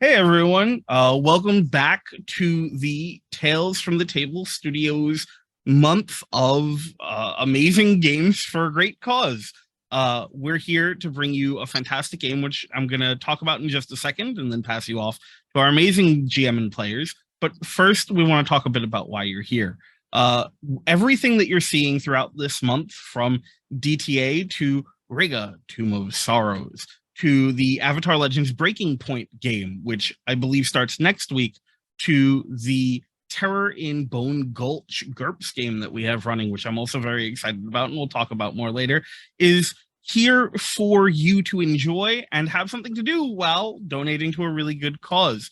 Hey everyone, welcome back to the Tales from the Table Studios month of amazing games for a great cause. We're here to bring you a fantastic game, which I'm going to talk about in just a second and then pass you off to our amazing GM and players. But first, we want to talk a bit about why you're here. Everything that you're seeing throughout this month, from DTA to Rega, Tomb of Sorrows, to the Avatar Legends Breaking Point game, which I believe starts next week, to the Terror in Bone Gulch GURPS game that we have running, which I'm also very excited about and we'll talk about more later, is here for you to enjoy and have something to do while donating to a really good cause.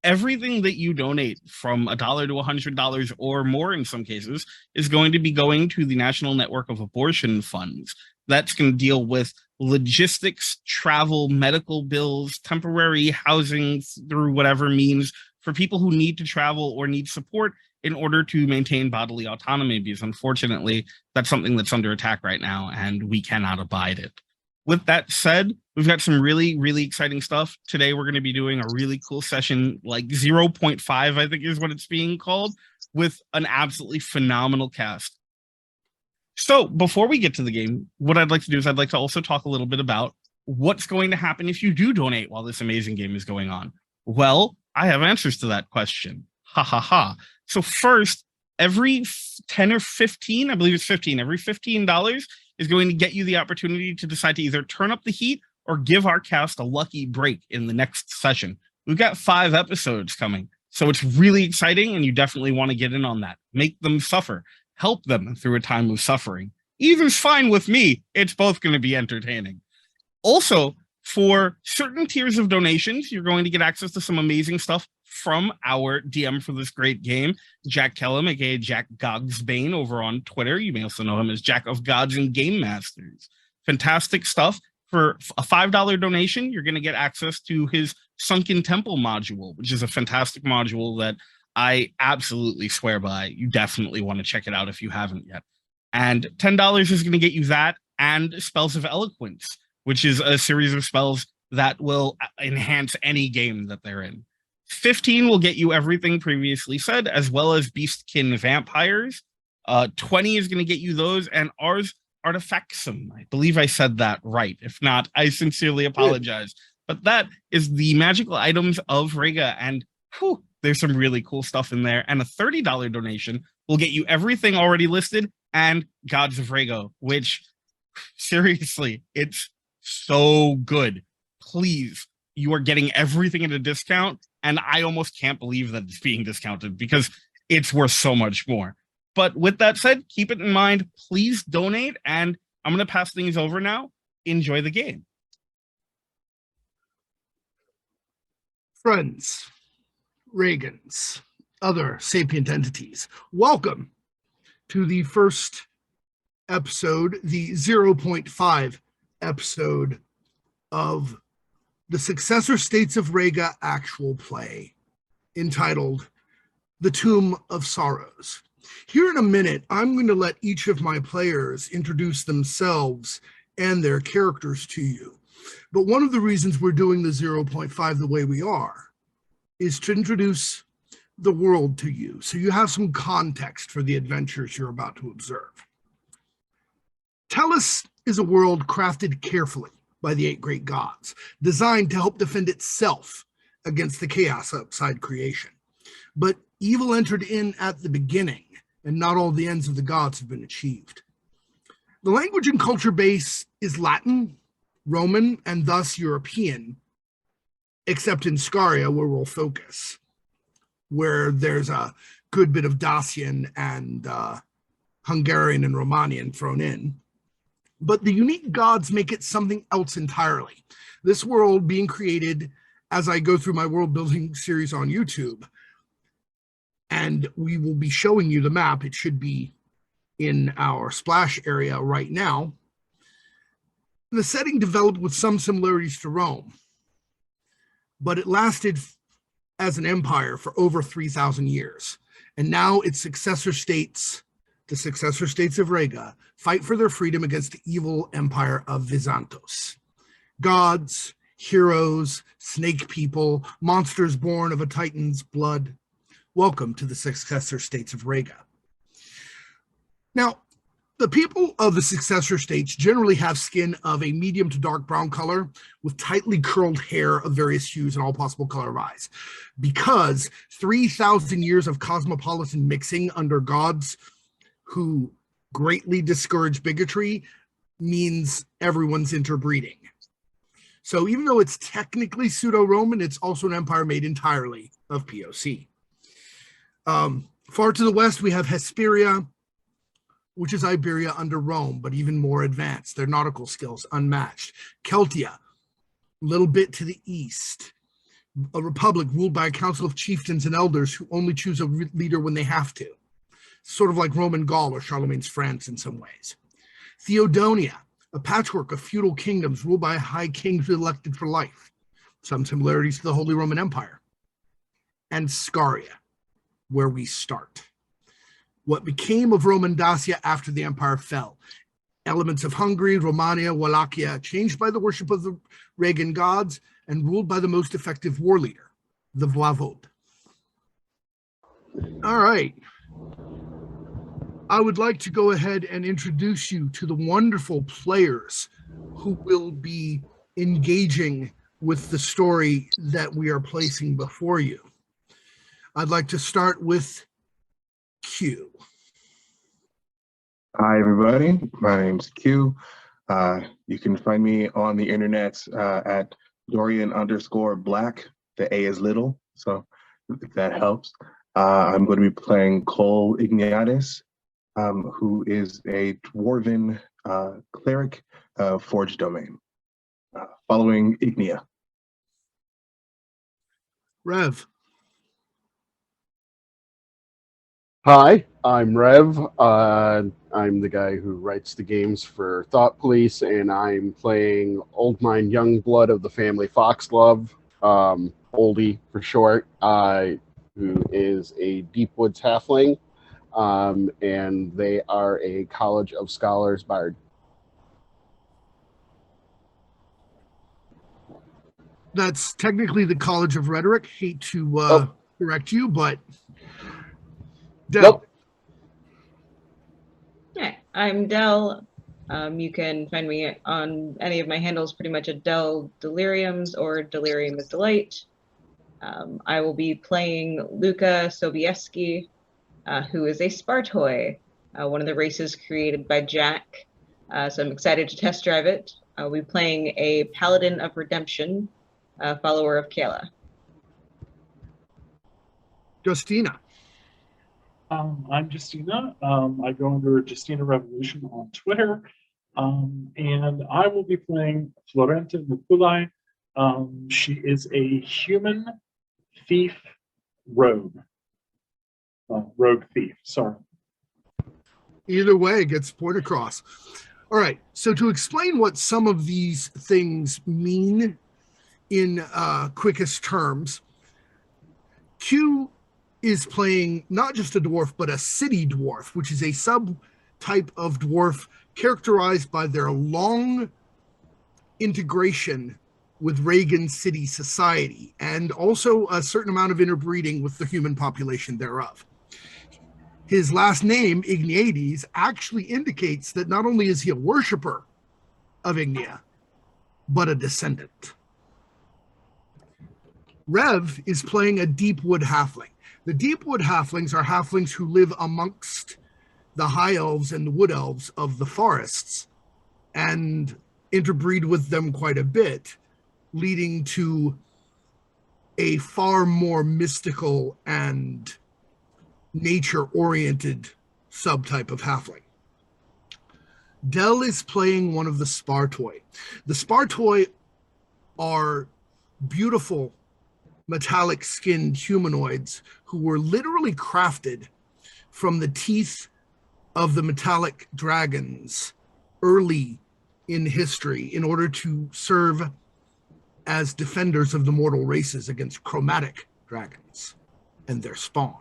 Everything that you donate, from $1 to $100 or more in some cases, is going to be going to the National Network of Abortion Funds. That's going to deal with logistics, travel, medical bills, temporary housing through whatever means for people who need to travel or need support in order to maintain bodily autonomy, because unfortunately, that's something that's under attack right now, and we cannot abide it. With that said, we've got some really, really exciting stuff. Today, we're going to be doing a really cool session, like 0.5, I think is what it's being called, with an absolutely phenomenal cast. So before we get to the game, what I'd like to do is I'd like to also talk a little bit about what's going to happen if you do donate while this amazing game is going on. Well, I have answers to that question. Ha ha ha. So first, every 10 or 15, I believe it's 15, every $15 is going to get you the opportunity to decide to either turn up the heat or give our cast a lucky break in the next session. We've got 5 episodes coming, so it's really exciting, and you definitely want to get in on that. Make them suffer. Help them through a time of suffering. Even's fine with me. It's both going to be entertaining. Also, for certain tiers of donations, you're going to get access to some amazing stuff from our DM for this great game, Jack Kellum, aka Jack Gogsbane, over on Twitter. You may also know him as Jack of Gods and Game Masters. Fantastic stuff. For a $5 donation, you're going to get access to his Sunken Temple module, which is a fantastic module that I absolutely swear by. You definitely want to check it out if you haven't yet. And $10 is going to get you that and Spells of Eloquence, which is a series of spells that will enhance any game that they're in. 15 will get you everything previously said, as well as Beastkin Vampires. 20 is going to get you those, and ours Artifactsum. I believe I said that right. If not, I sincerely apologize. But that is the magical items of Rega, and whew, there's some really cool stuff in there. And a $30 donation will get you everything already listed and Gods of Rega, which, seriously, it's so good. Please, you are getting everything at a discount, and I almost can't believe that it's being discounted because it's worth so much more. But with that said, keep it in mind. Please donate, and I'm going to pass things over now. Enjoy the game. Friends, Regans, other sapient entities, welcome to the first episode, the 0.5 episode of the Successor States of Rega actual play, entitled The Tomb of Sorrows. Here in a minute, I'm going to let each of my players introduce themselves and their characters to you. But one of the reasons we're doing the 0.5 the way we are is to introduce the world to you, so you have some context for the adventures you're about to observe. Tellus is a world crafted carefully by the 8 great gods, designed to help defend itself against the chaos outside creation. But evil entered in at the beginning, and not all the ends of the gods have been achieved. The language and culture base is Latin, Roman, and thus European, except in Scaria, where we'll focus, where there's a good bit of Dacian and Hungarian and Romanian thrown in. But the unique gods make it something else entirely. This world being created as I go through my world building series on YouTube, and we will be showing you the map. It should be in our splash area right now. The setting developed with some similarities to Rome, but it lasted as an empire for over 3,000 years. And now its successor states, the Successor States of Rega, fight for their freedom against the evil empire of Vizantos. Gods, heroes, snake people, monsters born of a titan's blood. Welcome to the Successor States of Rega. Now, the people of the Successor States generally have skin of a medium to dark brown color with tightly curled hair of various hues and all possible color of eyes. Because 3,000 years of cosmopolitan mixing under gods who greatly discourage bigotry means everyone's interbreeding. So even though it's technically pseudo-Roman, it's also an empire made entirely of POC. Far to the west, we have Hesperia, which is Iberia under Rome, but even more advanced. Their nautical skills unmatched. Celtia, a little bit to the east. A republic ruled by a council of chieftains and elders who only choose a leader when they have to. Sort of like Roman Gaul or Charlemagne's France in some ways. Theodonia, a patchwork of feudal kingdoms ruled by a high king who elected for life. Some similarities to the Holy Roman Empire. And Scaria, where we start. What became of Roman Dacia after the empire fell. Elements of Hungary, Romania, Wallachia, changed by the worship of the Regan gods and ruled by the most effective war leader, the Voivode. All right. I would like to go ahead and introduce you to the wonderful players who will be engaging with the story that we are placing before you. I'd like to start with Q. Hi, everybody. My name's Q. You can find me on the internet at Dorian_Black. The A is little, so if that helps. I'm going to be playing Cole Igniatis, who is a dwarven cleric of Forge Domain, following Ignia. Rev. Hi, I'm Rev. I'm the guy who writes the games for Thought Police, and I'm playing Old Mine Youngblood of the family Foxglove, Oldie for short, who is a Deepwood Halfling, and they are a College of Scholars bard. That's technically the College of Rhetoric. Hate to correct you, but Del. Nope. Hi, I'm Del. You can find me on any of my handles pretty much at Del Deliriums or Delirium is Delight. I will be playing Luca Sobieski, who is a Spartoi, one of the races created by Jack. So I'm excited to test drive it. I'll be playing a Paladin of Redemption, follower of Kayla. Justina. I'm Justina. I go under Justina Revolution on Twitter. And I will be playing Florenta Nukulai. She is a human thief rogue. Rogue thief, sorry. Either way, it gets point across. All right, so to explain what some of these things mean in quickest terms, Q is playing not just a dwarf, but a city dwarf, which is a subtype of dwarf characterized by their long integration with Regan city society and also a certain amount of interbreeding with the human population thereof. His last name, Igniades, actually indicates that not only is he a worshiper of Ignia, but a descendant. Rev is playing a Deepwood Halfling. The Deepwood Halflings are halflings who live amongst the high elves and the wood elves of the forests and interbreed with them quite a bit, leading to a far more mystical and nature-oriented subtype of halfling. Del is playing one of the Spartoi. The Spartoi are beautiful metallic-skinned humanoids who were literally crafted from the teeth of the metallic dragons early in history in order to serve as defenders of the mortal races against chromatic dragons and their spawn.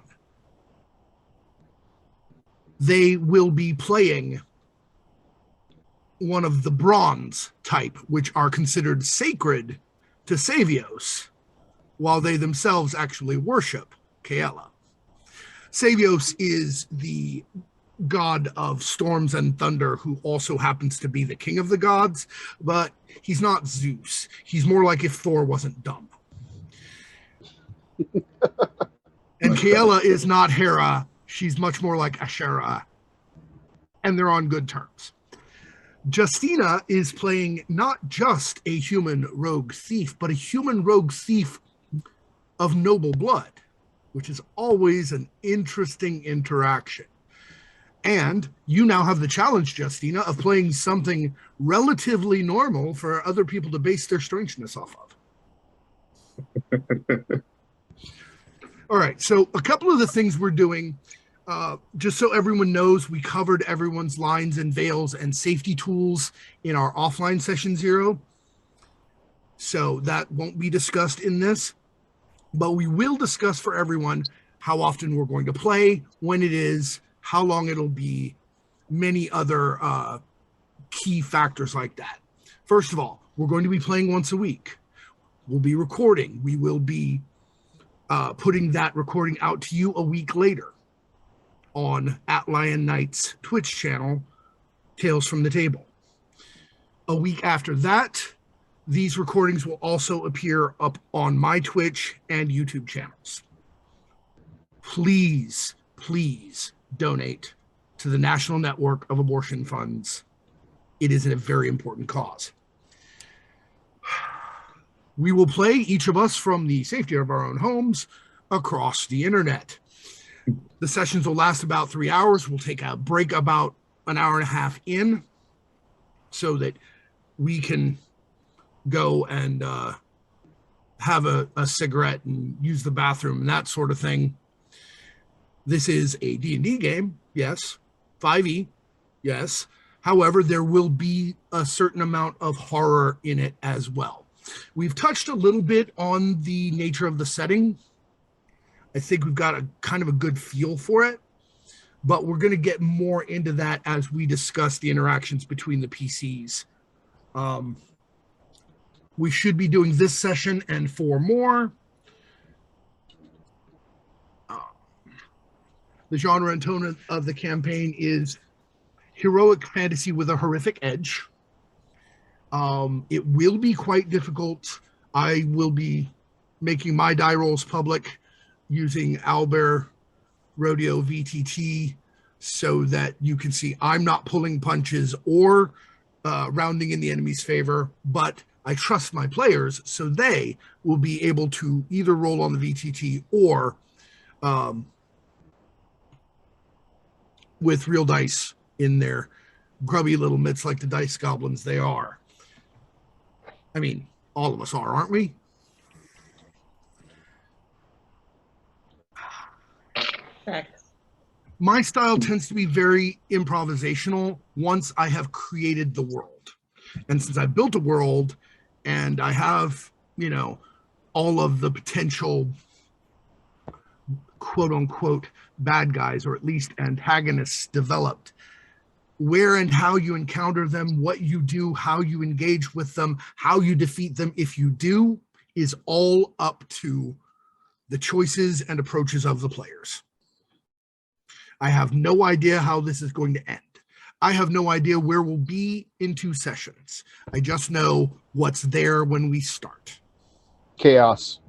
They will be playing one of the bronze type, which are considered sacred to Savios, while they themselves actually worship Kaela. Savios is the god of storms and thunder who also happens to be the king of the gods, but he's not Zeus. He's more like if Thor wasn't dumb. And Kaela is not Hera. She's much more like Asherah. And they're on good terms. Justina is playing not just a human rogue thief, but a human rogue thief of noble blood, which is always an interesting interaction. And you now have the challenge, Justina, of playing something relatively normal for other people to base their strangeness off of. All right, so a couple of the things we're doing, just so everyone knows, we covered everyone's lines and veils and safety tools in our offline session 0. So that won't be discussed in this, but we will discuss for everyone how often we're going to play, when it is, how long it'll be, many other key factors like that. First of all, we're going to be playing once a week. We'll be recording. We will be putting that recording out to you a week later on @Lion Knight's Twitch channel, Tales from the Table. A week after that, these recordings will also appear up on my Twitch and YouTube channels. Please, please donate to the National Network of Abortion Funds. It is a very important cause. We will play, each of us, from the safety of our own homes across the internet. The sessions will last about 3 hours. We'll take a break about an hour and a half in so that we can go and have a cigarette and use the bathroom and that sort of thing. This is a D&D game, yes. 5e, yes. However, there will be a certain amount of horror in it as well. We've touched a little bit on the nature of the setting. I think we've got a kind of a good feel for it, but we're going to get more into that as we discuss the interactions between the PCs. We should be doing this session and 4 more. The genre and tone of the campaign is heroic fantasy with a horrific edge. It will be quite difficult. I will be making my die rolls public using Owlbear Rodeo VTT so that you can see I'm not pulling punches or rounding in the enemy's favor, but I trust my players so they will be able to either roll on the VTT or with real dice in their grubby little mitts like the dice goblins they are. I mean, all of us are, aren't we? Facts. My style tends to be very improvisational once I have created the world. And since I built a world and I have, you know, all of the potential quote unquote bad guys, or at least antagonists, developed, where and how you encounter them, what you do, how you engage with them, how you defeat them, if you do, is all up to the choices and approaches of the players. I have no idea how this is going to end. I have no idea where we'll be in 2 sessions. I just know what's there when we start. Chaos.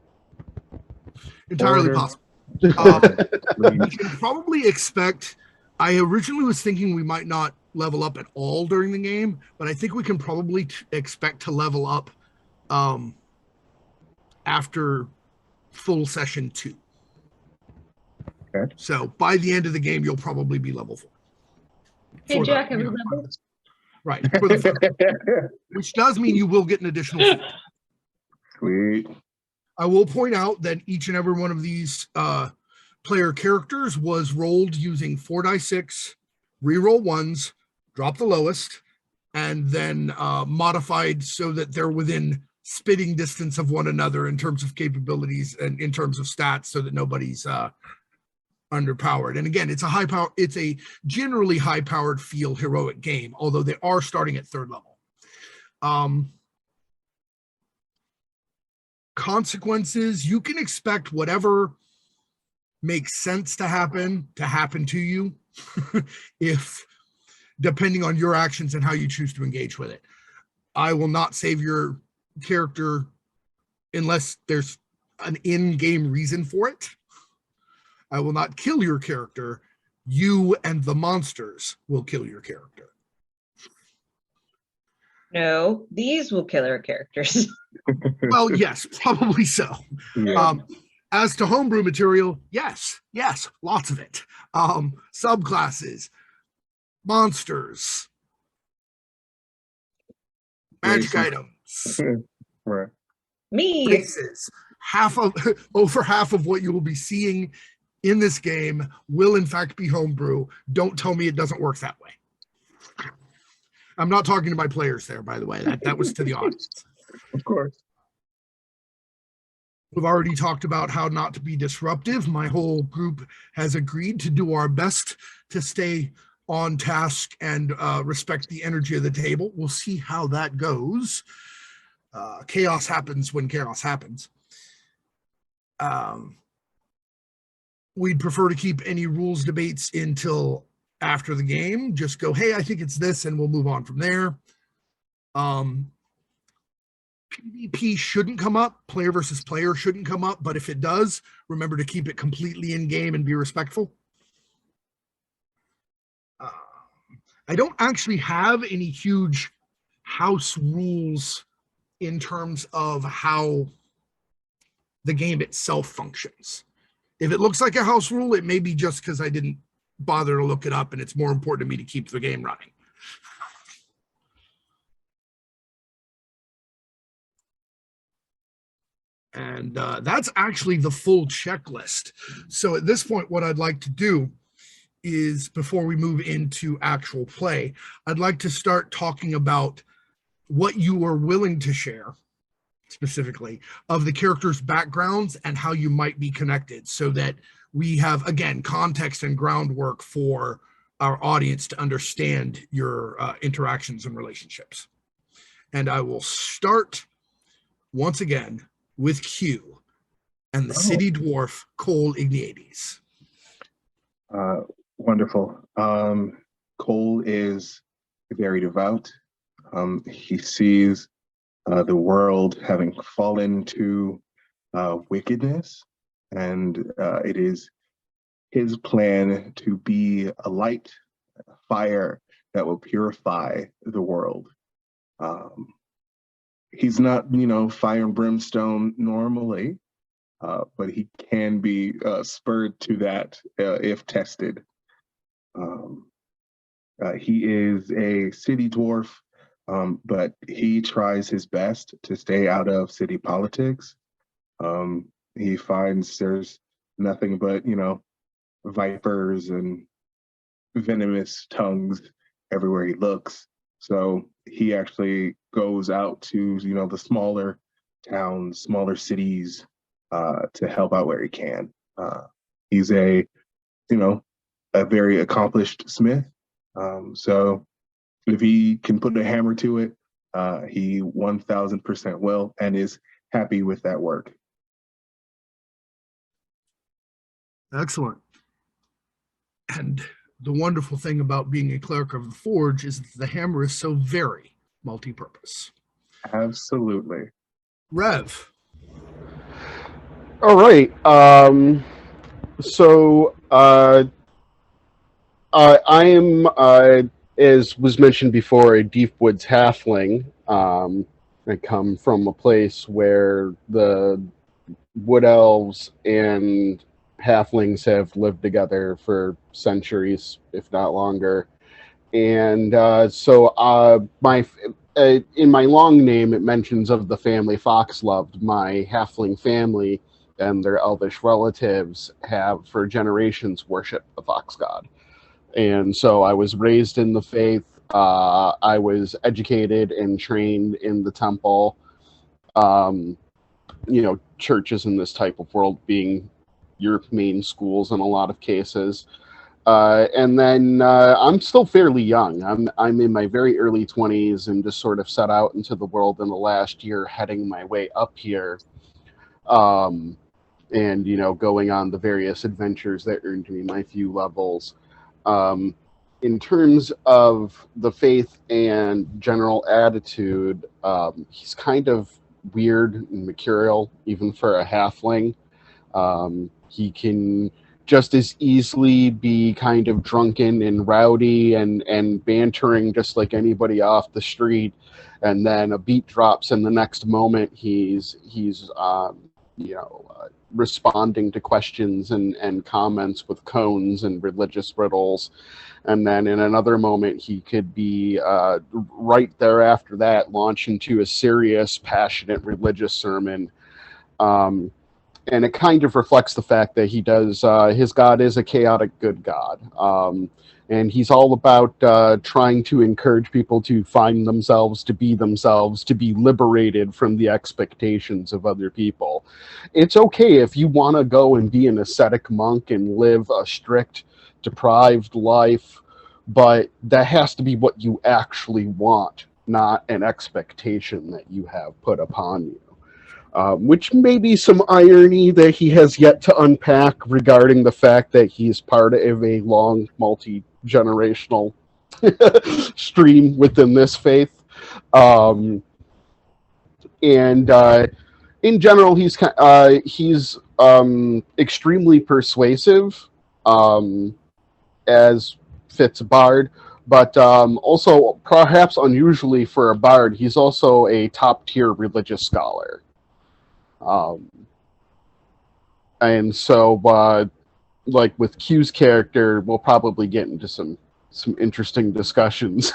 Entirely Order. possible. We can probably expect, I originally was thinking we might not level up at all during the game, but I think we can probably expect to level up after full session 2. Okay. So by the end of the game, you'll probably be level 4. Hey, For Jack, the, have you you know, leveled? right. For the, which does mean you will get an additional. Sweet. I will point out that each and every one of these player characters was rolled using 4d6, reroll 1s, drop the lowest, and then modified so that they're within spitting distance of one another in terms of capabilities and in terms of stats, so that nobody's underpowered. And again, it's a generally high-powered feel heroic game, although they are starting at 3rd level. consequences. You can expect whatever makes sense to happen to you, if depending on your actions and how you choose to engage with it. I will not save your character unless there's an in-game reason for it. I will not kill your character. You and the monsters will kill your character. No, these will kill our characters. Well, yes, probably so. Yeah. As to homebrew material, yes, lots of it. Subclasses, monsters, magic items, Right. Me. races. Over half of what you will be seeing in this game will in fact be homebrew. Don't tell me it doesn't work that way. I'm not talking to my players there, by the way. That was to the audience. Of course. We've already talked about how not to be disruptive. My whole group has agreed to do our best to stay on task and respect the energy of the table. We'll see how that goes. Chaos happens when chaos happens. We'd prefer to keep any rules debates until after the game. Just go, hey, I think it's this, and we'll move on from there. PvP shouldn't come up. Player versus player shouldn't come up. But if it does, remember to keep it completely in game and be respectful. I don't actually have any huge house rules in terms of how the game itself functions. If it looks like a house rule, it may be just because I didn't bother to look it up and it's more important to me to keep the game running. And that's actually the full checklist. So at this point, what I'd like to do is, before we move into actual play, I'd like to start talking about what you are willing to share, specifically, of the characters' backgrounds and how you might be connected, so that we have, again, context and groundwork for our audience to understand your interactions and relationships. And I will start, once again, with Q and the city dwarf, Cole Igniades. Wonderful. Cole is very devout. He sees the world having fallen to wickedness, and it is his plan to be a light, a fire that will purify the world. He's not, fire and brimstone normally, but he can be spurred to that if tested. He is a city dwarf, but he tries his best to stay out of city politics. He finds there's nothing but, vipers and venomous tongues everywhere he looks. So he actually goes out to, the smaller towns, smaller cities, to help out where he can. He's a very accomplished smith. So if he can put a hammer to it, he 1000% will, and is happy with that work. Excellent. And the wonderful thing about being a cleric of the forge is that the hammer is so very multi-purpose. Absolutely. Rev. All right. So I am, as was mentioned before, a Deepwood Halfling. I come from a place where the wood elves and halflings have lived together for centuries, if not longer. And so in my long name, it mentions of the family Foxloved. My halfling family and their elvish relatives have for generations worshipped the fox god. And so I was raised in the faith. I was educated and trained in the temple. Churches in this type of world being your main schools in a lot of cases. And then I'm still fairly young. I'm in my very early 20s and just sort of set out into the world in the last year, heading my way up here. and going on the various adventures that earned me my few levels. In terms of the faith and general attitude, he's kind of weird and mercurial, even for a halfling. He can just as easily be kind of drunken and rowdy and bantering just like anybody off the street, and then a beat drops and the next moment he's responding to questions and comments with cones and religious riddles. And then in another moment, he could be right there after that launch into a serious, passionate religious sermon. And it kind of reflects the fact that he does, his God is a chaotic good God. And he's all about trying to encourage people to find themselves, to be liberated from the expectations of other people. It's okay if you want to go and be an ascetic monk and live a strict, deprived life, but that has to be what you actually want, not an expectation that you have put upon you. Which may be some irony that he has yet to unpack regarding the fact that he's part of a long, multi-generational stream within this faith. And in general, he's extremely persuasive, as fits a bard, but also, perhaps unusually for a bard, he's also a top-tier religious scholar. And so, like with Q's character, we'll probably get into some interesting discussions.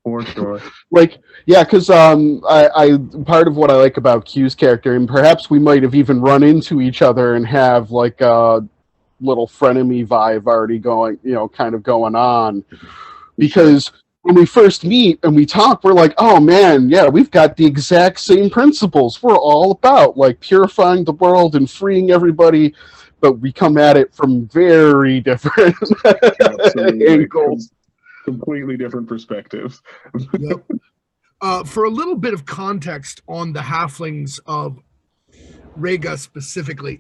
For sure. Like, yeah, because I part of what I like about Q's character, and perhaps we might have even run into each other and have like a little frenemy vibe already going, kind of going on, because when we first meet and we talk, we're like, oh man, yeah, we've got the exact same principles. We're all about like purifying the world and freeing everybody, but we come at it from very different angles. Completely different perspectives. Yep. For a little bit of context on the halflings of Rega specifically,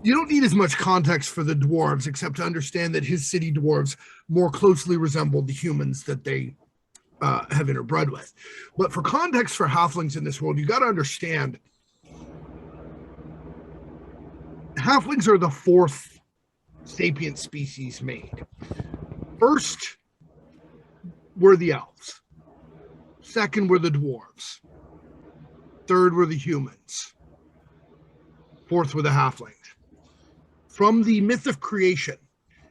you don't need as much context for the dwarves, except to understand that his city dwarves more closely resemble the humans that they have interbred with. But for context for halflings in this world, you got to understand halflings are the fourth sapient species made. First were the elves. Second were the dwarves. Third were the humans. Fourth were the halflings. From the myth of creation,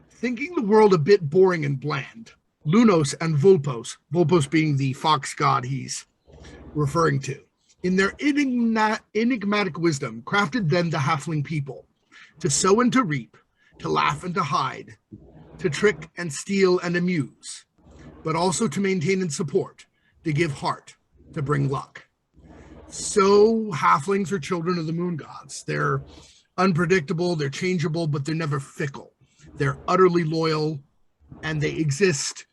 thinking the world a bit boring and bland, Lunos and Vulpos being the fox god he's referring to, in their enigmatic wisdom, crafted then the halfling people, to sow and to reap, to laugh and to hide, to trick and steal and amuse, but also to maintain and support, to give heart, to bring luck. So halflings are children of the moon gods. They're unpredictable, they're changeable, but they're never fickle. They're utterly loyal, and they exist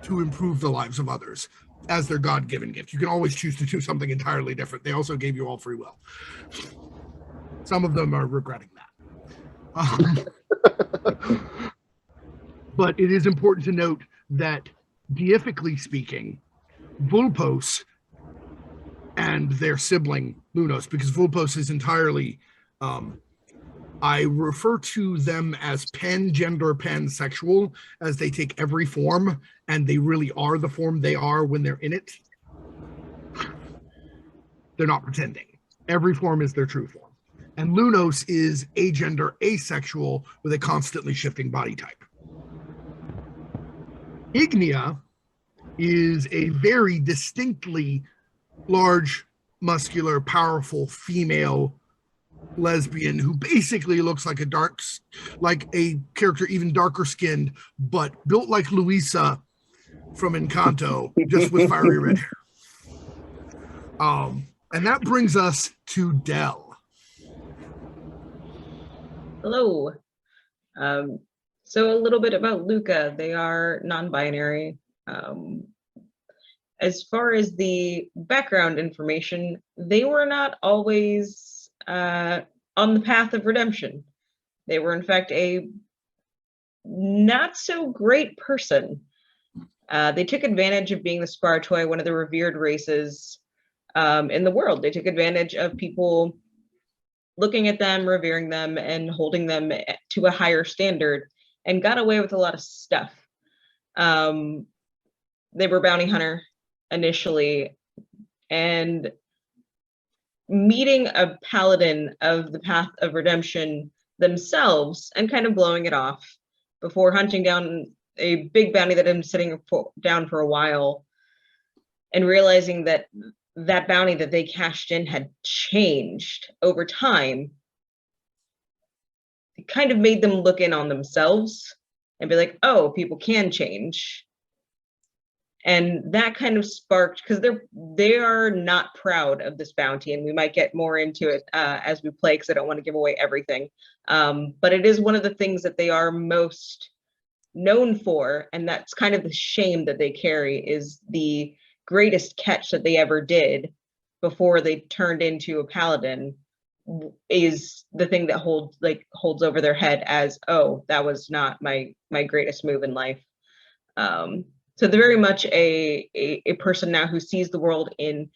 to improve the lives of others as their God-given gift. You can always choose to do something entirely different. They also gave you all free will. Some of them are regretting that. But it is important to note that, deifically speaking, Vulpos and their sibling Lunos, because Vulpos is entirely I refer to them as pansexual, as they take every form, and they really are the form they are when they're in it. They're not pretending. Every form is their true form. And Lunos is agender asexual with a constantly shifting body type. Ignia is a very distinctly large, muscular, powerful female lesbian who basically looks like a character even darker skinned, but built like Luisa from Encanto, just with fiery red hair. And that brings us to Dell. Hello. So a little bit about Luca. They are non-binary. as far as the background information, they were not always on the path of redemption. They were, in fact, a not so great person. They took advantage of being the Spartoi, one of the revered races in the world. They took advantage of people looking at them, revering them, and holding them to a higher standard, and got away with a lot of stuff. They were bounty hunter initially, and meeting a paladin of the path of redemption themselves and kind of blowing it off before hunting down a big bounty that had been sitting down for a while, and realizing that that bounty that they cashed in had changed over time. It kind of made them look in on themselves and be like, oh, people can change. And that kind of sparked, because they are not proud of this bounty, and we might get more into it as we play, because I don't want to give away everything. But it is one of the things that they are most known for, and that's kind of the shame that they carry, is the greatest catch that they ever did before they turned into a paladin is the thing that holds over their head as, oh, that was not my greatest move in life. So they're very much a person now who sees the world in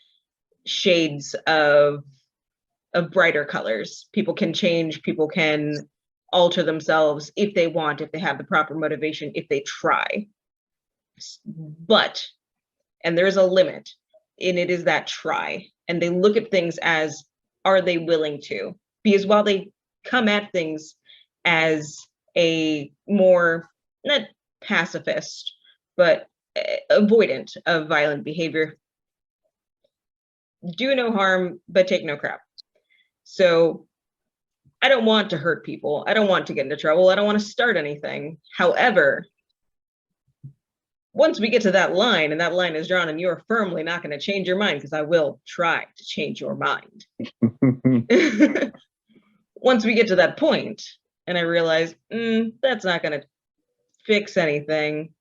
shades of brighter colors. People can change, people can alter themselves if they want, if they have the proper motivation, if they try. But, and there's a limit, and it is that try. And they look at things as, are they willing to? Because while they come at things as a more, not pacifist, but avoidant of violent behavior, do no harm, but take no crap. So I don't want to hurt people. I don't want to get into trouble. I don't want to start anything. However, once we get to that line, and that line is drawn, and you're firmly not going to change your mind, because I will try to change your mind. Once we get to that point, and I realize, that's not going to fix anything,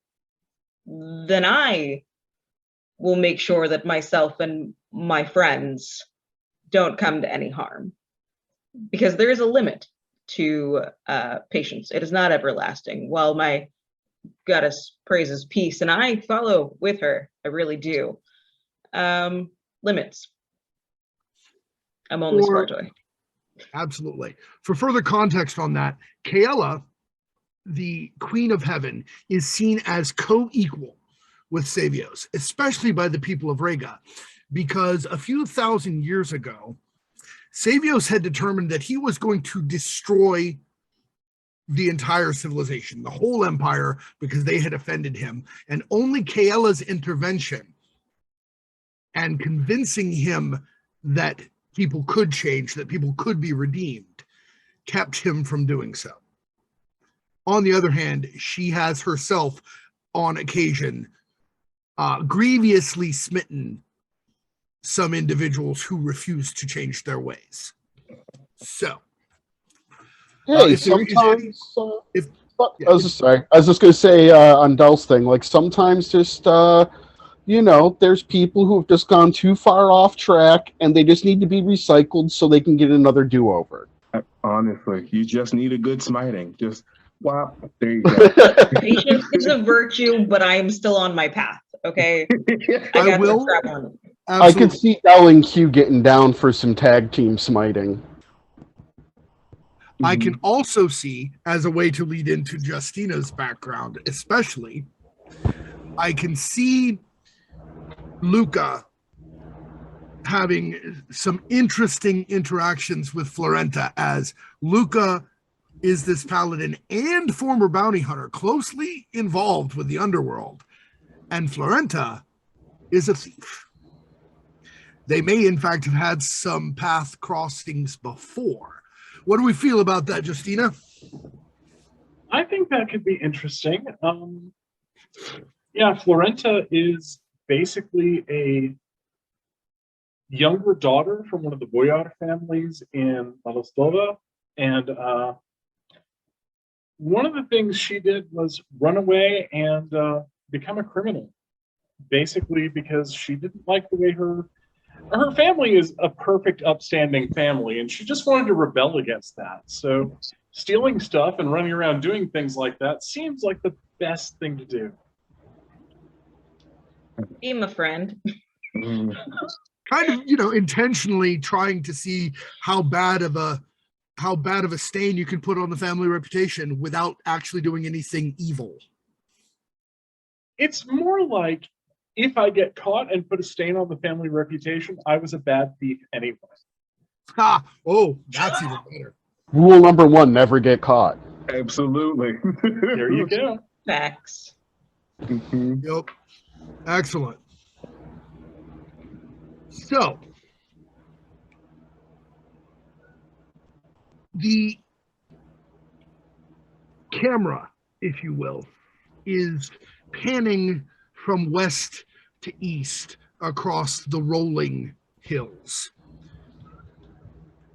then I will make sure that myself and my friends don't come to any harm. Because there is a limit to patience. It is not everlasting. While my goddess praises peace, and I follow with her, I really do. Limits. I'm only Spartoi. Absolutely. For further context on that, Kaela, the Queen of Heaven, is seen as co-equal with Savios, especially by the people of Rega, because a few thousand years ago, Savios had determined that he was going to destroy the entire civilization, the whole empire, because they had offended him. And only Kaela's intervention and convincing him that people could change, that people could be redeemed, kept him from doing so. On the other hand, she has herself, on occasion, grievously smitten some individuals who refuse to change their ways. So, hey, sometimes. I was just going to say on Dell's thing, like sometimes just there's people who have just gone too far off track, and they just need to be recycled so they can get another do-over. Honestly, you just need a good smiting. Just wow, there you go. Patience is a virtue, but I am still on my path. Okay, I will. On. I could see L and Q getting down for some tag team smiting. I can also see, as a way to lead into Justina's background, especially, I can see Luca having some interesting interactions with Florenta, as Luca is this paladin and former bounty hunter closely involved with the underworld, and Florenta is a thief. They may, in fact, have had some path crossings before. What do we feel about that, Justina? I think that could be interesting. Yeah, Florenta is basically a younger daughter from one of the Boyar families in Malostova, and one of the things she did was run away and become a criminal. basically because she didn't like the way her family is a perfect upstanding family, and she just wanted to rebel against that. So stealing stuff and running around doing things like that seems like the best thing to do. Be my friend. Kind of, intentionally trying to see how bad of a stain you can put on the family reputation without actually doing anything evil. It's more like, if I get caught and put a stain on the family reputation, I was a bad thief anyway. Oh, that's even better. Rule number 1, never get caught. Absolutely. There you go. Facts. Yep. Excellent. So, the camera, if you will, is panning from west to east across the rolling hills.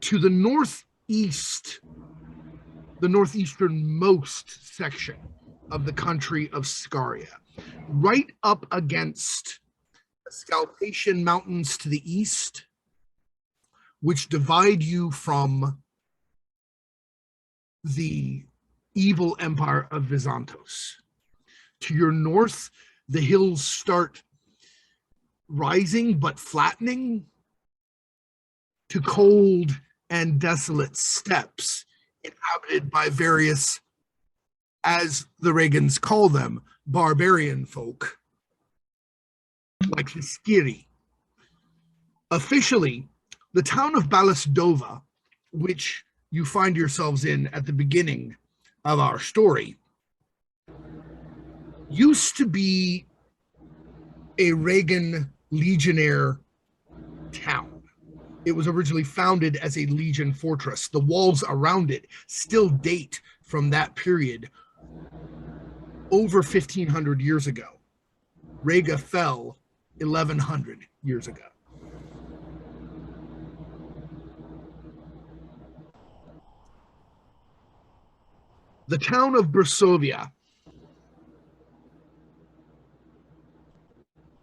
To the northeast, the northeasternmost section of the country of Scaria, right up against the Scalpatian Mountains to the east, which divide you from the evil empire of Vizantos. To your north, the hills start rising but flattening to cold and desolate steppes inhabited by various, as the Regans call them, barbarian folk, like the Skiri. Officially, the town of Balastova, which you find yourselves in at the beginning of our story, used to be a Regan legionnaire town. It was originally founded as a legion fortress. The walls around it still date from that period, over 1,500 years ago. Rega fell 1,100 years ago. The town of Bursovia,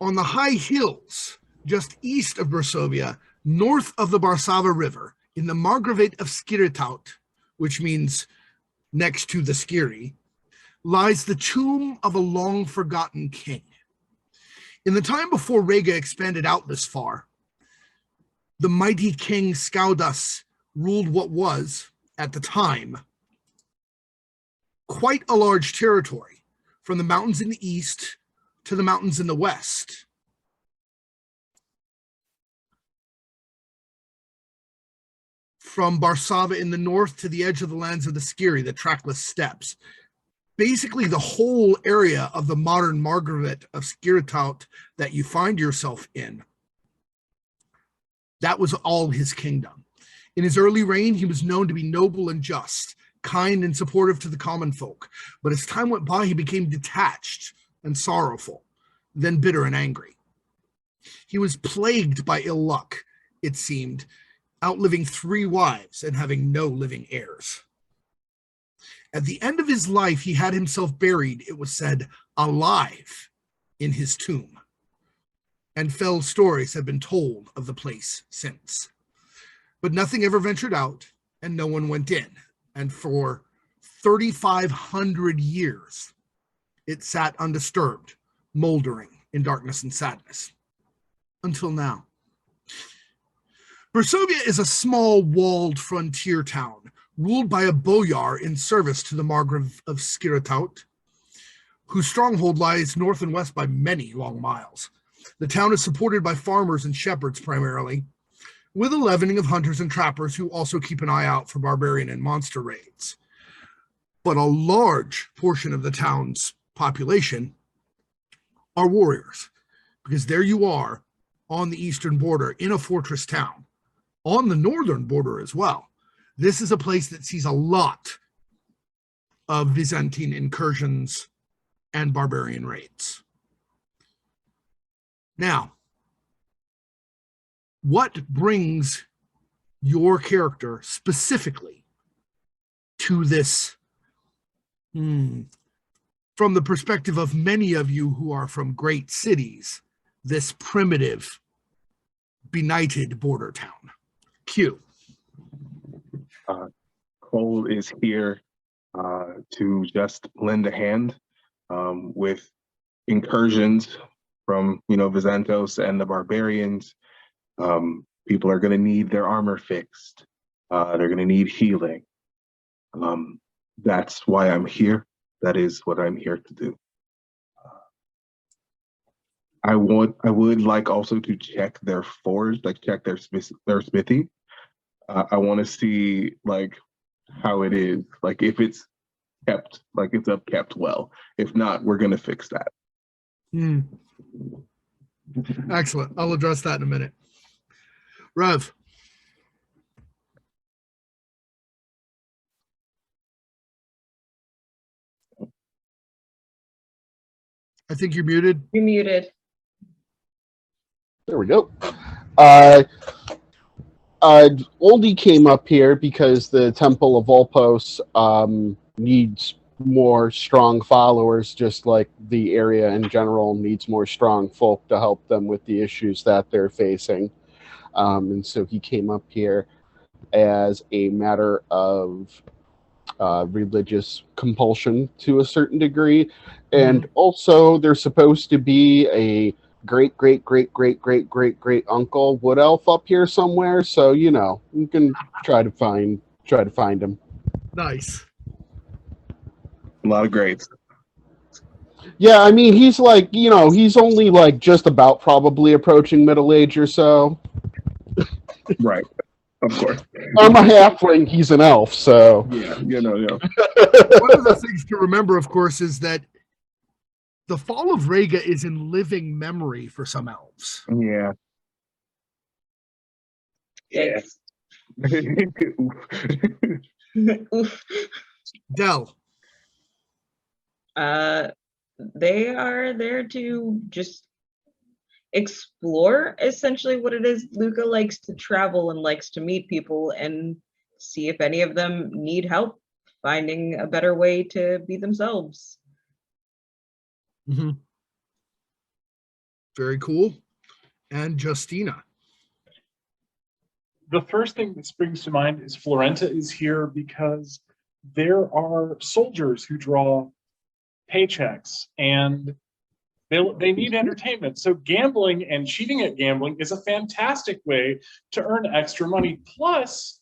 on the high hills just east of Bursovia, north of the Barsava River, in the Margravate of Skiritaut, which means next to the Skiri, lies the tomb of a long-forgotten king. In the time before Rega expanded out this far, the mighty king Skaudas ruled what was, at the time, quite a large territory, from the mountains in the east to the mountains in the west. From Barsava in the north to the edge of the lands of the Skiri, the trackless steppes. Basically, the whole area of the modern Margravate of Skiritaut that you find yourself in, that was all his kingdom. In his early reign, he was known to be noble and just, kind and supportive to the common folk. But as time went by, he became detached and sorrowful, then bitter and angry. He was plagued by ill luck, it seemed, outliving 3 wives and having no living heirs. At the end of his life, he had himself buried, it was said, alive in his tomb. And fell stories have been told of the place since. But nothing ever ventured out, and no one went in. And for 3,500 years, it sat undisturbed, moldering in darkness and sadness. Until now. Bursovia is a small walled frontier town, ruled by a boyar in service to the Margrave of Skiritaut, whose stronghold lies north and west by many long miles. The town is supported by farmers and shepherds primarily, with a leavening of hunters and trappers who also keep an eye out for barbarian and monster raids. But a large portion of the town's population are warriors, because there you are on the eastern border in a fortress town, on the northern border as well. This is a place that sees a lot of Byzantine incursions and barbarian raids. Now, what brings your character specifically to this from the perspective of many of you who are from great cities, this primitive, benighted border town. Q. Cole is here to just lend a hand with incursions from, Vizantos and the barbarians. People are going to need their armor fixed. They're going to need healing. That's why I'm here. That is what I'm here to do. I would like also to check their forge, like check their smithy. I want to see like how it is, like if it's kept, like it's kept well. If not, we're gonna fix that. Excellent. I'll address that in a minute. Rev. I think you're muted. You're muted. There we go. Oldie came up here because the Temple of Volpos needs more strong followers, just like the area in general needs more strong folk to help them with the issues that they're facing. And so he came up here as a matter of religious compulsion to a certain degree. And also there's supposed to be a great uncle wood elf up here somewhere, so you can try to find him. Nice. A lot of greats. Yeah, I mean he's like, he's only like just about probably approaching middle age or so. Right. Of course. I'm a halfling, he's an elf, so Yeah. One of the things to remember, of course, is that the fall of Rega is in living memory for some elves. Yeah. Yikes. Oof. Del. They are there to just explore essentially what it is. Luca likes to travel and likes to meet people and see if any of them need help finding a better way to be themselves. Very cool. And Justina. The first thing that springs to mind is Florenta is here because there are soldiers who draw paychecks and they need entertainment. So gambling and cheating at gambling is a fantastic way to earn extra money. Plus,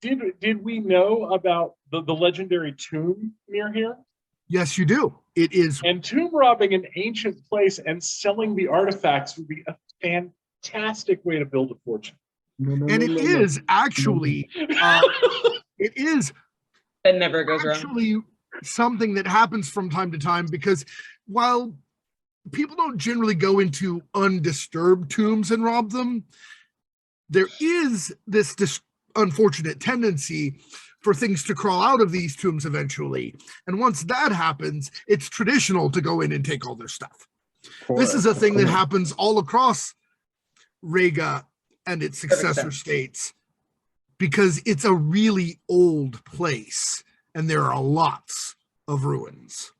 did we know about the legendary tomb near here? Yes, you do. It is. And tomb robbing an ancient place and selling the artifacts would be a fantastic way to build a fortune. And it is actually, it is That never goes wrong. actually something that happens from time to time, because while people don't generally go into undisturbed tombs and rob them, there is this unfortunate tendency for things to crawl out of these tombs eventually. And once that happens, it's traditional to go in and take all their stuff. This is a thing that happens all across Rega and its successor states, because it's a really old place and there are lots of ruins.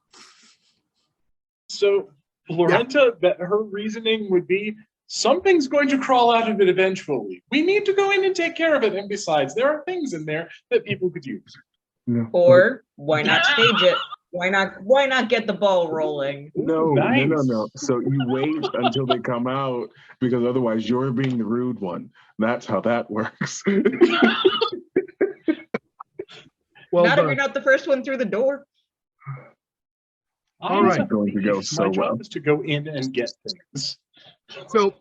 So Florenta, that her reasoning would be, something's going to crawl out of it eventually. We need to go in and take care of it. And besides, there are things in there that people could use. Or why not stage it? Why not get the ball rolling? No. Nice. So you wait until they come out, because otherwise you're being the rude one. That's how that works. Well Not if done. you're not the first one through the door. All right. Going to go so My well. job is to go in and get things. So,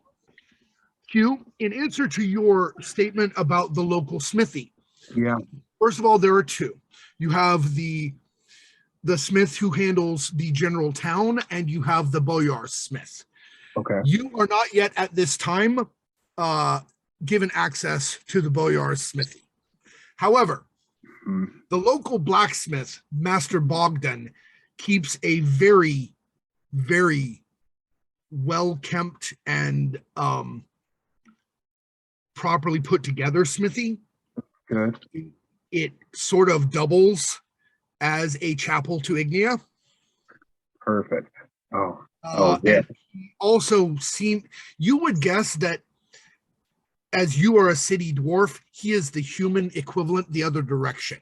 Q, in answer to your statement about the local smithy, Yeah. first of all, there are two. You have the smith who handles the general town, and you have the boyar smith. Okay. You are not yet at this time given access to the boyar's smithy. However, the local blacksmith, Master Bogdan, keeps a very, very well-kept and properly put together smithy. Good. It sort of doubles as a chapel to Ignia. Perfect. Oh, yeah. And he also seemed, you would guess that as you are a city dwarf, he is the human equivalent the other direction.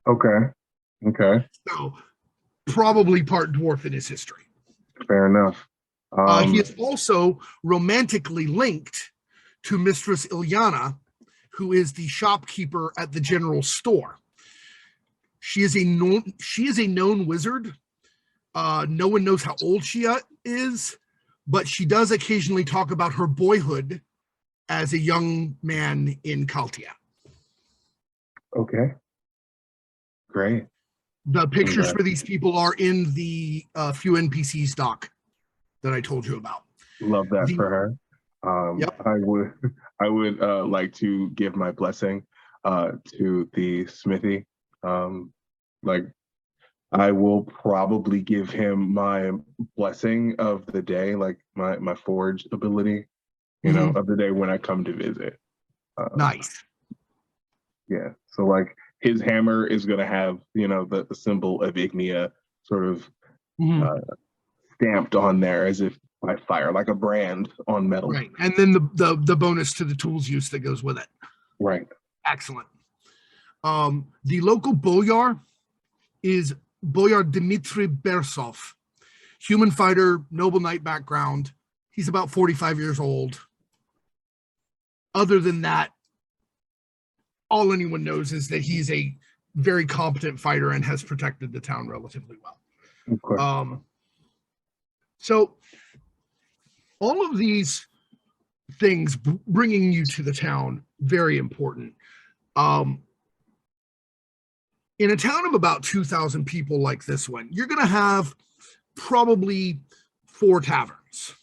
Okay. So probably part dwarf in his history. Fair enough. He is also romantically linked to Mistress Ilyana, who is the shopkeeper at the general store. She is a known wizard. No one knows how old she is, but she does occasionally talk about her boyhood as a young man in Kaltia. Okay. Great. The pictures for these people are in the few NPCs doc that I told you about. Love that for her. Yep. I would like to give my blessing to the smithy. I will probably give him my blessing of the day, like my forge ability, of the day when I come to visit. Nice. Yeah. So like his hammer is going to have, the symbol of Ignia sort of stamped on there as if by fire, like a brand on metal. Right. And then the bonus to the tools use that goes with it. Right. Excellent. The local boyar is Boyar Dmitry Bersov, human fighter, noble knight background. He's about 45 years old. Other than that, all anyone knows is that he's a very competent fighter and has protected the town relatively well. Okay. So all of these things bringing you to the town, very important. In a town of about 2,000 people like this one, you're going to have probably 4 taverns.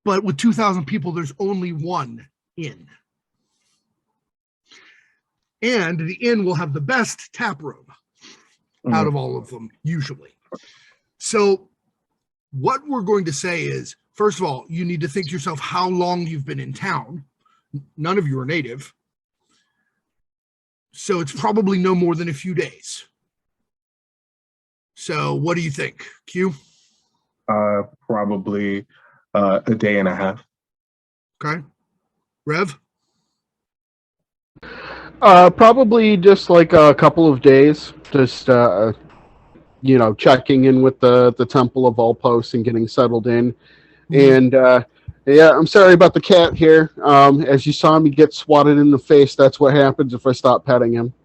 But with 2,000 people, there's only one inn. And the inn will have the best tap room out of all of them, usually. So what we're going to say is, first of all, you need to think to yourself how long you've been in town. None of you are native. So it's probably no more than a few days. So what do you think, Q? Probably a day and a half. Okay. Rev? Probably just like a couple of days, just checking in with the Temple of All Posts and getting settled in. And yeah, I'm sorry about the cat here. As you saw me get swatted in the face, that's what happens if I stop petting him.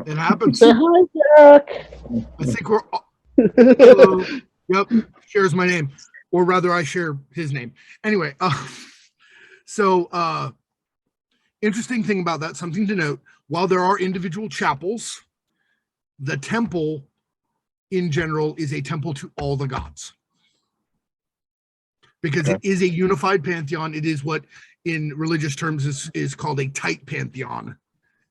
It happens. Say hi, Jack. I think we're hello. Yep, shares my name, or rather I share his name. Anyway, so interesting thing about that, something to note, while there are individual chapels, the temple in general is a temple to all the gods. Because it is a unified pantheon. It is what in religious terms is called a tight pantheon.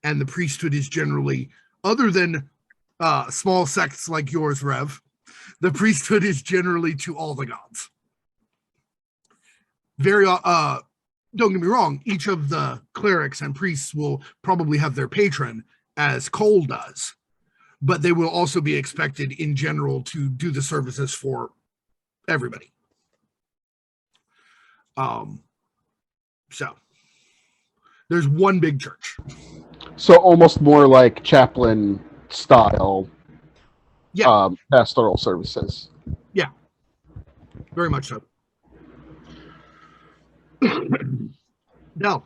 And the priesthood is generally, other than small sects like yours, Rev, the priesthood is generally to all the gods. Don't get me wrong, each of the clerics and priests will probably have their patron, as Cole does, but they will also be expected in general to do the services for everybody. So there's one big church. So almost more like chaplain style pastoral services. Yeah, very much so. No.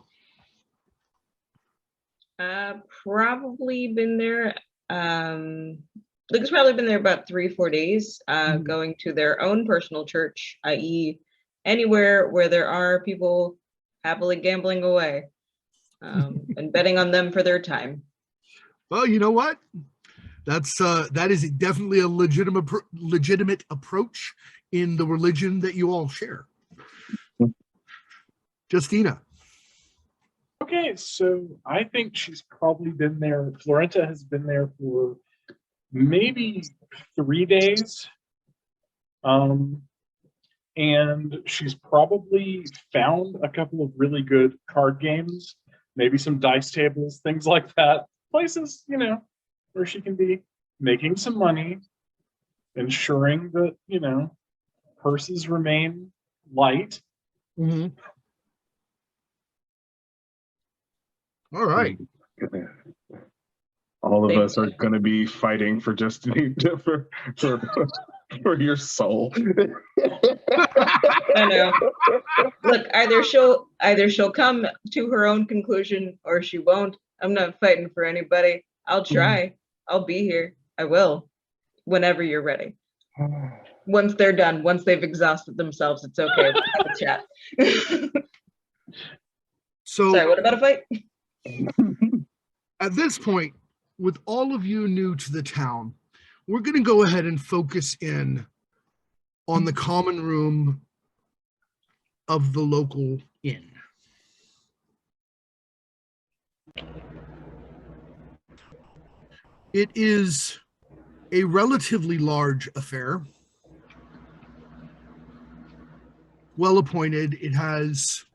Probably been there. Luke's probably been there about 3-4 days, going to their own personal church, i.e., anywhere where there are people happily gambling away and betting on them for their time. Well, you know what? That is definitely a legitimate approach in the religion that you all share. Justina. Okay, so I think she's probably been there. Florenta has been there for maybe 3 days. And she's probably found a couple of really good card games, maybe some dice tables, things like that. Places, where she can be making some money. ensuring that, purses remain light. Mhm. All right. All of Thank us are going to be fighting for just for your soul. I know. Look, either she'll come to her own conclusion or she won't. I'm not fighting for anybody. I'll try. I'll be here. I will. Whenever you're ready. Once they're done, once they've exhausted themselves, it's okay. We'll chat. So Sorry, what about a fight? at this point, with all of you new to the town, we're going to go ahead and focus in on the common room of the local inn. It is a relatively large affair, well appointed. It has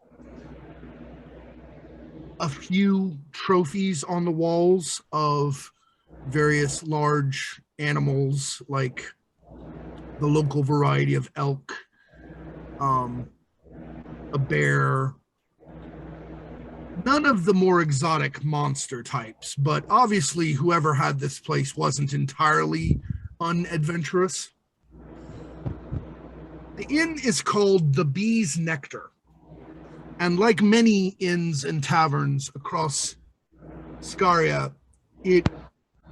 a few trophies on the walls of various large animals, like the local variety of elk, a bear, none of the more exotic monster types, but obviously whoever had this place wasn't entirely unadventurous. The inn is called the Bee's Nectar, and like many inns and taverns across Scaria, it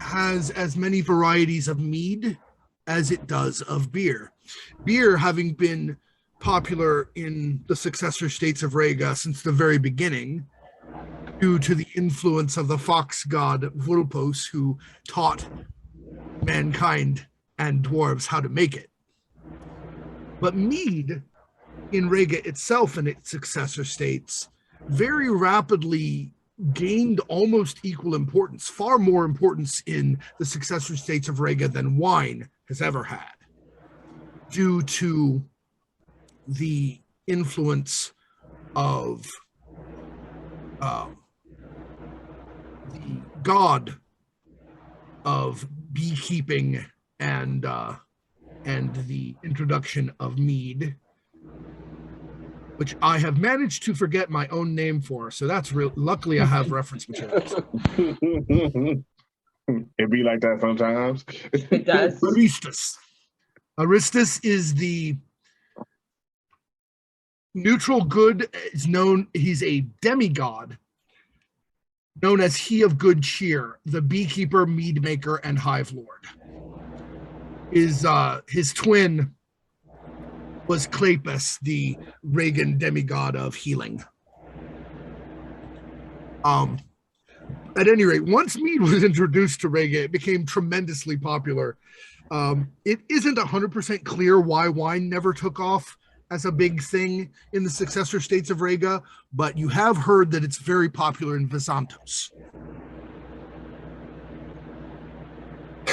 has as many varieties of mead as it does of beer. Beer having been popular in the successor states of Rega since the very beginning, due to the influence of the fox god Vulpos, who taught mankind and dwarves how to make it. But mead in Rega itself and its successor states very rapidly gained almost equal importance, far more importance in the successor states of Rega than wine has ever had, due to the influence of the god of beekeeping and the introduction of mead, which I have managed to forget my own name for. So that's real. Luckily, I have reference materials. It be like that sometimes. It does. Aristus. Aristus is the neutral good. Is known. He's a demigod, known as He of Good Cheer, the beekeeper, mead maker, and hive lord. His twin was Clepus, the Regan demigod of healing. At any rate, once mead was introduced to Rega, it became tremendously popular. It isn't 100% clear why wine never took off as a big thing in the successor states of Rega, but you have heard that it's very popular in Visantos.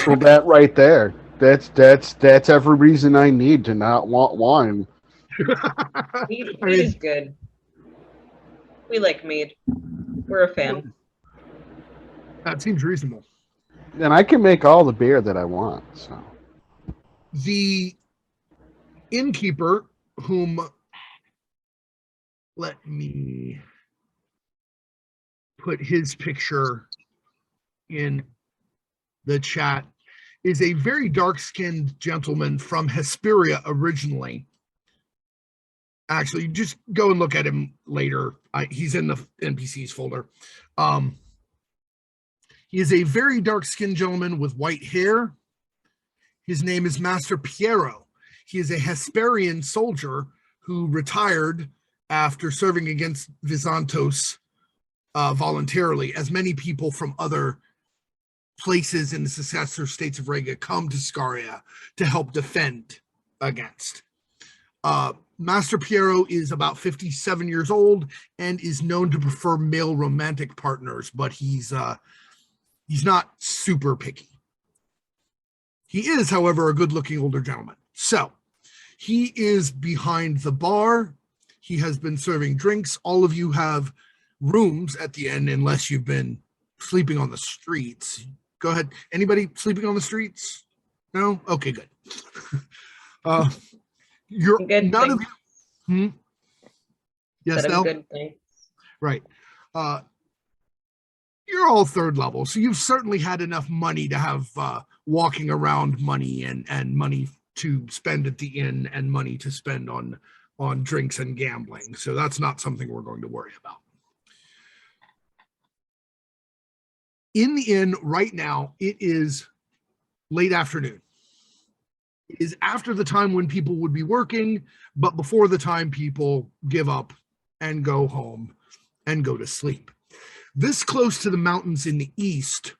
Well, that right there. That's every reason I need to not want wine. Mead is good. We like mead. We're a fan. That seems reasonable. And I can make all the beer that I want. So The innkeeper, whom, let me put his picture in the chat, is a very dark-skinned gentleman from Hesperia originally. Actually, just go and look at him later. He's in the NPCs folder. He is a very dark-skinned gentleman with white hair. His name is Master Piero. He is a Hesperian soldier who retired after serving against Visantos voluntarily, as many people from other places in the successor states of Rega come to Scaria to help defend against. Master Piero is about 57 years old and is known to prefer male romantic partners, but he's not super picky. He is, however, a good-looking older gentleman. So he is behind the bar. He has been serving drinks. All of you have rooms at the end, unless you've been sleeping on the streets. Go ahead. Anybody sleeping on the streets? No? Okay, good. You're Good none of thing. you. Yes, Said I'm Del? good thing. Right. You're all third level, so you've certainly had enough money to have walking around money and money to spend at the inn and money to spend on drinks and gambling. So that's not something we're going to worry about. In the inn right now, it is late afternoon. It is after the time when people would be working, but before the time people give up and go home and go to sleep. This close to the mountains in the east,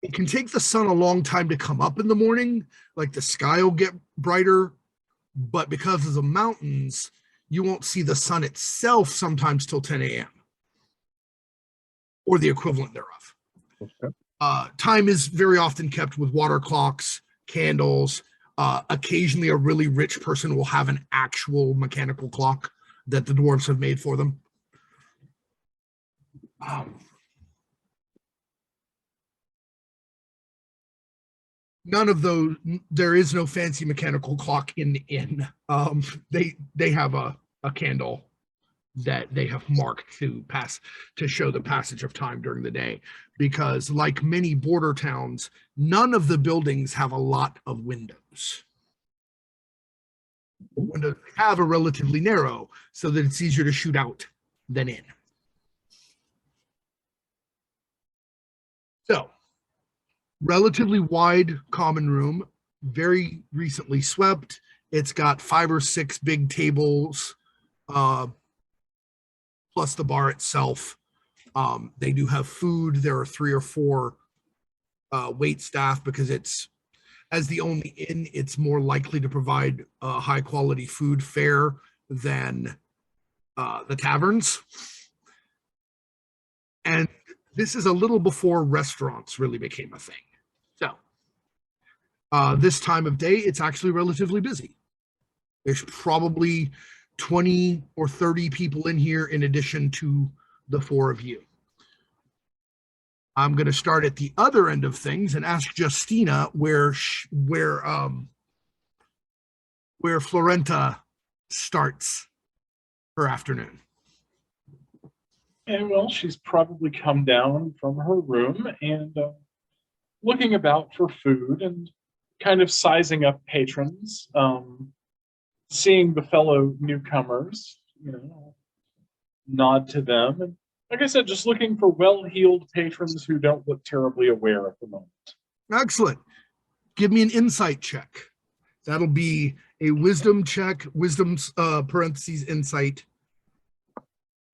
it can take the sun a long time to come up in the morning. Like the sky will get brighter, but because of the mountains, you won't see the sun itself sometimes till 10 a.m. or the equivalent thereof. Okay. Time is very often kept with water clocks, candles. Occasionally, a really rich person will have an actual mechanical clock that the dwarves have made for them. None of those. There is no fancy mechanical clock in the inn. They have a candle that they have marked to show the passage of time during the day, because like many border towns, none of the buildings have a lot of windows. The windows they have are relatively narrow so that it's easier to shoot out than in. So, relatively wide common room, very recently swept. It's got 5 or 6 big tables, plus the bar itself. They do have food. There are 3 or 4 wait staff, because it's, as the only inn, it's more likely to provide high quality food fare than the taverns. And this is a little before restaurants really became a thing. So this time of day, it's actually relatively busy. There's probably 20 or 30 people in here in addition to the 4 of you. I'm going to start at the other end of things and ask Justina where Florenta starts her afternoon. And well, she's probably come down from her room and looking about for food and kind of sizing up patrons, seeing the fellow newcomers, nod to them. And like I said, just looking for well-heeled patrons who don't look terribly aware at the moment. Excellent. Give me an insight check. That'll be a wisdom check, wisdom's parentheses insight.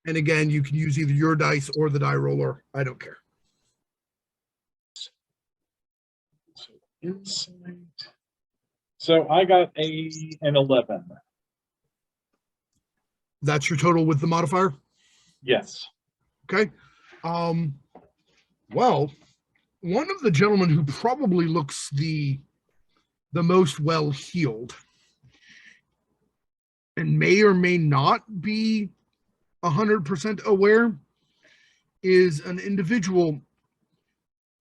And again, you can use either your dice or the die roller. I don't care. So insight. So I got an 11. That's your total with the modifier? Yes. Okay. Well, one of the gentlemen who probably looks the most well-heeled and may or may not be 100% aware is an individual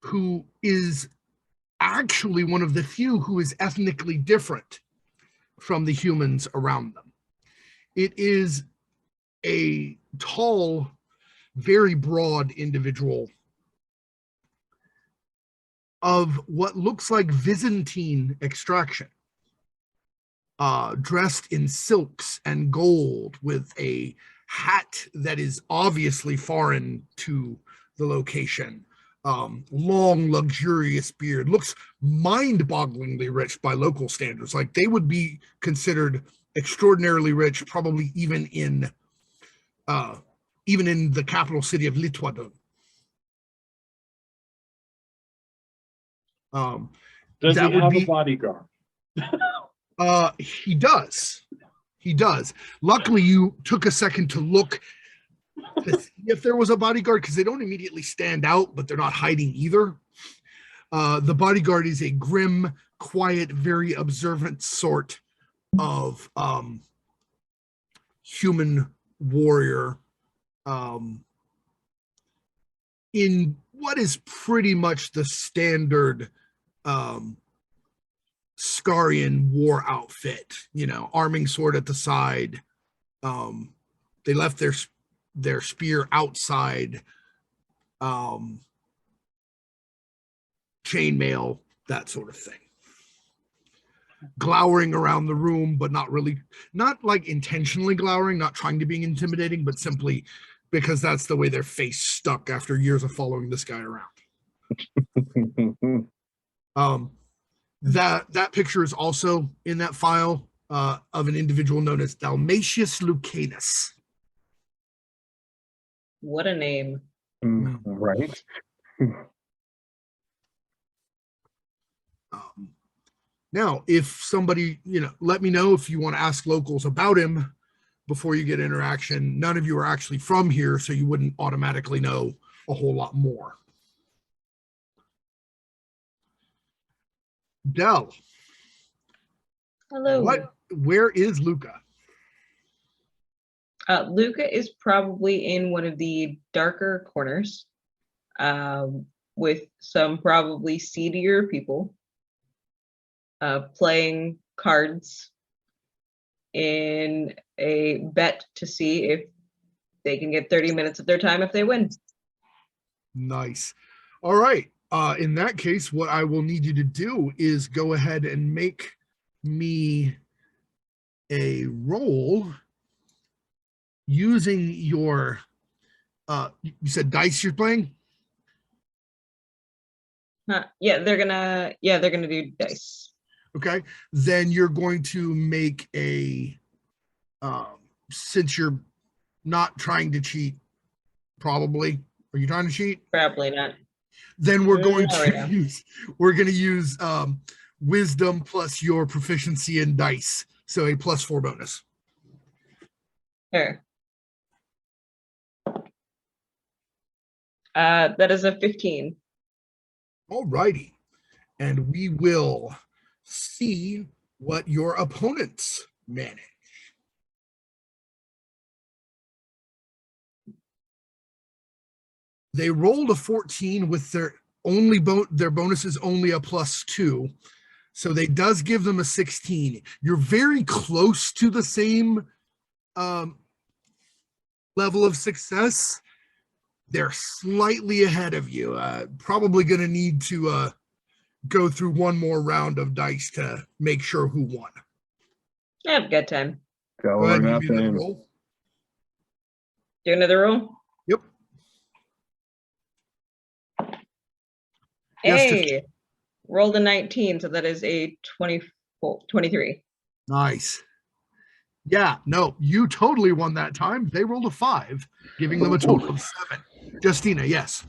who is actually one of the few who is ethnically different from the humans around them. It is a tall, very broad individual of what looks like Byzantine extraction, dressed in silks and gold, with a hat that is obviously foreign to the location. Long, luxurious beard, looks mind-bogglingly rich by local standards. Like they would be considered extraordinarily rich, probably even in the capital city of Litwadon. Does he have a bodyguard? He does. He does. Luckily, you took a second to look to see if there was a bodyguard, because they don't immediately stand out, but they're not hiding either. The bodyguard is a grim, quiet, very observant sort of human warrior in what is pretty much the standard Scarian war outfit, arming sword at the side. They left their spear outside, chainmail, that sort of thing. Glowering around the room, but not like intentionally glowering, not trying to be intimidating, but simply because that's the way their face stuck after years of following this guy around. That picture is also in that file of an individual known as Dalmatius Lucanus. What a name. Right. Now, if somebody, let me know if you want to ask locals about him before you get interaction. None of you are actually from here, so you wouldn't automatically know a whole lot more. Del. Hello. Where is Luca? Luca is probably in one of the darker corners with some probably seedier people playing cards in a bet to see if they can get 30 minutes of their time if they win. Nice. All right. In that case, what I will need you to do is go ahead and make me a roll using your you said dice you're playing? Yeah, they're gonna do dice. Okay, then you're going to make a since you're not trying to cheat, probably. Are you trying to cheat? Probably not. Then we're going to use wisdom plus your proficiency in dice, so a +4 bonus. Sure. That is a 15. All righty, and we will see what your opponents manage. They rolled a 14 with their bonus is only a +2, so they does give them a 16. You're very close to the same level of success. They're slightly ahead of you. Probably going to need to go through one more round of dice to make sure who won. I have good time. Go ahead and give me another roll. Do another roll? Yep. Hey, Yes, rolled a 19, so that is a 23. Nice. Yeah, no, you totally won that time. They rolled a 5, giving them a total of 7. Justina, yes.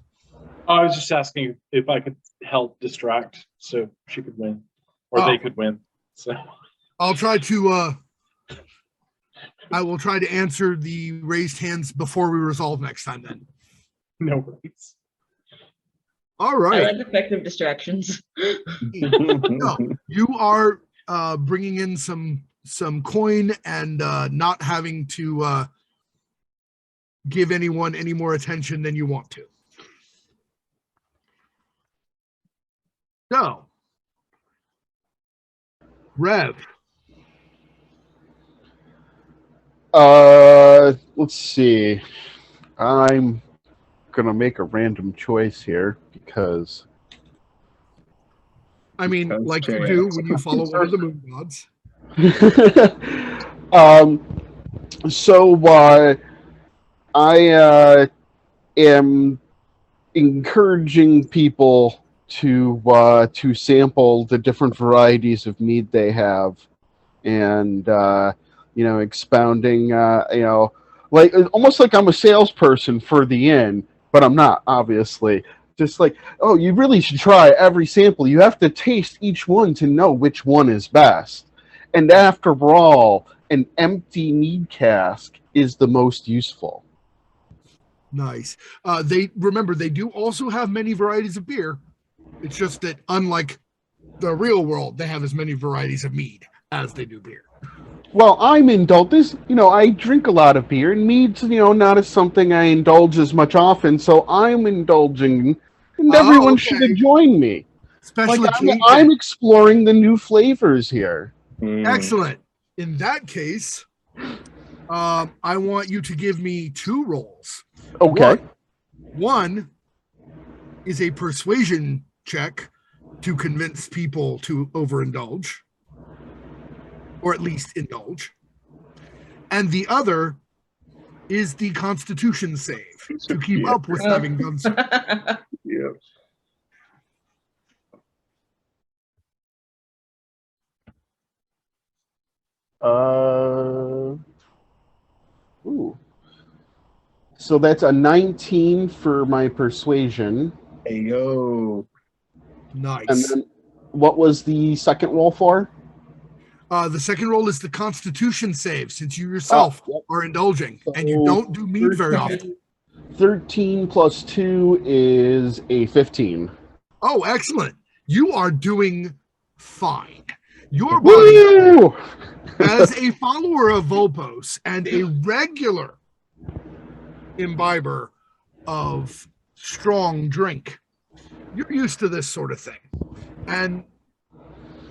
I was just asking if I could help distract so she could win, or they could win. So I'll try to. I will try to answer the raised hands before we resolve next time. Then. No worries. All right. I like effective distractions. No, you are bringing in some coin and not having to give anyone any more attention than you want to. So, Rev. Let's see. I'm gonna make a random choice here because I mean, like you do when you follow one of the moon gods. So I am encouraging people to sample the different varieties of mead they have, and expounding, like almost like I'm a salesperson for the inn, but I'm not, obviously. Just like, oh, you really should try every sample. You have to taste each one to know which one is best. And after all, an empty mead cask is the most useful. Nice. They do also have many varieties of beer. It's just that unlike the real world, they have as many varieties of mead as they do beer. Well, I'm indulged. I drink a lot of beer, and mead's, not as something I indulge as much often, so I'm indulging, and everyone should join me. Special Like, occasion. I'm exploring the new flavors here. Excellent. In that case, I want you to give me 2 rolls. Okay. One is a persuasion check to convince people to overindulge, or at least indulge. And the other is the Constitution save to keep up with having done so. Yeah. Ooh. So that's a 19 for my persuasion. Hey, yo. Nice. And then what was the second roll for? The second roll is the Constitution save, since you yourself are indulging, and you don't do mead very often. 13 plus 2 is a 15. Oh, excellent. You are doing fine. Your body, Woo! as a follower of Volpos and a regular imbiber of strong drink, you're used to this sort of thing. And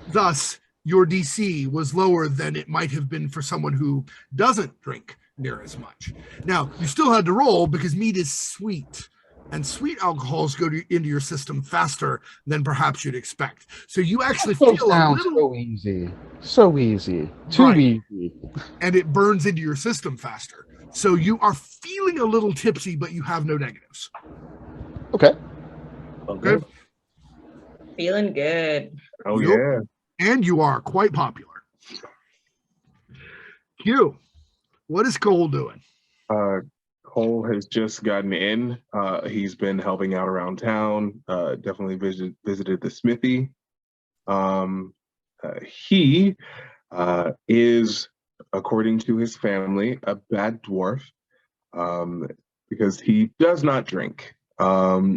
thus, your DC was lower than it might have been for someone who doesn't drink near as much. Now, you still had to roll because mead is sweet, and sweet alcohols go into your system faster than perhaps you'd expect. So you actually feel a little... So easy. So easy. Too Right. easy. And it burns into your system faster. So you are feeling a little tipsy, but you have no negatives. Okay. Okay? Feeling good. Oh, Yep. yeah. And you are quite popular. Q, what is Cole doing? Cole has just gotten in. He's been helping out around town. Definitely visited the smithy. He is, according to his family, a bad dwarf because he does not drink.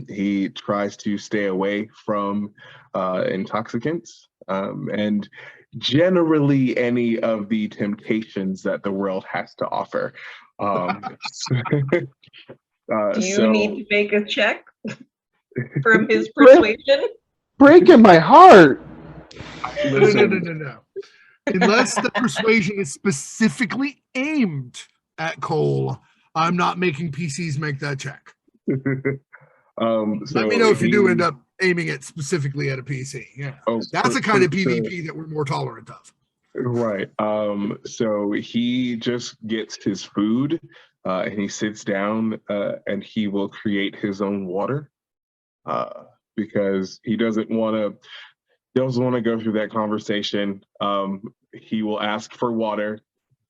He tries to stay away from intoxicants and generally any of the temptations that the world has to offer. Do you so, need to make a check from his persuasion? Breaking my heart. listen, No. Unless the persuasion is specifically aimed at Cole, I'm not making PCs make that check. Let me know if you do end up aiming it specifically at a PC. Yeah, that's the kind of PvP that we're more tolerant of. Right. So he just gets his food and he sits down and he will create his own water because he doesn't want to go through that conversation. He will ask for water.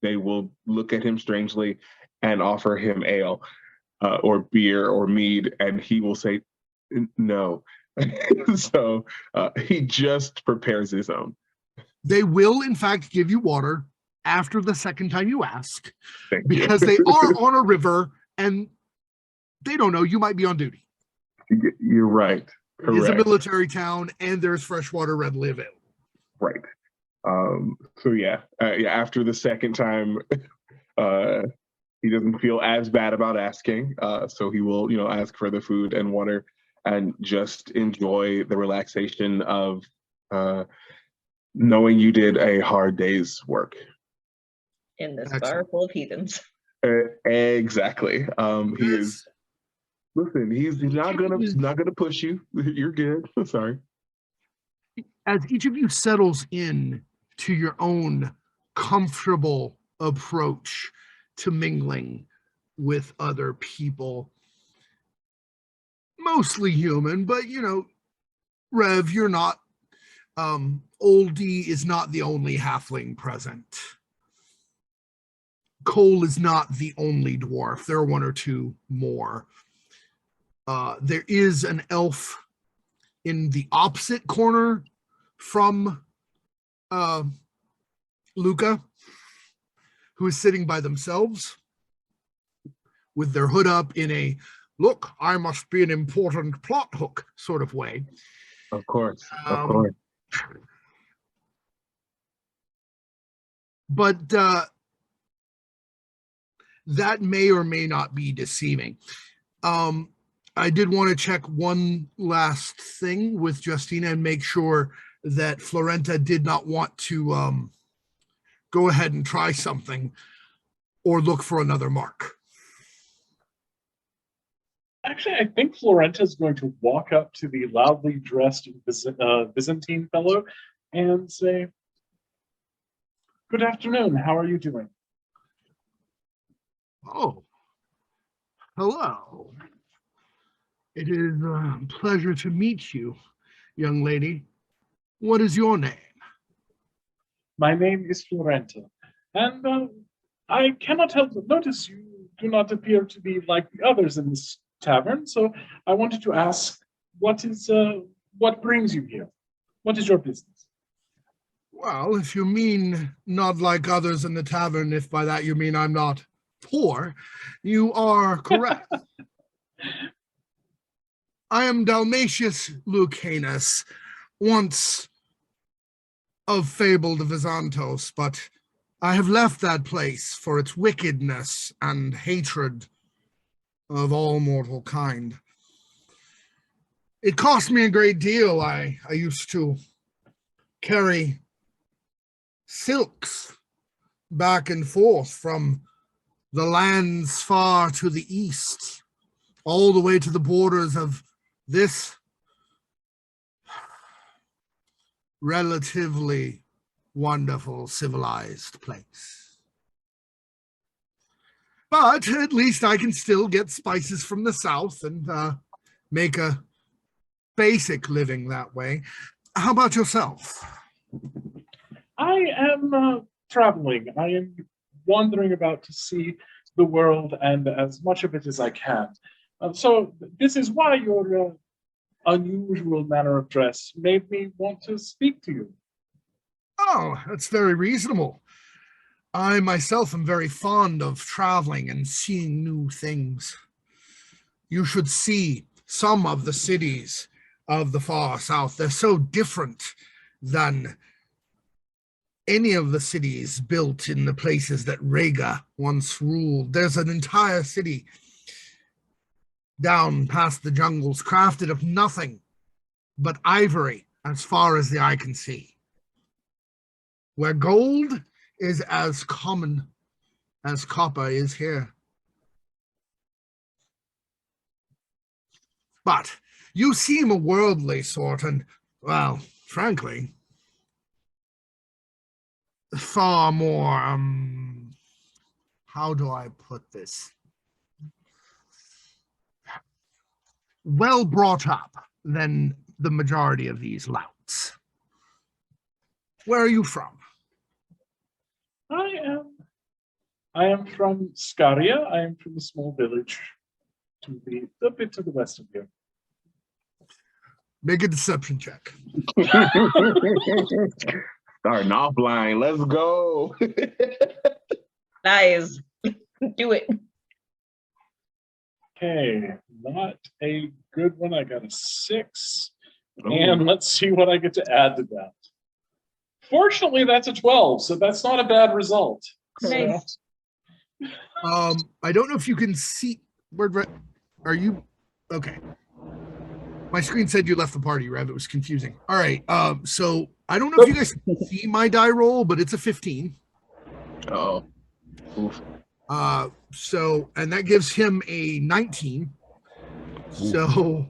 They will look at him strangely and offer him ale or beer or mead, and he will say no. So he just prepares his own. They will, in fact, give you water after the second time you ask, because you. they are on a river and they don't know you might be on duty. You're right. Correct. It is a military town and there's fresh water readily available. Right. So yeah, after the second time, he doesn't feel as bad about asking. So he will, ask for the food and water and just enjoy the relaxation of knowing you did a hard day's work. In this bar full of heathens. Exactly. He is. Listen, he's not gonna push you. You're good. Sorry. As each of you settles in to your own comfortable approach to mingling with other people, mostly human, but Rev, you're not. Old D is not the only halfling present. Cole is not the only dwarf. There are one or two more. There is an elf in the opposite corner from Luca, who is sitting by themselves with their hood up in a, look, I must be an important plot hook sort of way. Of course. Of course. But that may or may not be deceiving. I did want to check one last thing with Justina and make sure that Florenta did not want to go ahead and try something or look for another mark. Actually, I think Florenta is going to walk up to the loudly dressed Byzantine fellow and say, "Good afternoon, how are you doing?" Oh, hello. It is a pleasure to meet you, young lady. What is your name? My name is Florenta, and I cannot help but notice you do not appear to be like the others in this tavern, so I wanted to ask, what brings you here? What is your business? Well, if you mean not like others in the tavern, if by that you mean I'm not poor, you are correct. I am Dalmatius Lucanus, once of fabled Vizantos, but I have left that place for its wickedness and hatred of all mortal kind. It cost me a great deal. I used to carry silks back and forth from the lands far to the east, all the way to the borders of this relatively wonderful, civilized place. But at least I can still get spices from the south and make a basic living that way. How about yourself? I am traveling. I am wandering about to see the world and as much of it as I can. So this is why your unusual manner of dress made me want to speak to you. Oh, that's very reasonable. I myself am very fond of traveling and seeing new things. You should see some of the cities of the far south. They're so different than any of the cities built in the places that Rega once ruled. There's an entire city down past the jungles crafted of nothing but ivory as far as the eye can see, where gold is as common as copper is here. But you seem a worldly sort, and, well, frankly, far more, how do I put this? Well brought up than the majority of these louts. Where are you from? I am from Scaria. I am from a small village a bit to the west of here. Make a deception check. Starting offline. Let's go. Nice. Do it. Okay, not a good one. I got a 6. Ooh. And let's see what I get to add to that. Fortunately, that's a 12, so that's not a bad result. Nice. I don't know if you can see. Are you okay? My screen said you left the party, Rev. It was confusing. All right. So I don't know if you guys can see my die roll, but it's a 15. Oh. Oof. So, and that gives him a 19. So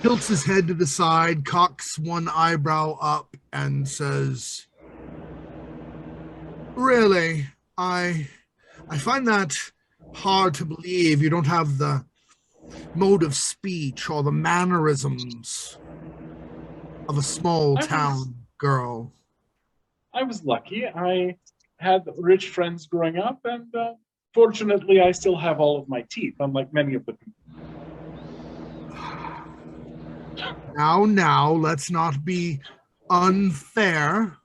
tilts his head to the side, cocks one eyebrow up, and says, "Really, I find that hard to believe. You don't have the mode of speech or the mannerisms of a small town girl." I was lucky. I had rich friends growing up, and fortunately, I still have all of my teeth, unlike many of the people. Now, let's not be unfair.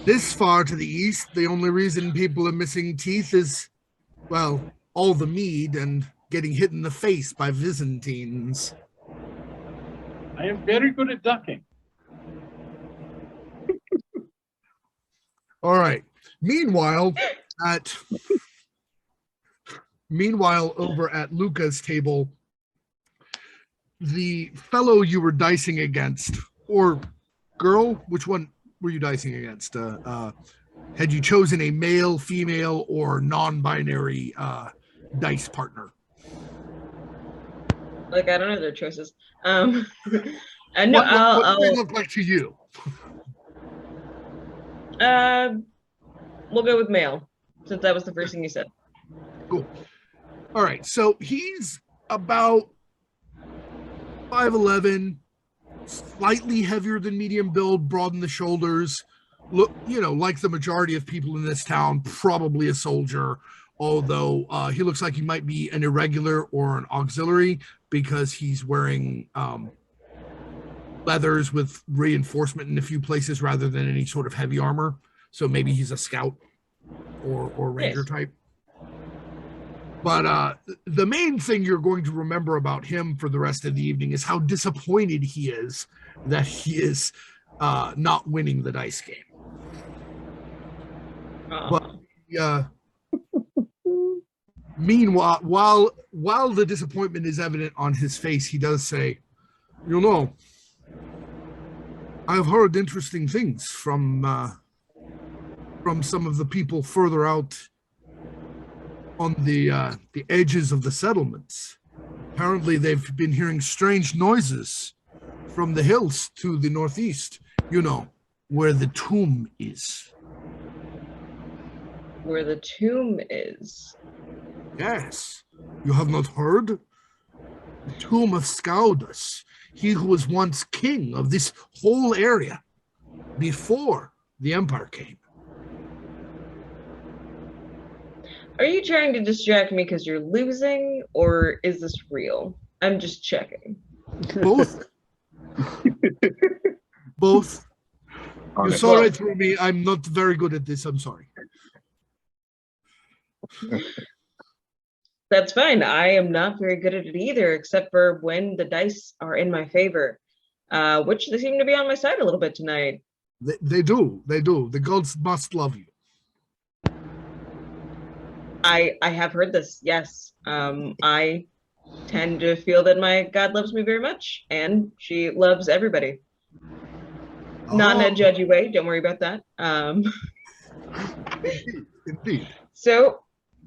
This far to the east, the only reason people are missing teeth is, well, all the mead and getting hit in the face by Byzantines. I am very good at ducking. All right. Meanwhile, at Meanwhile, over at Luca's table, the fellow you were dicing against, or girl, which one were you dicing against? Had you chosen a male, female, or non-binary dice partner? Like, I don't know their choices. And no, What do they I'll look like to you? we'll go with male, since that was the first thing you said. Cool. All right, so he's about 5'11", slightly heavier than medium build, broad in the shoulders. Look, like the majority of people in this town, probably a soldier, although he looks like he might be an irregular or an auxiliary because he's wearing leathers with reinforcement in a few places rather than any sort of heavy armor. So maybe he's a scout or ranger type. But the main thing you're going to remember about him for the rest of the evening is how disappointed he is that he is not winning the dice game. But meanwhile, while the disappointment is evident on his face, he does say, I've heard interesting things from some of the people further out on the edges of the settlements. Apparently, they've been hearing strange noises from the hills to the northeast, where the tomb is. Where the tomb is? Yes. You have not heard? The tomb of Scaudus, he who was once king of this whole area before the Empire came. Are you trying to distract me because you're losing, or is this real? I'm just checking. Both. Both. You saw right through me. I'm not very good at this. I'm sorry. That's fine. I am not very good at it either, except for when the dice are in my favor, which they seem to be on my side a little bit tonight. They do. They do. The gods must love you. I have heard this, yes. I tend to feel that my God loves me very much, and she loves everybody. Not in a judgy way, don't worry about that. Indeed. So,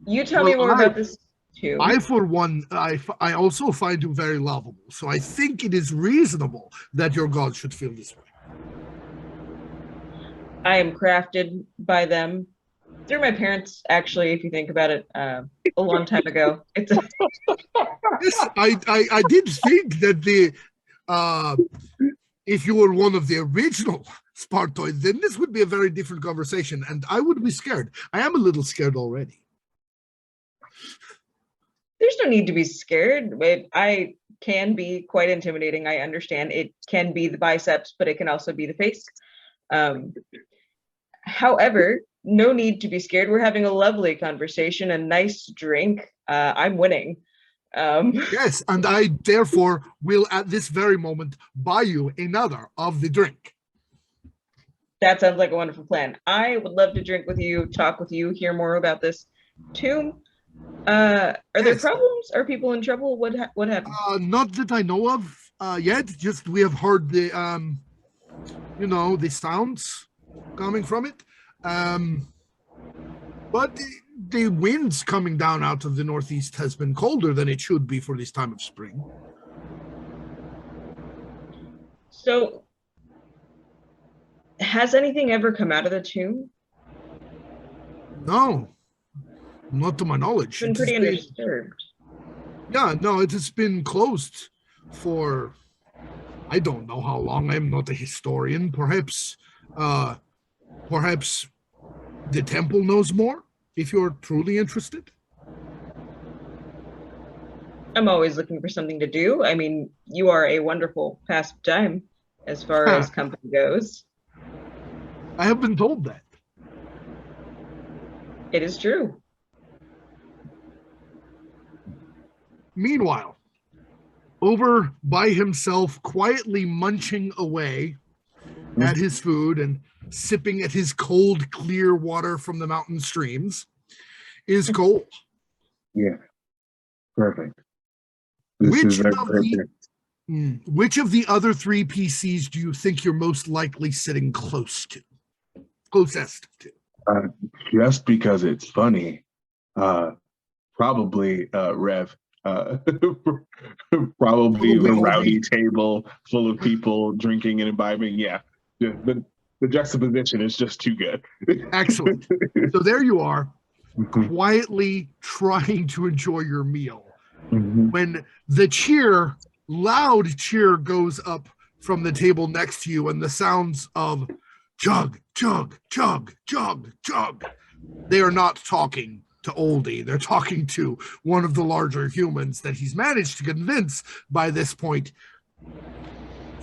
you tell me more about this too. I, for one, I also find you very lovable, so I think it is reasonable that your God should feel this way. I am crafted by them. Through my parents, actually, if you think about it, a long time ago. Yes, I did think that if you were one of the original Spartoids, then this would be a very different conversation, and I would be scared. I am a little scared already. There's no need to be scared. I can be quite intimidating. I understand it can be the biceps, but it can also be the face. However, no need to be scared. We're having a lovely conversation, a nice drink. I'm winning. Yes, and I therefore will at this very moment buy you another of the drink. That sounds like a wonderful plan. I would love to drink with you, talk with you, hear more about this tomb. Are there problems? Are people in trouble? What happened? Not that I know of yet. Just we have heard the the sounds coming from it. But the winds coming down out of the northeast has been colder than it should be for this time of spring. So, has anything ever come out of the tomb? No, not to my knowledge. It's been pretty undisturbed. Yeah, no, it has been closed for I don't know how long. I'm not a historian. Perhaps the temple knows more, if you're truly interested. I'm always looking for something to do. I mean, you are a wonderful pastime as far as company goes. I have been told that. It is true. Meanwhile, over by himself, quietly munching away at his food and sipping at his cold, clear water from the mountain streams, is Cole. Yeah. Perfect. This is very perfect. Which of the other 3 PCs do you think you're most likely sitting closest to? Just because it's funny, probably Rev. Probably the rowdy table full of people drinking and imbibing. Yeah, the juxtaposition is just too good. Excellent. So there you are, quietly trying to enjoy your meal. When the loud cheer goes up from the table next to you, and the sounds of chug, chug, chug, chug, chug. They are not talking to Oldie. They're talking to one of the larger humans that he's managed to convince by this point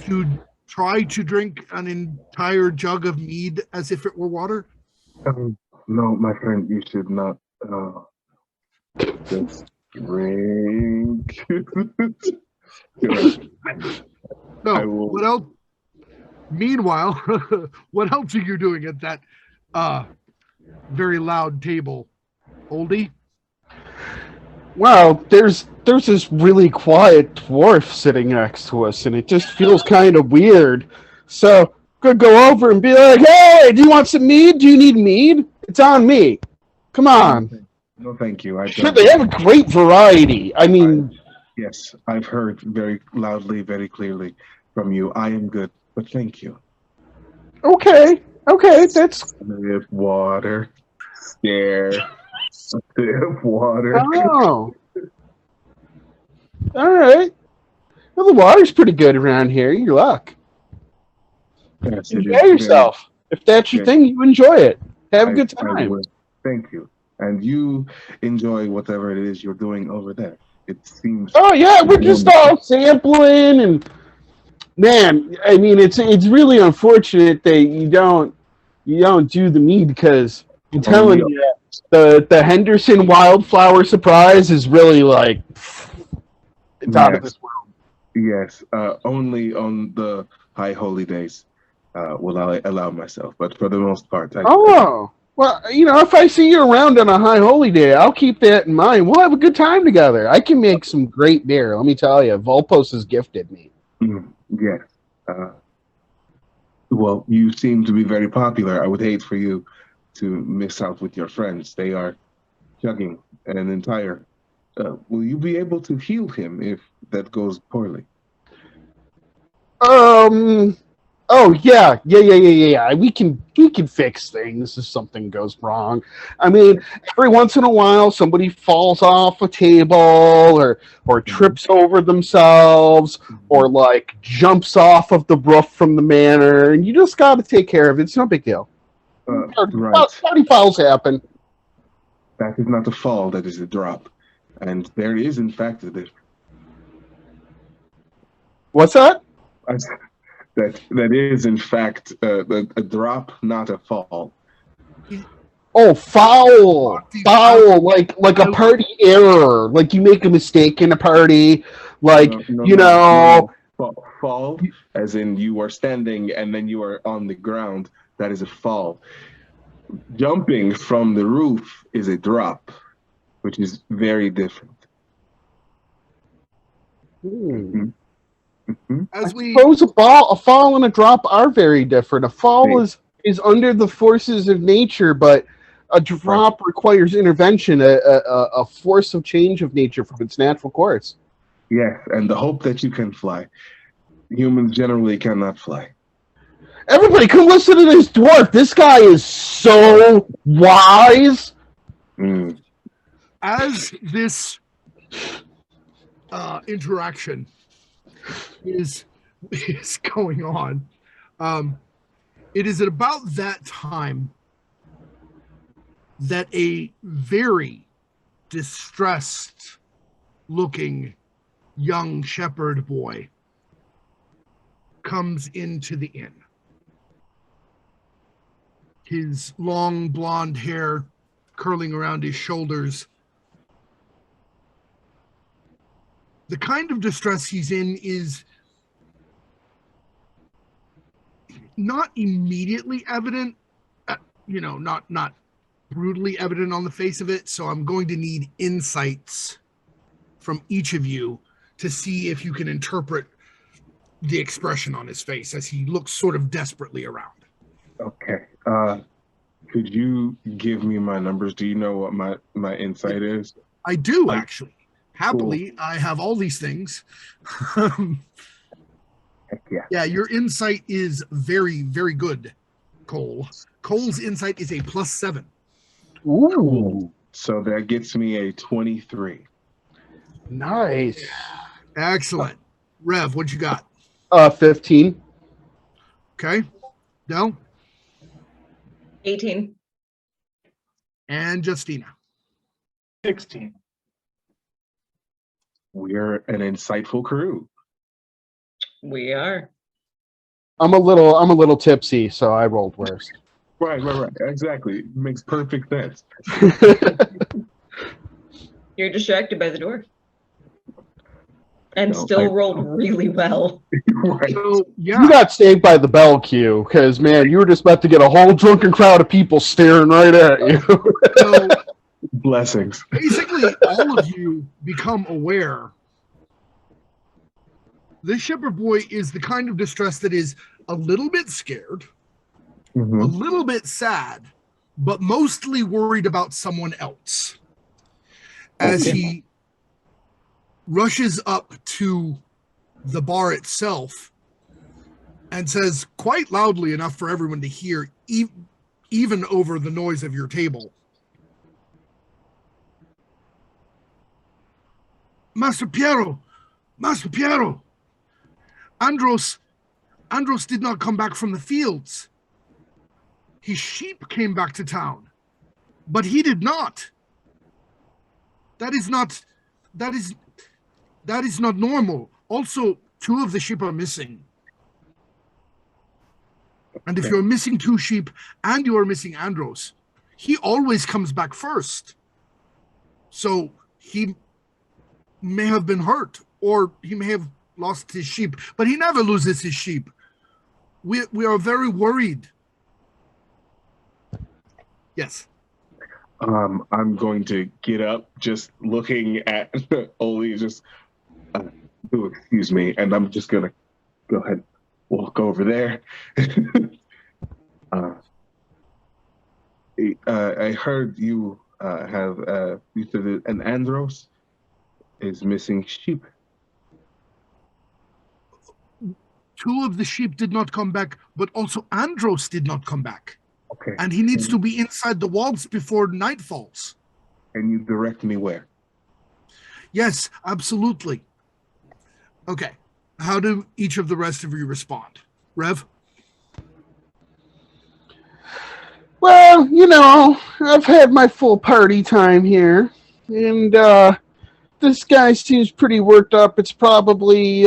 to try to drink an entire jug of mead as if it were water. No, my friend, you should not just drink. No, what else? Meanwhile, what else are you doing at that very loud table, Oldie? Well, there's this really quiet dwarf sitting next to us, and it just feels kind of weird. So, could go over and be like, "Hey, do you want some mead? Do you need mead? It's on me. Come on." No, thank you. Sure, they have a great variety. I mean, yes, I've heard very loudly, very clearly from you. I am good, but thank you. Okay, that's water. There. Water. Oh. All right. Well, the water's pretty good around here. Your luck. Yes, enjoy yourself. If that's your thing, you enjoy it. Have a good time. Thank you. And you enjoy whatever it is you're doing over there. It seems. Oh yeah, we're just all sampling, and man, I mean, it's really unfortunate that you don't do the mead, because I'm telling you, the Henderson Wildflower Surprise is really like it's out of this world. Yes, only on the high holy days will I allow myself, but for the most part, well, if I see you around on a high holy day, I'll keep that in mind. We'll have a good time together. I can make some great beer. Let me tell you, Volpos has gifted me. Yes. Well, you seem to be very popular. I would hate for you to miss out with your friends. They are chugging an entire. Will you be able to heal him if that goes poorly? Oh yeah. We can fix things if something goes wrong. I mean, every once in a while, somebody falls off a table or trips over themselves or like jumps off of the roof from the manor, and you just got to take care of it. It's no big deal. Party fouls happen. That is not a fall. That is a drop, and there is in fact a difference. What's that? That is in fact a drop, not a fall. Oh, foul, like a party error. Like you make a mistake in a party, like fall, as in you are standing and then you are on the ground. That is a fall. Jumping from the roof is a drop, which is very different. I suppose a fall and a drop are very different. A fall is under the forces of nature, but a drop requires intervention, a force of change of nature from its natural course. Yes, and the hope that you can fly. Humans generally cannot fly. Everybody, come listen to this dwarf. This guy is so wise. As this interaction is going on, it is at about that time that a very distressed looking young shepherd boy comes into the inn. His long blonde hair curling around his shoulders. The kind of distress he's in is not immediately evident, not brutally evident on the face of it. So I'm going to need insights from each of you to see if you can interpret the expression on his face as he looks sort of desperately around. Okay. Could you give me my numbers? Do you know what my insight is? I do, actually. Happily, I have all these things. Heck yeah. Yeah, your insight is very, very good, Cole. Cole's insight is a +7. Ooh, So that gets me a 23. nice. Excellent. Rev, what you got? 15. Okay. Del 18. and Justina. 16. We're an insightful crew. We are. I'm a little tipsy, so I rolled worse. Right. Exactly. Makes perfect sense. You're distracted by the door. And No, still rolled really well. Right. So, yeah. You got saved by the bell queue, because man, you were just about to get a whole drunken crowd of people staring right at you. So Blessings. basically, all of you become aware this shepherd boy is the kind of distress that is a little bit scared, a Mhm. little bit sad, but mostly worried about someone else. As Okay. he rushes up to the bar itself and says quite loudly enough for everyone to hear, even over the noise of your table, Master Piero, Andros did not come back from the fields. His sheep came back to town, but he did not. That is not normal. Also, 2 of the sheep are missing. And if Okay. you're missing 2 sheep and you are missing Andros, he always comes back first. So he may have been hurt, or he may have lost his sheep, but he never loses his sheep. We are very worried. Yes. I'm going to get up, just looking at Oli, just excuse me, and I'm just gonna go ahead, walk over there. I heard you have you said that an Andros is missing sheep. 2 of the sheep did not come back, but also Andros did not come back. Okay. And he needs to be inside the walls before night falls. Can you direct me where? Yes, absolutely. Okay. How do each of the rest of you respond? Rev? Well, you know, I've had my full party time here, and this guy seems pretty worked up. It's probably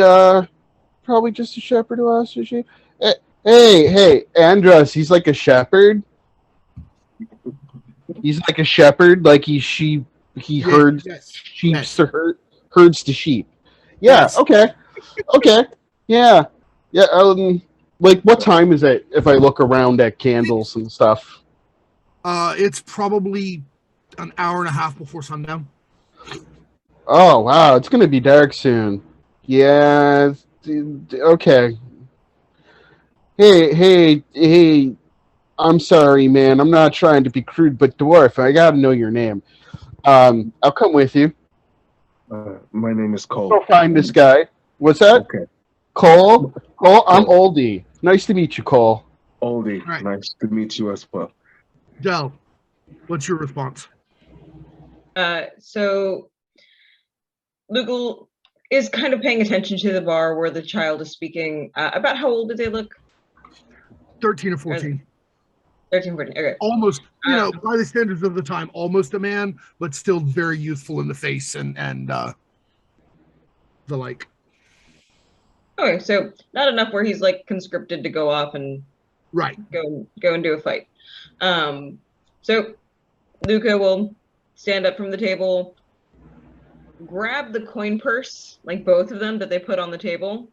just a shepherd who lost his sheep. Hey, Andros, he's like a shepherd. He's like a shepherd, like he herds sheep or herds the sheep. Yeah, Yes. okay, yeah. Like what time is it if I look around at candles and stuff? It's probably an hour and a half before sundown. Oh wow, it's gonna be dark soon. Yeah. Okay. Hey. I'm sorry, man. I'm not trying to be crude, but dwarf, I gotta know your name. I'll come with you. My name is Cole. Go find this guy. What's that? Okay. Cole, I'm Oldie. Nice to meet you, Cole. Oldie, Right. nice to meet you as well. Del, what's your response? So Lugal is kind of paying attention to the bar where the child is speaking. About how old do they look? 13 or 14. 13, 14. Okay. Almost, by the standards of the time, almost a man, but still very youthful in the face and the like. Okay, so not enough where he's like conscripted to go off and Right. go and do a fight. So Luca will stand up from the table, grab the coin purse, like both of them that they put on the table,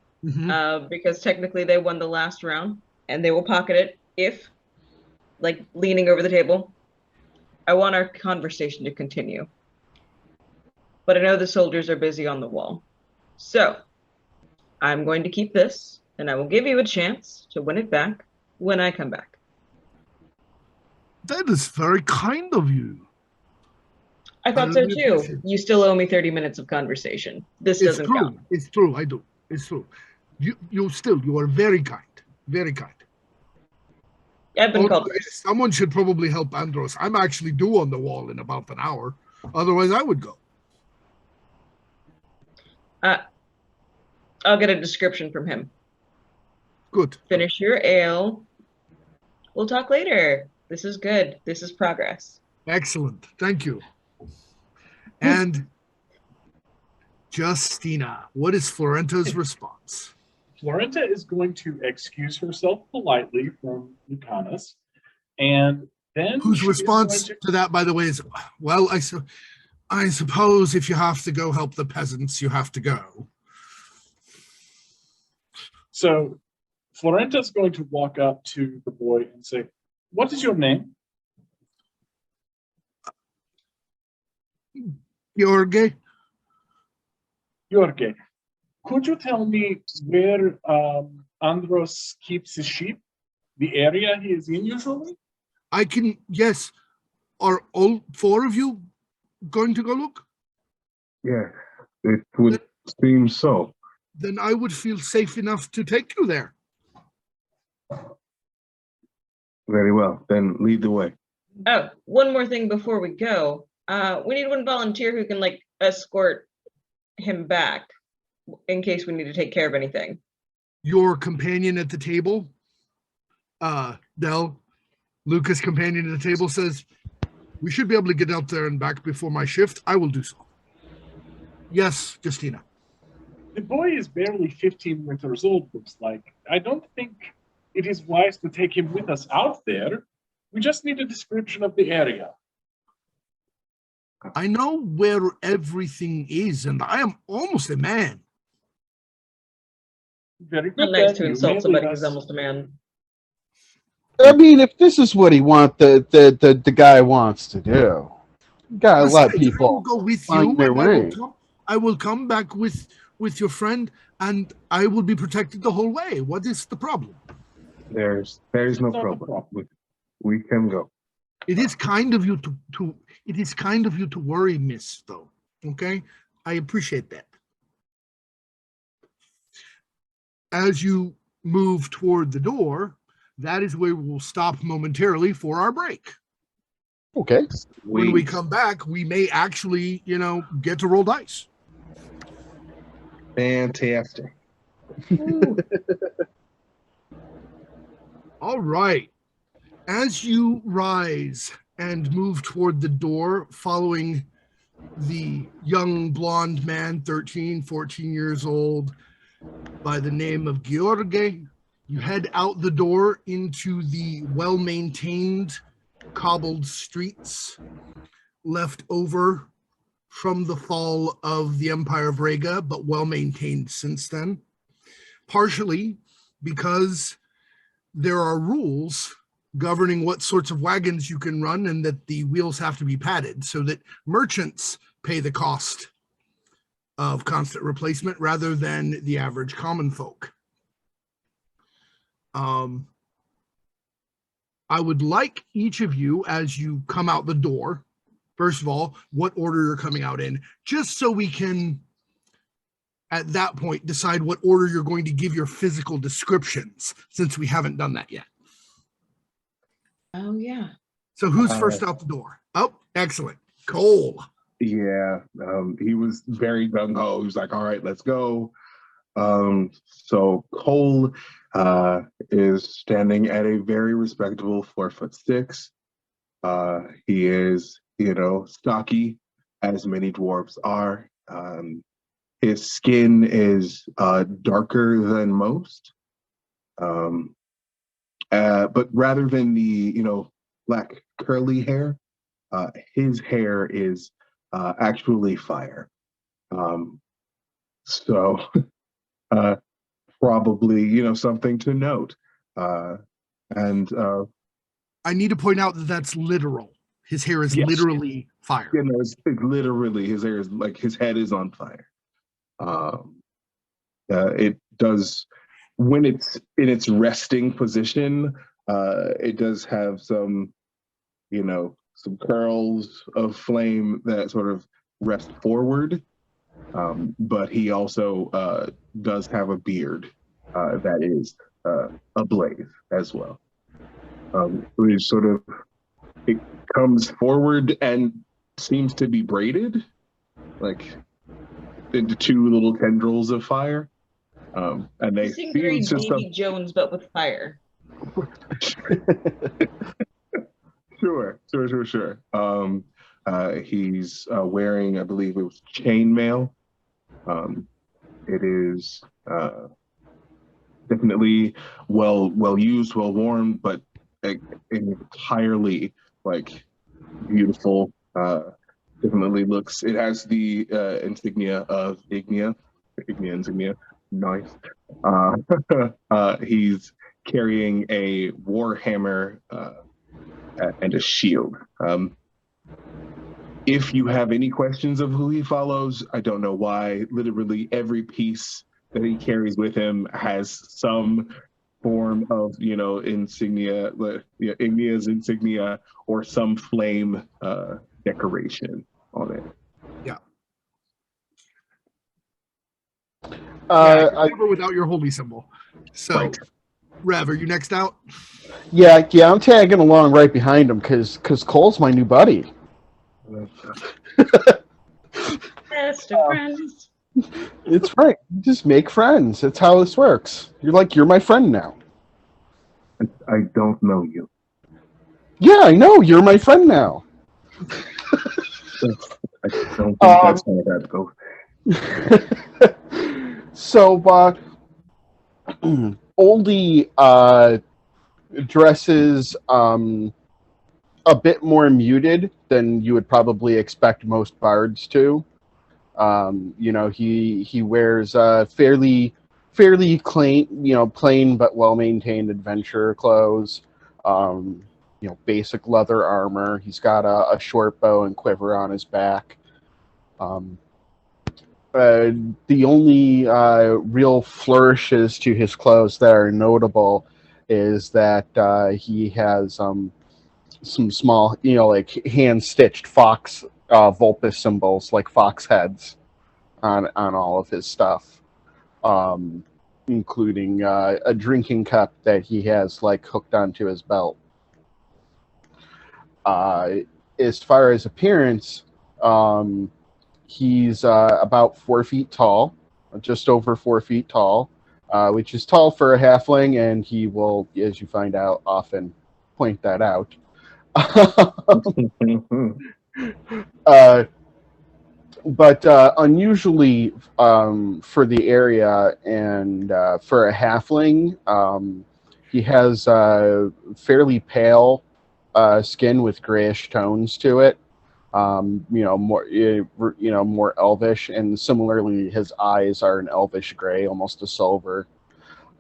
because technically they won the last round, and they will pocket it like leaning over the table. I want our conversation to continue. but I know the soldiers are busy on the wall. So I'm going to keep this, and I will give you a chance to win it back when I come back. That is very kind of you. I thought so too. You still owe me 30 minutes of conversation. This doesn't count. It's true. I do. It's true. You are very kind. Very kind. I've been called. Someone should probably help Andros. I'm actually due on the wall in about an hour. Otherwise, I would go. I'll get a description from him. Good. Finish your ale. We'll talk later. This is good. This is progress. Excellent. Thank you. And Justina, what is Florenta's response? Florenta is going to excuse herself politely from Lucanus, and then whose response to that, by the way, is, well, I suppose if you have to go help the peasants, you have to go. So Florenta is going to walk up to the boy and say, "What is your name?" Jorge. Jorge. Could you tell me where Andros keeps his sheep? The area he is in usually? I can, yes. Are all four of you going to go look? Yeah, it would seem so. Then I would feel safe enough to take you there. Very well. Then lead the way. Oh, one more thing before we go. We need one volunteer who can escort him back in case we need to take care of anything. Your companion at the table, Del, Lucas' companion at the table, says, we should be able to get out there and back before my shift. I will do so. Yes, Justina. The boy is barely 15 years old, looks like. I don't think it is wise to take him with us out there. We just need a description of the area. I know where everything is, and I am almost a man. Very good. Not nice to insult somebody who's almost a man. I mean, if this is what the guy wants to do, you gotta let people I will go with find you, their way. I will come back with your friend, and I will be protected the whole way. What is the problem? There's no problem. We can go. It is kind of you to worry, miss, though. Okay? I appreciate that. As you move toward the door, that is where we'll stop momentarily for our break. Okay. When we come back, we may actually, get to roll dice. Fantastic. All right. As you rise and move toward the door, following the young blonde man, 13, 14 years old, by the name of Jorge, you head out the door into the well-maintained cobbled streets left over from the fall of the Empire of Rega, but well-maintained since then. Partially because there are rules governing what sorts of wagons you can run and that the wheels have to be padded so that merchants pay the cost of constant replacement rather than the average common folk. I would like each of you, as you come out the door, first of all, what order you're coming out in, just so we can, at that point, decide what order you're going to give your physical descriptions, since we haven't done that yet. Oh, yeah. So who's first out the door? Oh, excellent. Cole. Yeah, he was very gung-ho. He was like, all right, let's go. So Cole is standing at a very respectable 4'6". He is, stocky, as many dwarves are. His skin is darker than most. But rather than the, black curly hair, his hair is actually fire. So probably, something to note. And I need to point out that that's literal. His hair is Yes. literally fire. Yeah, no, it's literally his hair is like his head is on fire. It does when it's in its resting position. It does have some, some curls of flame that sort of rest forward. But he also does have a beard that is ablaze as well. Which sort of it comes forward and seems to be braided, like into two little tendrils of fire. And they You seem very seem to Davy Jones, but with fire. Sure. He's wearing, I believe it was chainmail. It is definitely well used, well worn, but entirely like beautiful. Definitely looks. It has the insignia of Ignia insignia. Nice. He's carrying a war hammer and a shield. If you have any questions of who he follows, I don't know why. Literally every piece that he carries with him has some form of, insignia, Ignia's insignia, or some flame decoration on it. Yeah. I, Never without your holy symbol. So, Right. Rev, are you next out? yeah, I'm tagging along right behind him because Cole's my new buddy. Best of friends. It's right. You just make friends. That's how this works. You're my friend now. I don't know you. Yeah, I know. You're my friend now. I don't think that's how that goes. So, Oldie dresses a bit more muted than you would probably expect most bards to. He wears fairly plain but well maintained adventure clothes. Basic leather armor. He's got a short bow and quiver on his back. The only real flourishes to his clothes that are notable is that he has some small, like hand-stitched fox vulpus symbols, like fox heads, on all of his stuff, including a drinking cup that he has like hooked onto his belt. As far as appearance, he's about 4 feet tall, just over 4 feet tall, which is tall for a halfling, and he will, as you find out, often point that out. But unusually for the area and for a halfling, he has fairly pale skin with grayish tones to it. More elvish, and similarly, his eyes are an elvish gray, almost a silver.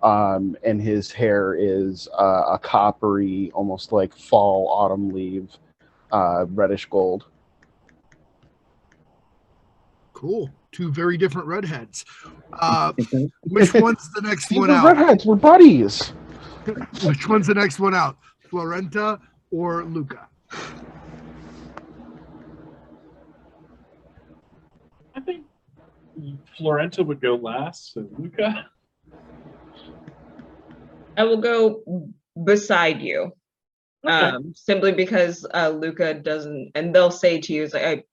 And his hair is a coppery, almost like fall autumn leaf, reddish gold. Cool. Two very different redheads. Which one's the next one We're out? redheads. We're buddies. Which one's the next one out? Florenta or Luca? I think Florenta would go last, so Luca. I will go beside you. Okay. Simply because Luca doesn't, and they'll say to you, it's like,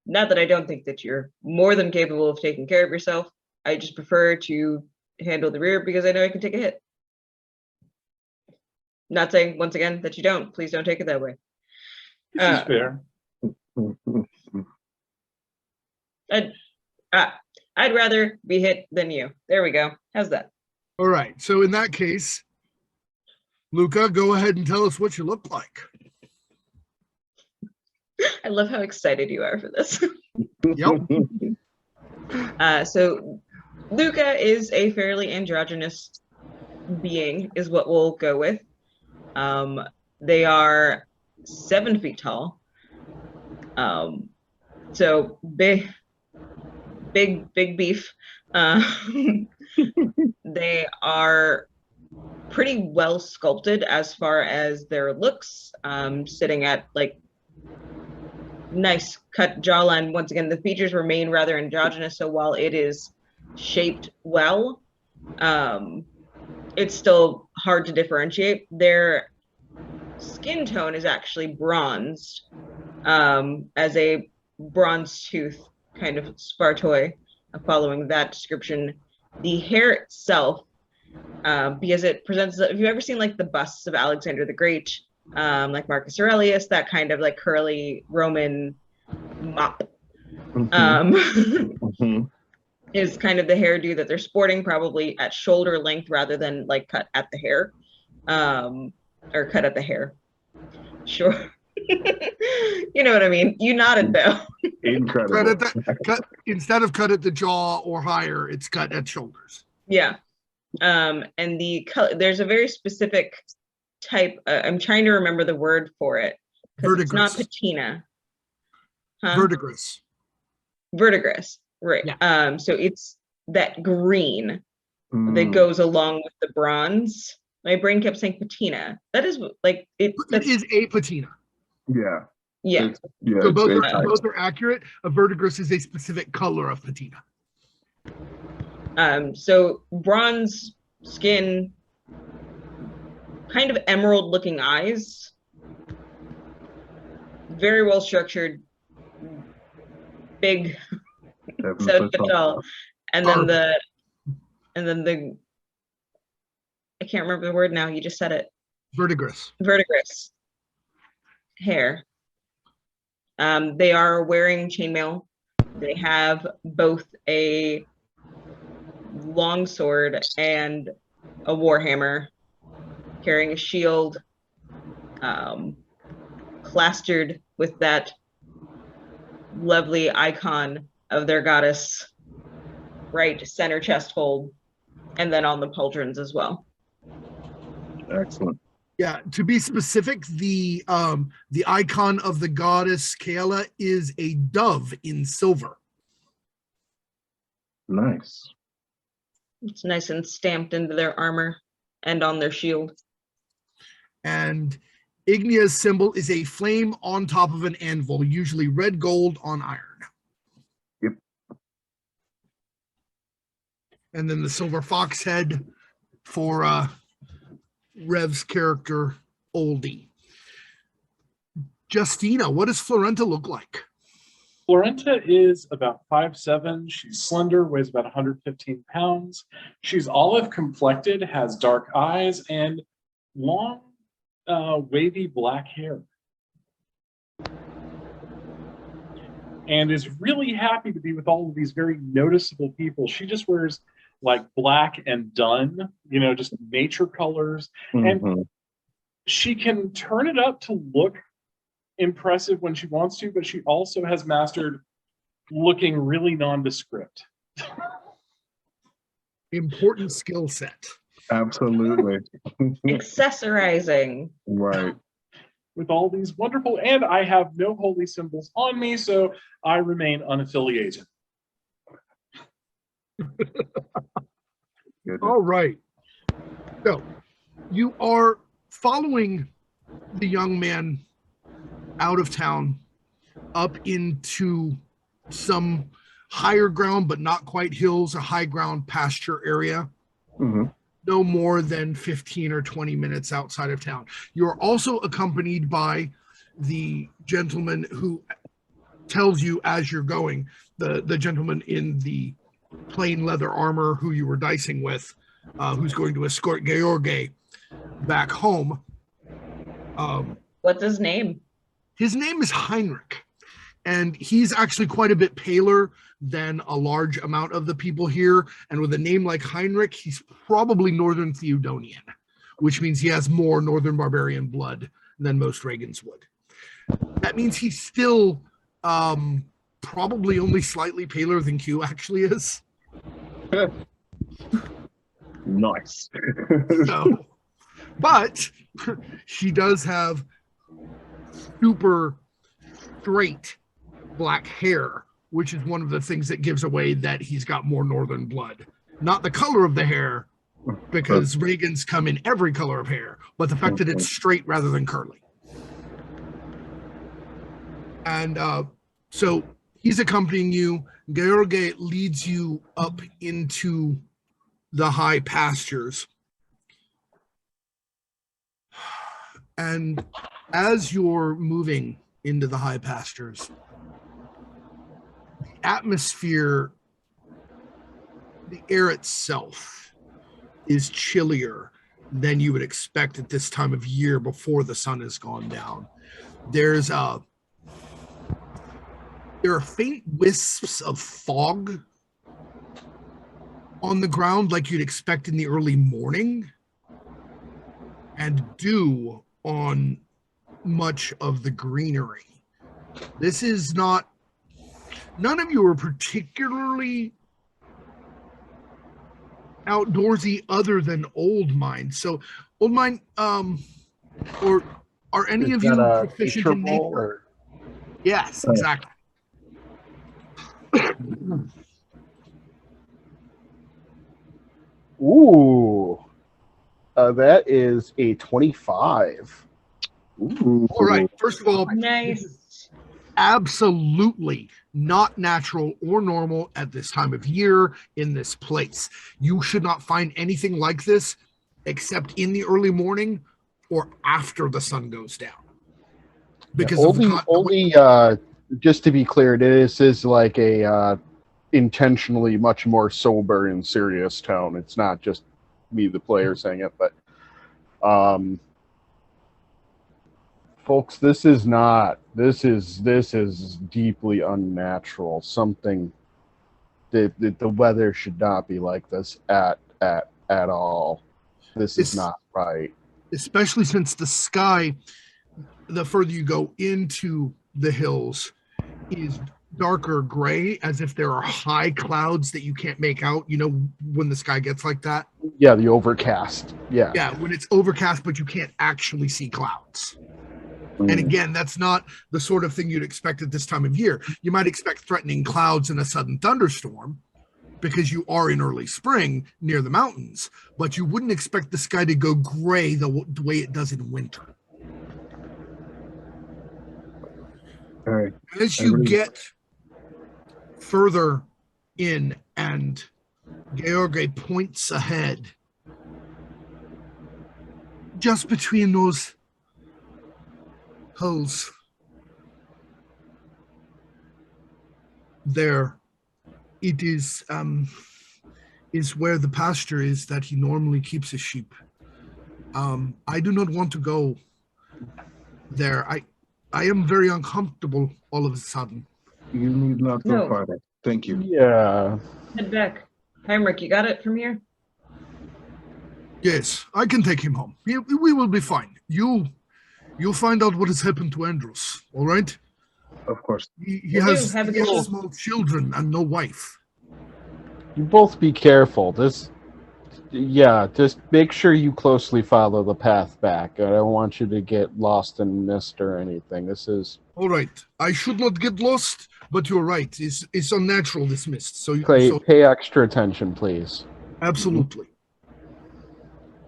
not that I don't think that you're more than capable of taking care of yourself. I just prefer to handle the rear because I know I can take a hit. Not saying, once again, that you don't. Please don't take it that way. This is fair. I'd rather be hit than you. There we go. How's that? All right. So in that case, Luca, go ahead and tell us what you look like. I love how excited you are for this. Yep. So Luca is a fairly androgynous being, is what we'll go with. They are 7 feet tall. So big beef. They are pretty well sculpted as far as their looks, sitting at like nice cut jawline. Once again, the features remain rather androgynous, so while it is shaped well, it's still hard to differentiate. Their skin tone is actually bronzed, as a bronze tooth kind of Spartoi, following that description. The hair itself, because it presents, have you ever seen like the busts of Alexander the Great, like Marcus Aurelius, that kind of like curly Roman mop? Is kind of the hairdo that they're sporting, probably at shoulder length rather than like cut at the hair, or cut at the hair. Sure. You know what I mean? You nodded though. Incredible. Instead of cut at the jaw or higher, it's cut at shoulders. Yeah. And the color, there's a very specific type. I'm trying to remember the word for it. It's not patina. Huh? Verdigris. Right. Yeah. So it's that green that goes along with the bronze. My brain kept saying patina. That is like it. It is a patina. Yeah. Yeah. So both are accurate. A verdigris is a specific color of patina. So bronze skin, kind of emerald looking eyes, very well structured, big, 7 foot tall, and then the I can't remember the word now. You just said it. Verdigris hair. They are wearing chainmail. They have both a longsword and a warhammer, carrying a shield, plastered with that lovely icon of their goddess right center chest hold, and then on the pauldrons as well. Excellent. Yeah, to be specific, the icon of the goddess Kayla is a dove in silver. Nice. It's nice and stamped into their armor and on their shield. And Ignea's symbol is a flame on top of an anvil, usually red gold on iron. Yep. And then the silver fox head for Rev's character, Oldie. Justina, what does Florenta look like? Florenta is about 5'7". She's slender, weighs about 115 pounds. She's olive complected, has dark eyes, and long, wavy black hair. And is really happy to be with all of these very noticeable people. She just wears like black and dun, just nature colors. And she can turn it up to look impressive when she wants to, but she also has mastered looking really nondescript. Important skill set. Absolutely. Accessorizing. Right. With all these wonderful, and I have no holy symbols on me, so I remain unaffiliated. All right. So you are following the young man out of town up into some higher ground, but not quite hills, a high ground pasture area. No more than 15 or 20 minutes outside of town. You're also accompanied by the gentleman who tells you as you're going, the gentleman in the plain leather armor who you were dicing with, who's going to escort George back home. What's his name? His name is Heinrich, and he's actually quite a bit paler than a large amount of the people here. And with a name like Heinrich, he's probably Northern Theodonian, which means he has more Northern Barbarian blood than most Regans would. That means he's still probably only slightly paler than Q actually is. Nice. So, but he does have super straight black hair, which is one of the things that gives away that he's got more northern blood. Not the color of the hair, because Regan's come in every color of hair, but the fact that it's straight rather than curly. And so he's accompanying you. George leads you up into the high pastures. And as you're moving into the high pastures, the atmosphere, the air itself is chillier than you would expect at this time of year before the sun has gone down. There are faint wisps of fog on the ground like you'd expect in the early morning, and dew on much of the greenery. This is not, none of you are particularly outdoorsy other than Old Mine. So Old Mine, or are any of you proficient in nature? Or? Yes, exactly. Ooh, that is a 25. Ooh. All right. First of all, Nice. Absolutely not natural or normal at this time of year in this place. You should not find anything like this except in the early morning or after the sun goes down. Because only just to be clear, this is like a intentionally much more sober and serious tone. It's not just me, the player, saying it, but folks, this is deeply unnatural. Something that the weather should not be like this at all. This is not right. Especially since the sky, the further you go into the hills, is darker gray, as if there are high clouds that you can't make out. You know, when the sky gets like that? Yeah, the overcast. Yeah. Yeah, when it's overcast, but you can't actually see clouds. And again, that's not the sort of thing you'd expect at this time of year. You might expect threatening clouds and a sudden thunderstorm because you are in early spring near the mountains, but you wouldn't expect the sky to go gray the way it does in winter. All right. As you get further in and George points ahead, just between those hills there, it is where the pasture is that he normally keeps his sheep. I do not want to go there. I am very uncomfortable all of a sudden. You need not go farther. Thank you. Yeah. Head back. Heinrich, you got it from here? Yes, I can take him home. We will be fine. You'll find out what has happened to Andros, all right? Of course. He has small children and no wife. You both be careful. Just make sure you closely follow the path back. I don't want you to get lost and missed or anything. This is... All right. I should not get lost, but you're right. It's unnatural, this mist. So pay extra attention, please. Absolutely.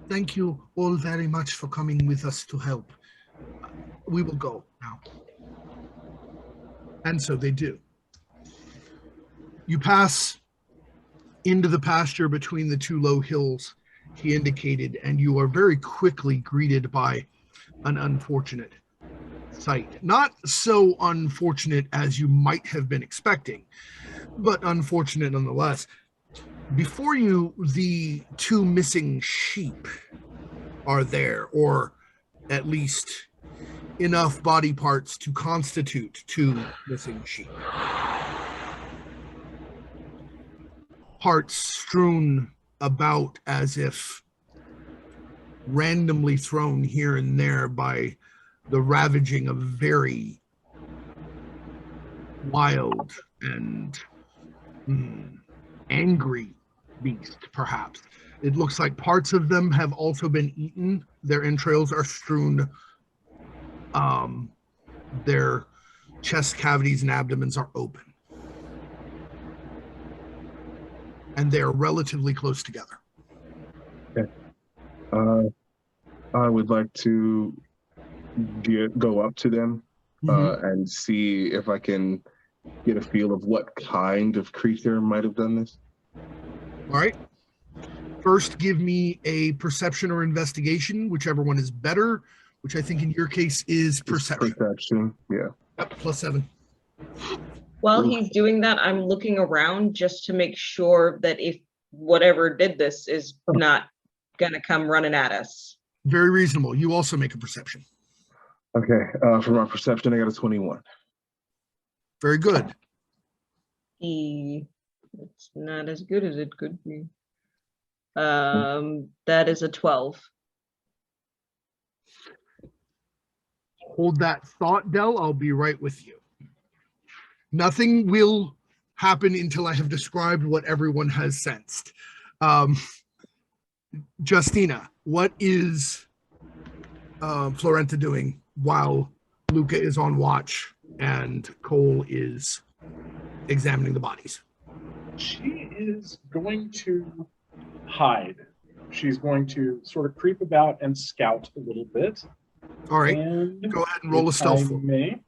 Thank you all very much for coming with us to help. We will go now. And so they do. You pass into the pasture between the two low hills he indicated, and you are very quickly greeted by an unfortunate sight. Not so unfortunate as you might have been expecting, but unfortunate nonetheless. Before you, the two missing sheep are there, or at least enough body parts to constitute two missing sheep. Parts strewn about as if randomly thrown here and there by the ravaging of very wild and angry beast, perhaps. It looks like parts of them have also been eaten. Their entrails are strewn Their chest cavities and abdomens are open. And they're relatively close together. Okay. I would like to go up to them and see if I can get a feel of what kind of creature might have done this. All right. First, give me a perception or investigation, whichever one is better, which I think in your case is perception. Perception, yeah. Yep, +7. While he's doing that, I'm looking around just to make sure that if whatever did this is not going to come running at us. Very reasonable. You also make a perception. Okay, for my perception, I got a 21. Very good. It's not as good as it could be. That is a 12. Hold that thought, Del. I'll be right with you. Nothing will happen until I have described what everyone has sensed. Justina, what is Florenta doing while Luca is on watch and Cole is examining the bodies? She is going to hide. She's going to sort of creep about and scout a little bit. All right, And go ahead and roll a stealth for me.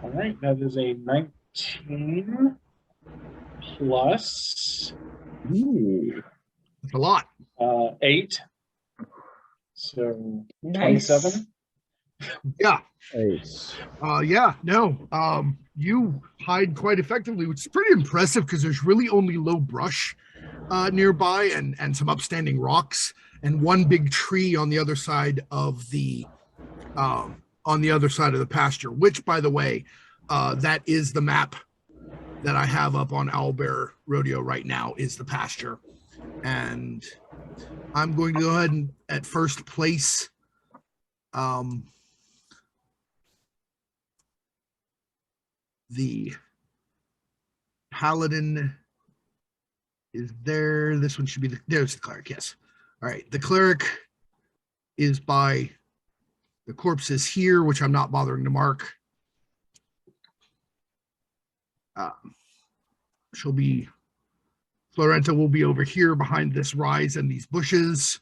All right, that is a 19 plus That's a lot. 8. So Nice. 27. Yeah. Nice. You hide quite effectively, which is pretty impressive because there's really only low brush nearby and some upstanding rocks and one big tree on the other side of the pasture, which, by the way, that is the map that I have up on Owlbear Rodeo right now is the pasture. And I'm going to go ahead and at first place the paladin is there. This one should be there's the cleric. Yes. All right. The cleric is by the corpses here, which I'm not bothering to mark. Florenta will be over here behind this rise and these bushes.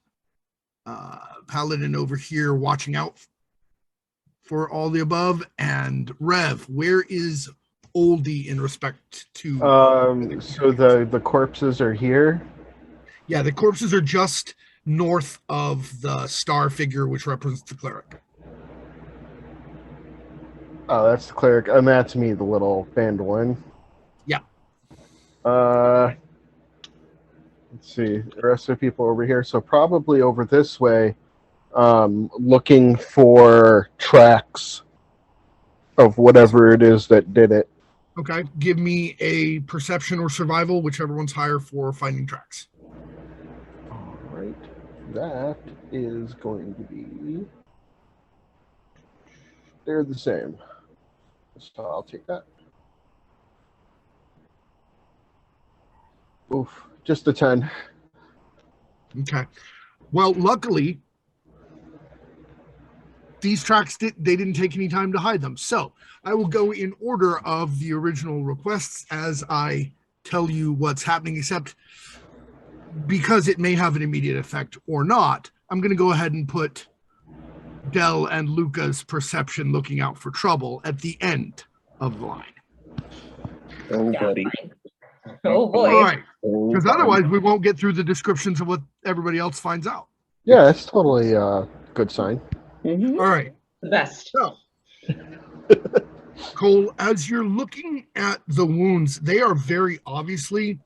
Paladin over here watching out for all the above. And Rev, where is Oldie in respect to? So the corpses are here. Yeah, the corpses are just north of the star figure, which represents the cleric. Oh, that's the cleric, and that's me, the little bandolin. Yeah. Let's see, the rest of the people over here. So probably over this way, looking for tracks of whatever it is that did it. Okay, give me a perception or survival, whichever one's higher for finding tracks. All right, that is going to be. They're the same. So I'll take that. Oof, just a 10. Okay. Well, luckily, these tracks didn't take any time to hide them. So I will go in order of the original requests as I tell you what's happening, except because it may have an immediate effect or not, I'm going to go ahead and put Del and Luca's perception looking out for trouble at the end of the line. Oh, buddy. Oh boy. All right. Because otherwise we won't get through the descriptions of what everybody else finds out. Yeah, that's totally a good sign. Mhm. All right. The best. So, Cole, as you're looking at the wounds, they are very obviously,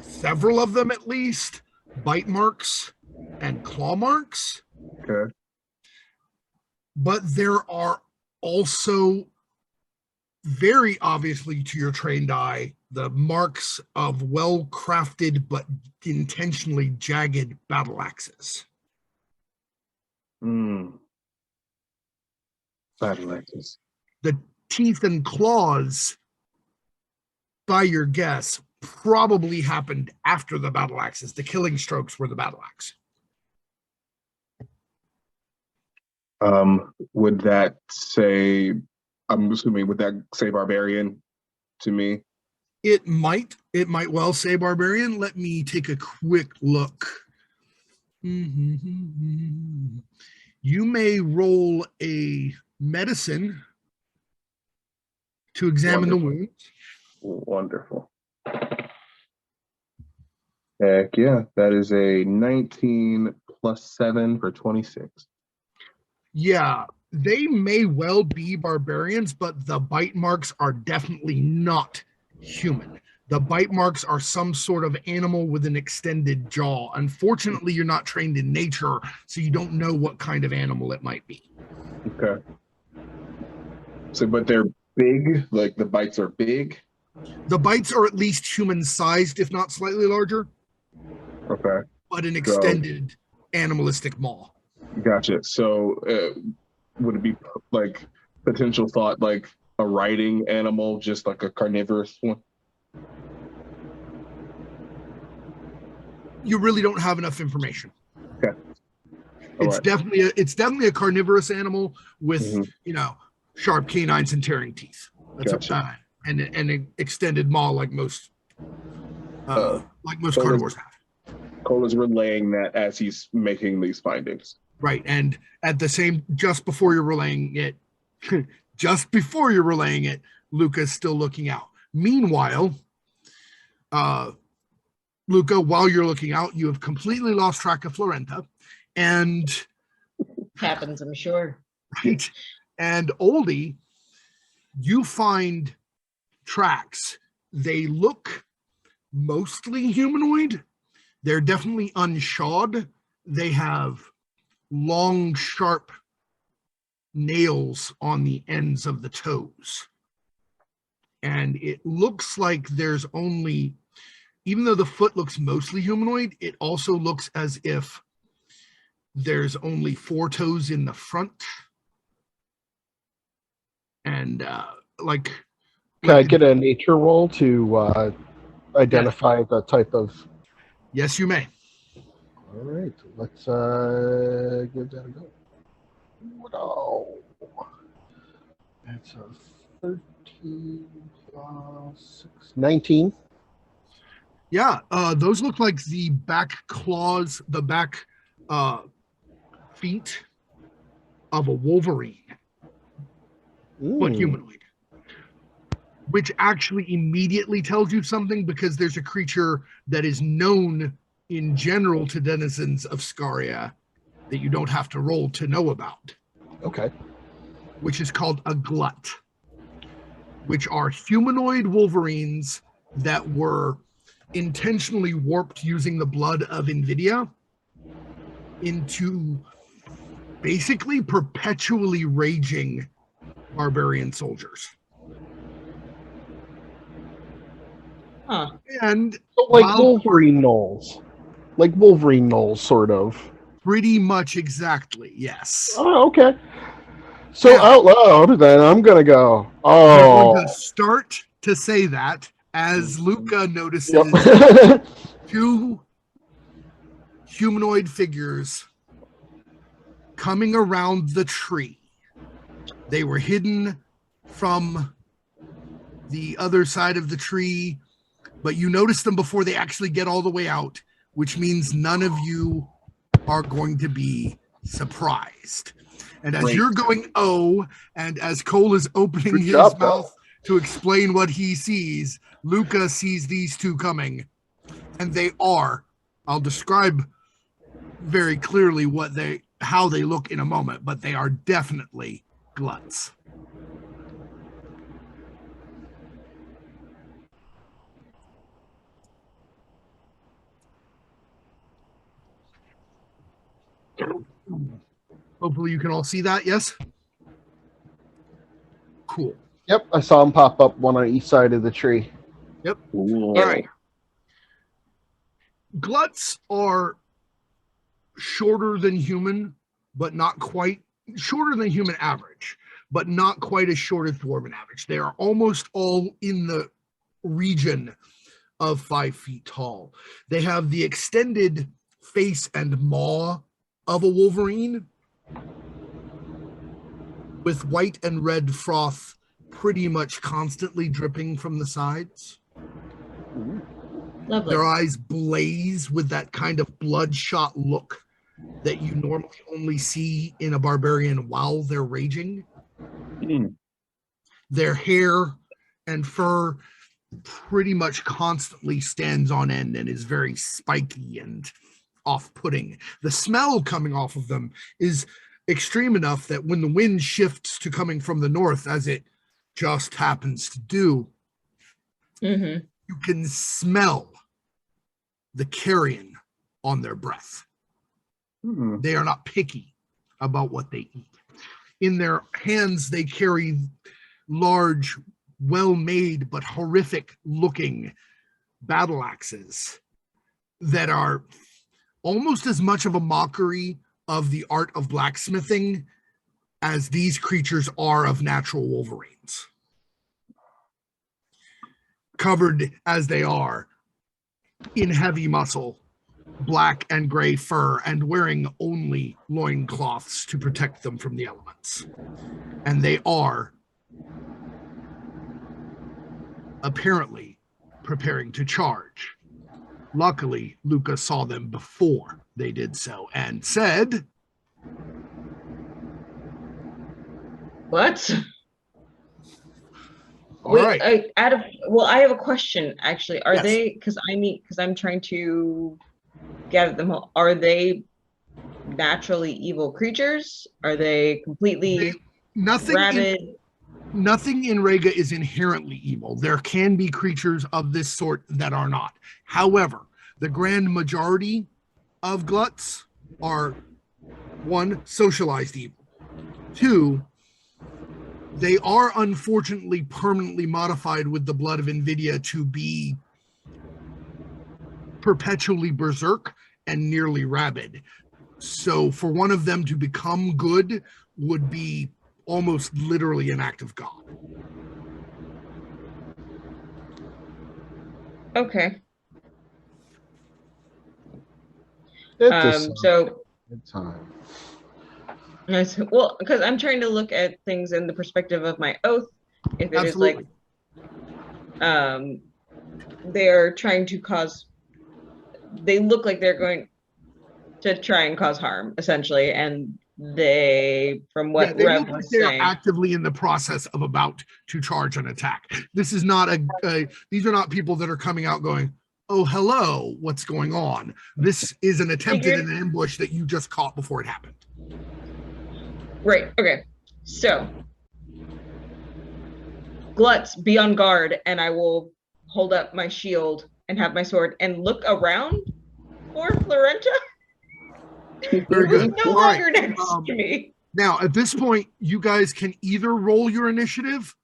several of them at least, bite marks and claw marks. Okay. But there are also very obviously to your trained eye the marks of well-crafted but intentionally jagged battle axes. Battle axes. The teeth and claws, by your guess, probably happened after the battle axes. The killing strokes were the battle axe. Would that say? I'm assuming would that say barbarian to me? It might well say barbarian. Let me take a quick look. You may roll a medicine to examine the wound. Wonderful. Heck yeah, that is a 19 plus 7 for 26. Yeah, they may well be barbarians, but the bite marks are definitely not human. The bite marks are some sort of animal with an extended jaw. Unfortunately, you're not trained in nature, so you don't know what kind of animal it might be. Okay. So, but they're big, like the bites are big? The bites are at least human-sized, if not slightly larger. Okay. But an extended animalistic maw. Gotcha. So would it be like potential thought like a riding animal, just like a carnivorous one? You really don't have enough information. Okay. It's definitely a carnivorous animal with sharp canines and tearing teeth. That's Gotcha. And an extended maw like most carnivores have. Cole is relaying that as he's making these findings. Right, and at the same, just before you're relaying it, Luca's still looking out. Meanwhile, Luca, while you're looking out, you have completely lost track of Florenta, and happens, I'm sure. Right, and Oldie, you find tracks. They look mostly humanoid. They're definitely unshod. They have long, sharp nails on the ends of the toes. And it looks like there's only, even though the foot looks mostly humanoid, it also looks as if there's only 4 toes in the front. And Can I get a nature roll to identify the type of... Yes, you may. All right, let's give that a go. Wow. That's a 13 plus 6, 19. Yeah, those look like the back claws, the back feet of a wolverine, but humanoid. Which actually immediately tells you something, because there's a creature that is known in general to denizens of Scaria that you don't have to roll to know about. Okay. Which is called a glut, which are humanoid wolverines that were intentionally warped using the blood of Invidia into basically perpetually raging barbarian soldiers. Huh. And so like Wolverine Knolls. Like Wolverine Knolls, sort of. Pretty much exactly, yes. Oh, okay. So out loud, then I'm going to go, You're going to start to say that as Luca notices 2 humanoid figures coming around the tree. They were hidden from the other side of the tree, but you notice them before they actually get all the way out, which means none of you are going to be surprised. And as you're going, and as Cole is opening his mouth to explain what he sees, Luca sees these 2 coming. And they are, I'll describe very clearly how they look in a moment, but they are definitely gluts. Hopefully you can all see that, yes? Cool. Yep, I saw them pop up, one on each side of the tree. Yep. All right. Gluts are shorter than human, but not quite shorter than human average, but not quite as short as dwarven average. They are almost all in the region of 5 feet tall. They have the extended face and maw of a wolverine, with white and red froth pretty much constantly dripping from the sides. Lovely. Their eyes blaze with that kind of bloodshot look that you normally only see in a barbarian while they're raging. Their hair and fur pretty much constantly stands on end and is very spiky and off-putting. The smell coming off of them is extreme enough that when the wind shifts to coming from the north, as it just happens to do, you can smell the carrion on their breath. They are not picky about what they eat. In their hands, they carry large, well-made but horrific-looking battle axes that are almost as much of a mockery of the art of blacksmithing as these creatures are of natural wolverines. Covered as they are in heavy muscle, black and gray fur, and wearing only loincloths to protect them from the elements. And they are apparently preparing to charge. Luckily, Luca saw them before they did so and said, What? all right. I have a question actually. Are they, because I'm trying to gather them all. Are they naturally evil creatures? Are they completely rabid? Nothing in Rega is inherently evil. There can be creatures of this sort that are not. However, the grand majority of gluts are, one, socialized evil. Two, they are unfortunately permanently modified with the blood of Invidia to be perpetually berserk and nearly rabid. So for one of them to become good would be almost literally an act of God. Okay. So good time. Well, because I'm trying to look at things in the perspective of my oath. If it Absolutely. is like, they're trying to cause, they look like they're going to try and cause harm, essentially, and they, from what they Rev look like was they're saying, actively in the process of about to charge an attack. This is not these are not people that are coming out going, oh, hello, what's going on? This is an attempted an ambush that you just caught before it happened. Right, okay. So, Gluts, be on guard, and I will hold up my shield and have my sword and look around for Florenta. Very good. No All longer right. next to me. Now, at this point, you guys can either roll your initiative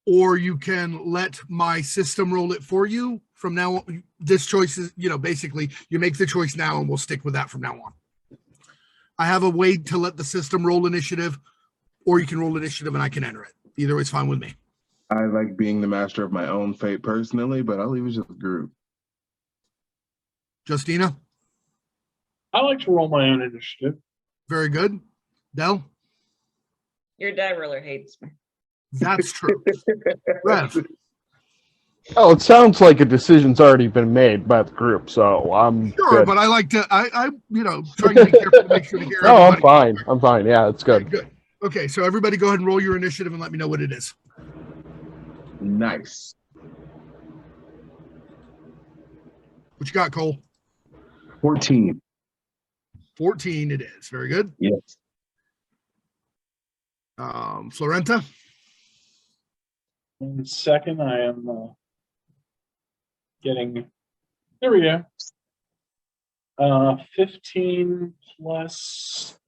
or you can let my system roll it for you. From now on, this choice is, basically you make the choice now and we'll stick with that from now on. I have a way to let the system roll initiative, or you can roll initiative and I can enter it. Either way is fine with me. I like being the master of my own fate personally, but I'll leave it to the group. Justina? I like to roll my own initiative. Very good. Del? Your die roller hates me. That's true. Rev? Oh, it sounds like a decision's already been made by the group, so I'm Sure, good. but I like to, I trying to be careful to make sure to hear No, everybody. I'm fine. Yeah, it's good. Good. Okay, so everybody go ahead and roll your initiative and let me know what it is. Nice. What you got, Cole? 14. 14 it is. Very good. Yes. Florenta? In second, I am getting, there we go. 15 plus,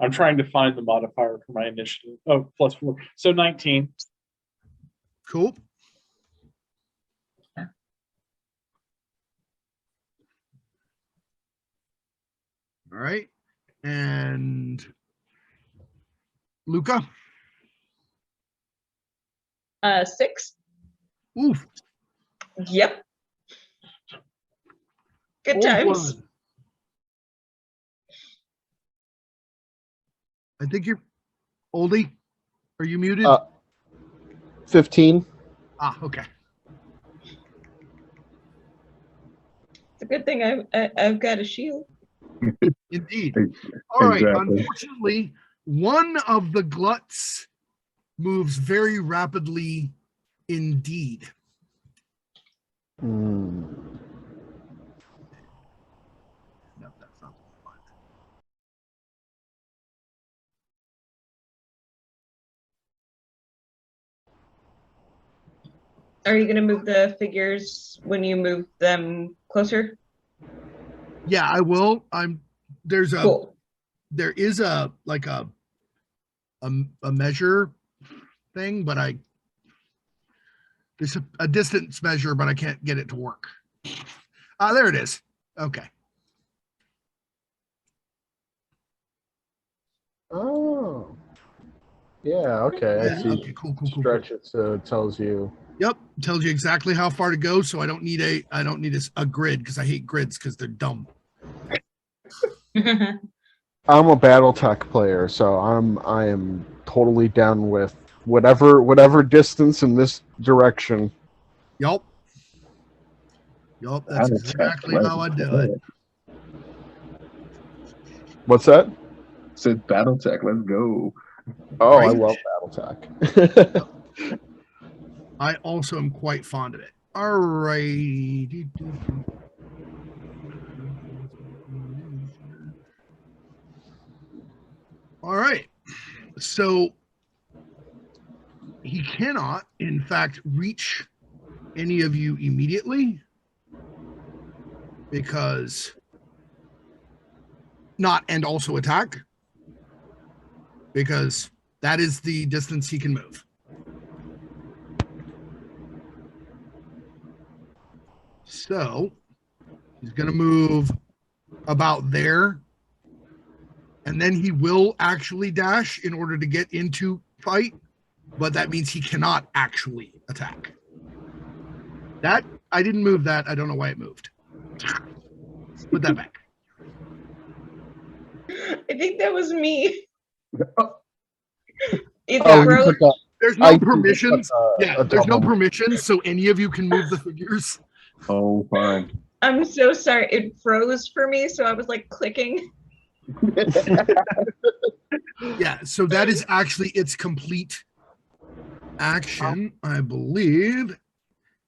I'm trying to find the modifier for my initiative. Oh, plus 4. So 19. Cool. All right. And Luca? 6. Oof. Yep. Good Old times. blood. I think you're Oldie, are you muted? 15. Okay. It's a good thing I've got a shield. Indeed. All right. Exactly. Unfortunately, one of the gluts moves very rapidly indeed. Hmm. No, that's not the one. Are you going to move the figures when you move them closer? Yeah, I will. There's a Cool. there is a like a measure thing, but there's a distance measure, but I can't get it to work. There it is. Okay. Oh. Yeah, okay. I see. Okay, cool. Stretch it so it tells you. Yep, tells you exactly how far to go, so I don't need a grid because I hate grids because they're dumb. I'm a BattleTech player, so I am totally down with whatever distance in this direction. Yup, that's exactly how I do it. What's that? Said BattleTech, let's go. Oh, Right? I love BattleTech. I also am quite fond of it. All right. All right. So he cannot, in fact, reach any of you immediately because and also attack because that is the distance he can move. So he's going to move about there, and then he will actually dash in order to get into fight, but that means he cannot actually attack. That I didn't move that. I don't know why it moved. Put that back. I think that was me. It Oh, you froze. put that. There's I no put permissions. a There's no double. permissions, so any of you can move the figures. Oh, fine. I'm so sorry. It froze for me, so I was like clicking. Yeah, so that is actually its complete action, I believe.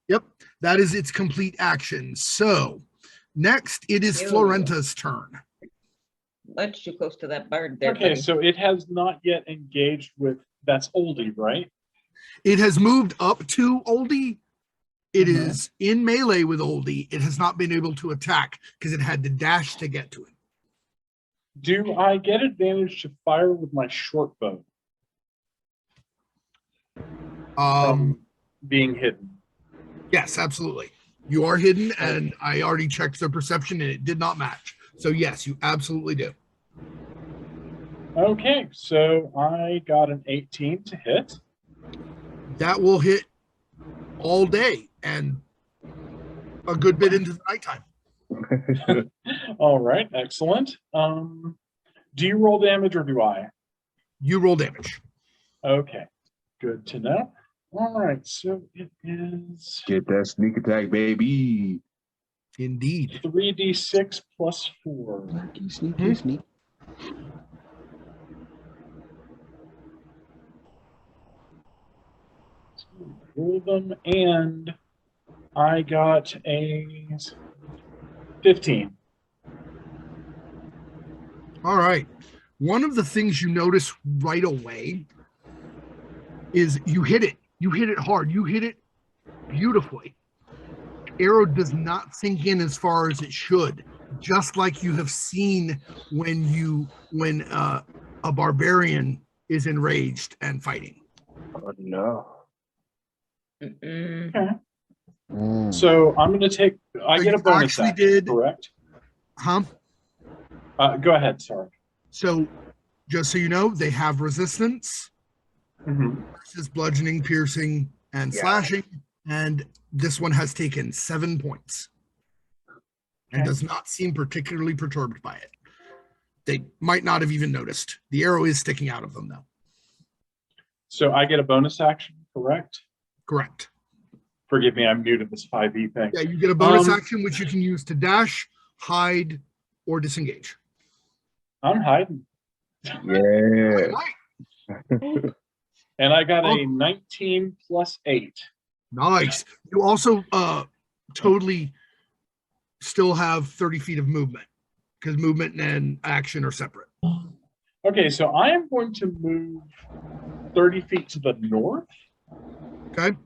Yep, that is its complete action. So next, it is Ew. Florenta's turn. Much too close to that bird there. Okay, buddy. so it has not yet engaged with, that's Oldie, right? It has moved up to Oldie. It Mhm. is in melee with Oldie. It has not been able to attack because it had to dash to get to him. Do I get advantage to fire with my short bow from being hidden? Yes, absolutely. You are hidden, and I already checked the perception, and it did not match. So yes, you absolutely do. Okay, so I got an 18 to hit. That will hit all day and a good bit into the nighttime. All right, excellent. Do you roll damage or do I? You roll damage. Okay, good to know. All right, so it is Get that sneak attack, baby. Indeed. 3d6 plus 4. Sneaky. Roll them, and I got a 15. All right. One of the things you notice right away is you hit it. You hit it hard. You hit it beautifully. Arrow does not sink in as far as it should, just like you have seen when a barbarian is enraged and fighting. Oh, no. Mm-mm. Okay. Mm. So I'm going to take, I So get a you bonus actually action, did- correct? Huh? Go ahead, sorry. So just so you know, they have resistance. This is bludgeoning, piercing, and Yeah. slashing. And this one has taken 7 points and Okay. does not seem particularly perturbed by it. They might not have even noticed. The arrow is sticking out of them, though. So I get a bonus action, correct? Correct. Forgive me, I'm new to this 5e thing. Yeah, you get a bonus action which you can use to dash, hide, or disengage. I'm hiding. Yeah. And I got a 19 plus 8. Nice. You also totally still have 30 feet of movement because movement and action are separate. Okay, so I am going to move 30 feet to the north. Okay.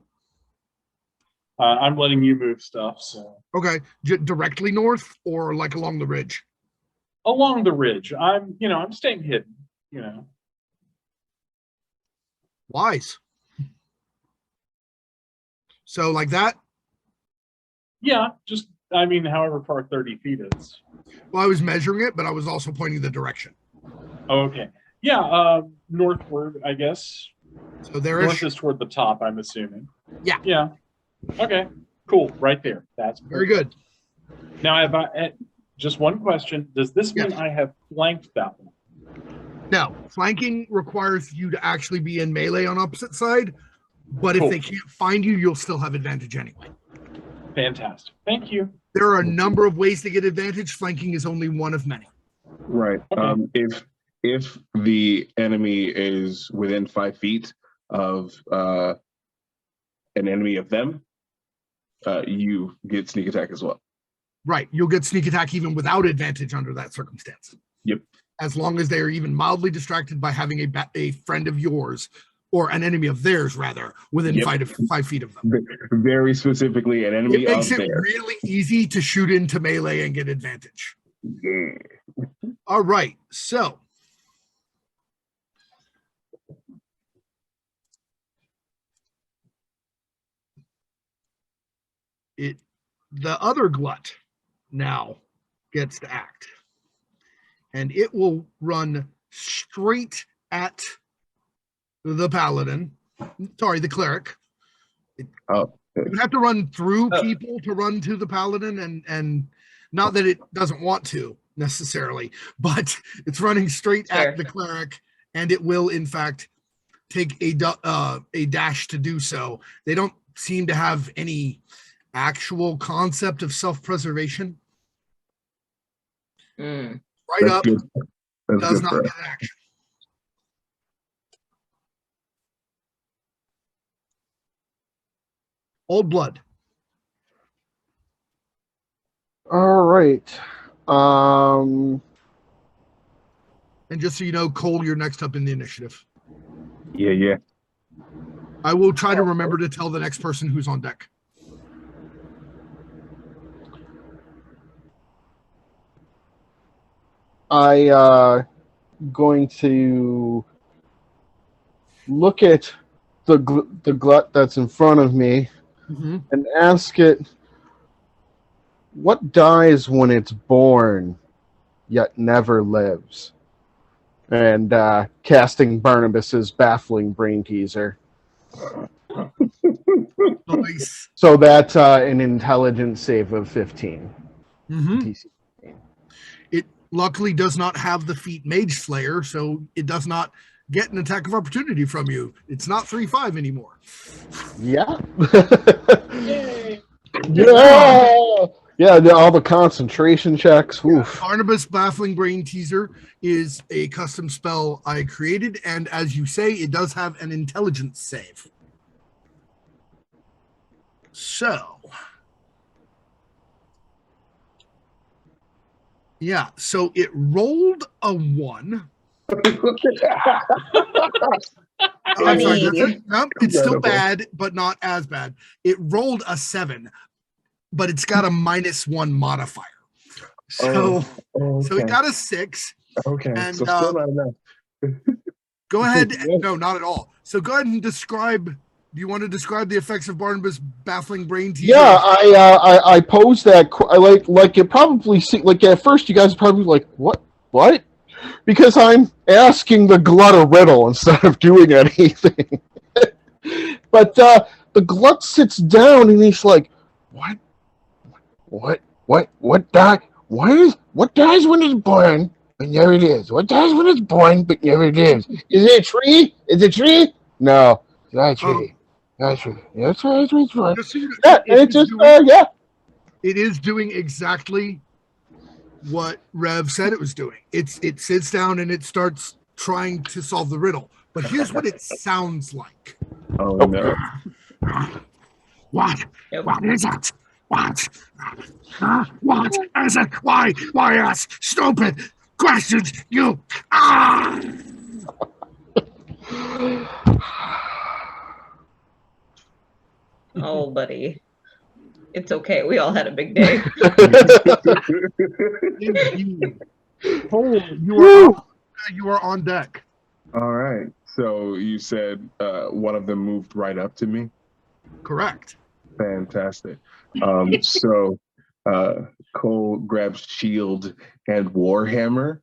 I'm letting you move stuff, so. Okay. Directly north or like along the ridge? Along the ridge. I'm staying hidden, Wise. So like that? Yeah, just, however far 30 feet is. Well, I was measuring it, but I was also pointing the direction. Oh, okay. Yeah, northward, I guess. So there North is toward the top, I'm assuming. Yeah. Yeah. Okay, cool. Right there. That's very good. Now, I have just one question. Does this mean I have flanked that one? No, flanking requires you to actually be in melee on opposite side, but Cool. if they can't find you, you'll still have advantage anyway. Fantastic. Thank you. There are a number of ways to get advantage. Flanking is only one of many. Right. Okay. If the enemy is within 5 feet of an enemy of them, you get sneak attack as well. Right. You'll get sneak attack even without advantage under that circumstance. Yep. As long as they are even mildly distracted by having a friend of yours or an enemy of theirs, rather, within 5 feet of them. Very specifically, an enemy It makes of it theirs. really easy to shoot into melee and get advantage. Yeah. All right. So the other glut now gets to act. And it will run straight at the paladin. Sorry, the cleric. It would have to run through people to run to the paladin, and not that it doesn't want to necessarily, but it's running straight at the cleric, and it will in fact take a dash to do so. They don't seem to have any actual concept of self-preservation. Right That's up, good. That's does good not for get us. an action. Old blood. All right. And just so you know, Cole, you're next up in the initiative. Yeah. I will try to remember to tell the next person who's on deck. I going to look at the glut that's in front of me and ask it, what dies when it's born yet never lives? And casting Barnabas's baffling brain teaser. Nice. So that's an intelligence save of 15. DC. It luckily does not have the feat Mage Slayer, so it does not get an attack of opportunity from you. It's not 3/5 anymore. Yeah. Yay. Yeah, all the concentration checks. Oof. Barnabas Baffling Brain Teaser is a custom spell I created, and as you say, it does have an intelligence save. So, yeah, so it rolled a 1. I'm sorry, no, it's still bad, but not as bad. It rolled a 7, but it's got a -1 modifier. So, so it got a 6. Okay, and, so still not enough. Go ahead. No, not at all. So go ahead and describe. Do you want to describe the effects of Barnabas Baffling Brain Teaser? Yeah, I posed that. I like it probably like at first you guys are probably like what, because I'm asking the glut a riddle instead of doing anything. But the glut sits down and he's like, what die? What dies when it's born? But never it is. What dies when it's born, but never lives? Is it a tree? Is it a tree? No, that's right. That's right. That's right. That's right. Just so you know, Yeah, it it's is just doing- yeah. it is doing exactly what Rev said it was doing. It sits down and it starts trying to solve the riddle. But here's what it sounds like. Oh Oh. no. What? Yep. What is it? What? What is it? Why ask stupid questions? You. Ah! Oh, buddy. It's okay. We all had a big day. Indeed. Cole, Woo! you are on deck. All right. So you said one of them moved right up to me. Correct. Fantastic. So Cole grabs shield and warhammer,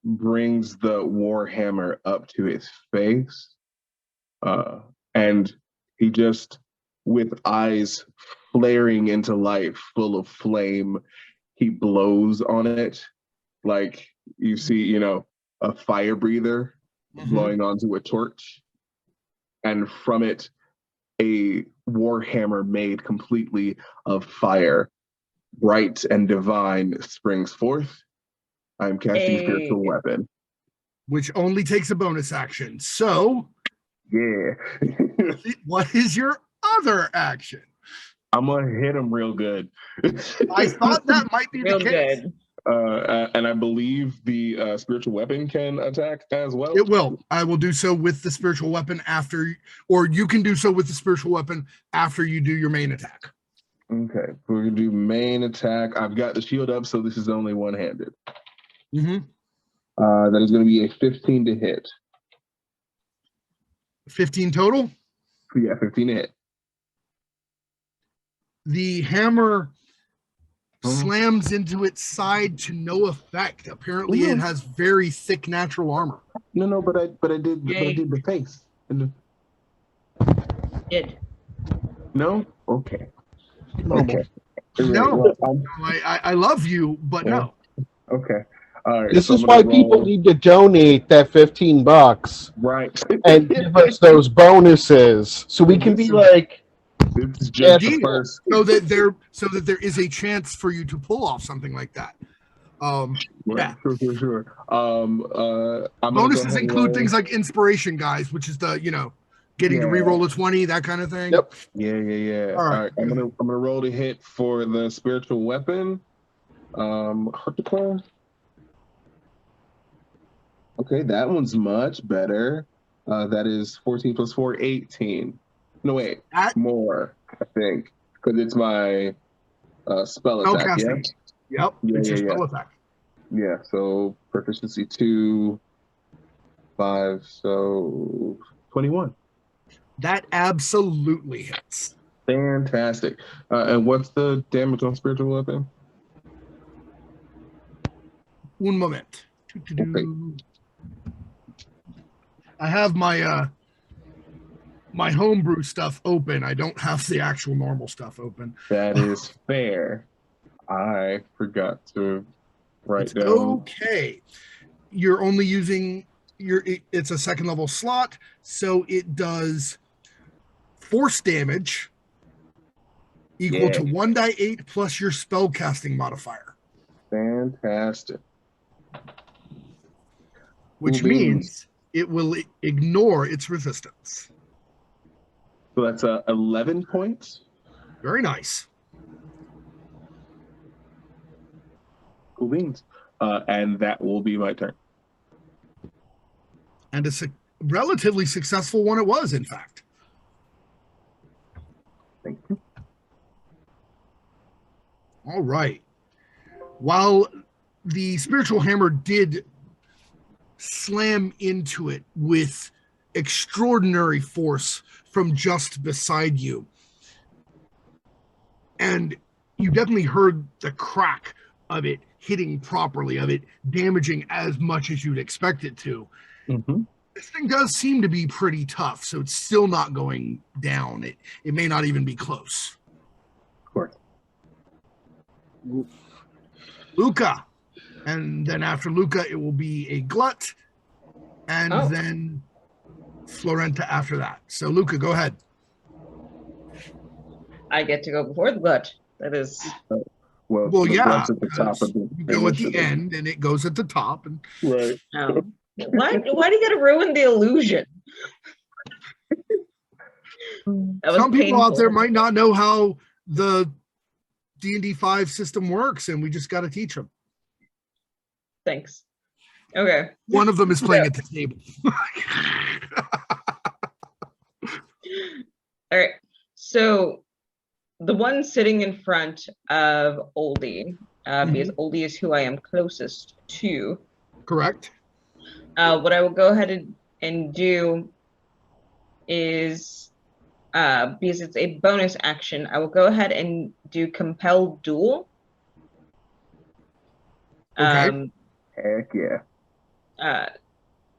brings the warhammer up to his face, and he just, with eyes flaring into life, full of flame, he blows on it like you see, a fire breather blowing onto a torch, and from it, a warhammer made completely of fire, bright and divine, springs forth. I'm casting spiritual weapon. Which only takes a bonus action. So, Yeah. what is your other action? I'm gonna hit him real good. I thought that might be Real the case. good. And I believe the spiritual weapon can attack as well. It will. I will do so with the spiritual weapon after, or you can do so with the spiritual weapon after you do your main attack. Okay, we're gonna do main attack. I've got the shield up, so this is only one-handed. Mm-hmm. That is going to be a 15 to hit. 15 total. Yeah, 15 to hit. The hammer slams into its side to no effect. Apparently, it has very thick natural armor. No, but I did the face. Did. No? Okay. Okay. No, I love you, but no. Okay. All right. This so is I'm gonna why people roll- need to donate that $15 Right. and give us those bonuses so we can be like, This is just the Deal. first. So that there is a chance for you to pull off something like that. Yeah. Sure. I'm gonna go Bonuses ahead and include roll. things like inspiration, guys, which is the getting to re-roll a 20, that kind of thing. Yep. Yeah. All right. I'm gonna roll the hit for the spiritual weapon. Harpicon. Okay, that one's much better. That is 14 plus 4, 18. No, wait, more, I think, because it's my spell attack, casting. Yep. It's your spell attack. Yeah, so proficiency 2, 5, so 21. That absolutely hits. Fantastic. And what's the damage on spiritual weapon? Un moment. Okay. I have my my homebrew stuff open. I don't have the actual normal stuff open. That is fair. I forgot to write It's down. okay. You're only using it's a second level slot, so it does force damage equal to 1d8 plus your spell casting modifier. Fantastic. Which means it will ignore its resistance. So that's 11 points. Very nice. Cool beans. And that will be my turn. And a relatively successful one it was, in fact. Thank you. All right. While the spiritual hammer did slam into it with extraordinary force from just beside you, and you definitely heard the crack of it hitting properly, of it damaging as much as you'd expect it to. Mm-hmm. This thing does seem to be pretty tough, so it's still not going down. It may not even be close. Of course. Luca. And then after Luca, it will be a glut. and Oh. then Florenta after that. So Luca, go ahead. I get to go before the blood. That is Well, Well, the yeah, blood's at the top of the you go at the initiative. end and it goes at the top. And Right. why do you gotta ruin the illusion? That was some people out there painful. might not know how the D&D 5 system works, and we just got to teach them. Thanks. Okay. One of them is playing at the table. All right. So the one sitting in front of Oldie, because Oldie is who I am closest to. Correct. What I will go ahead and do is, because it's a bonus action, I will go ahead and do Compel Duel. Okay. Heck yeah.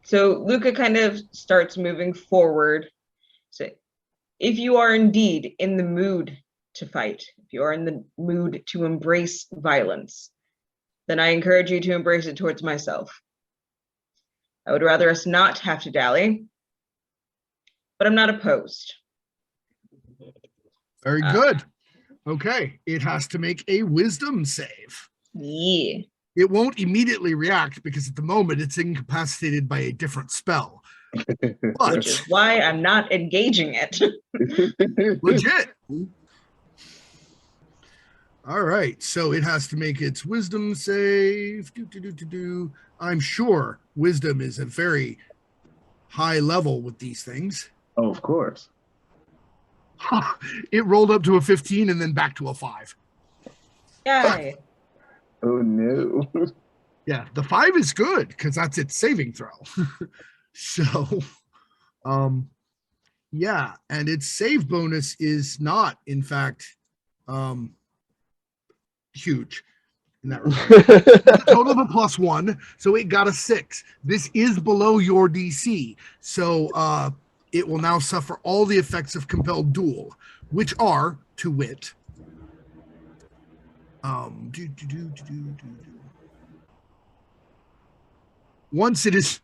So Luca kind of starts moving forward. So if you are indeed in the mood to fight, if you are in the mood to embrace violence, then I encourage you to embrace it towards myself. I would rather us not have to dally, but I'm not opposed. Very good. Okay. It has to make a wisdom save. Yeah. It won't immediately react because at the moment it's incapacitated by a different spell. Which But is why I'm not engaging it. legit. All right. So it has to make its wisdom save. I'm sure wisdom is a very high level with these things. Oh, of course. It rolled up to a 15 and then back to a 5. Yay. Oh no. Yeah, the 5 is good because that's its saving throw. So, yeah, and its save bonus is not, in fact, huge in that regard. Total of a +1, so it got a 6. This is below your DC, so it will now suffer all the effects of Compelled Duel, which are, to wit, once it is,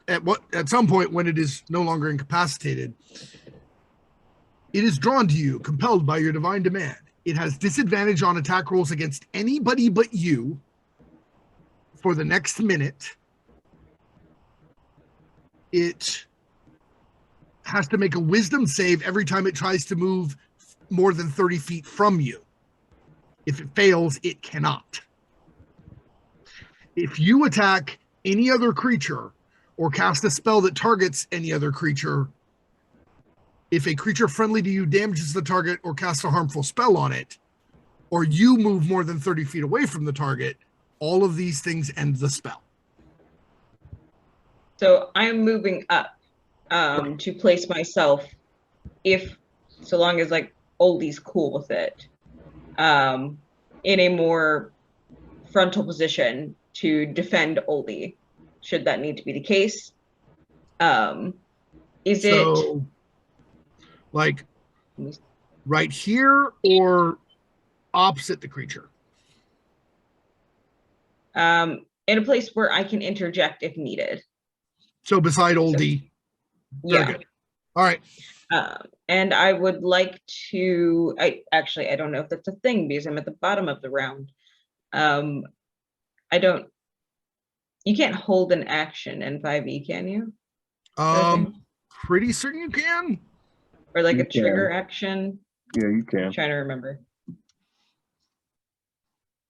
at some point when it is no longer incapacitated, it is drawn to you, compelled by your divine demand. It has disadvantage on attack rolls against anybody but you for the next minute. It has to make a wisdom save every time it tries to move more than 30 feet from you. If it fails, it cannot. If you attack any other creature or cast a spell that targets any other creature, if a creature friendly to you damages the target or casts a harmful spell on it, or you move more than 30 feet away from the target, all of these things end the spell. So I'm moving up to place myself, so long as like Oldie's cool with it, in a more frontal position to defend Oldie, should that need to be the case. Is it like right here or opposite the creature? In a place where I can interject if needed. So beside Oldie. Yeah. Very good. All right. And I would like to, I don't know if that's a thing because I'm at the bottom of the round. You can't hold an action in 5e, can you? Pretty certain you can. Or like You a trigger can. action? Yeah, you can. I'm trying to remember.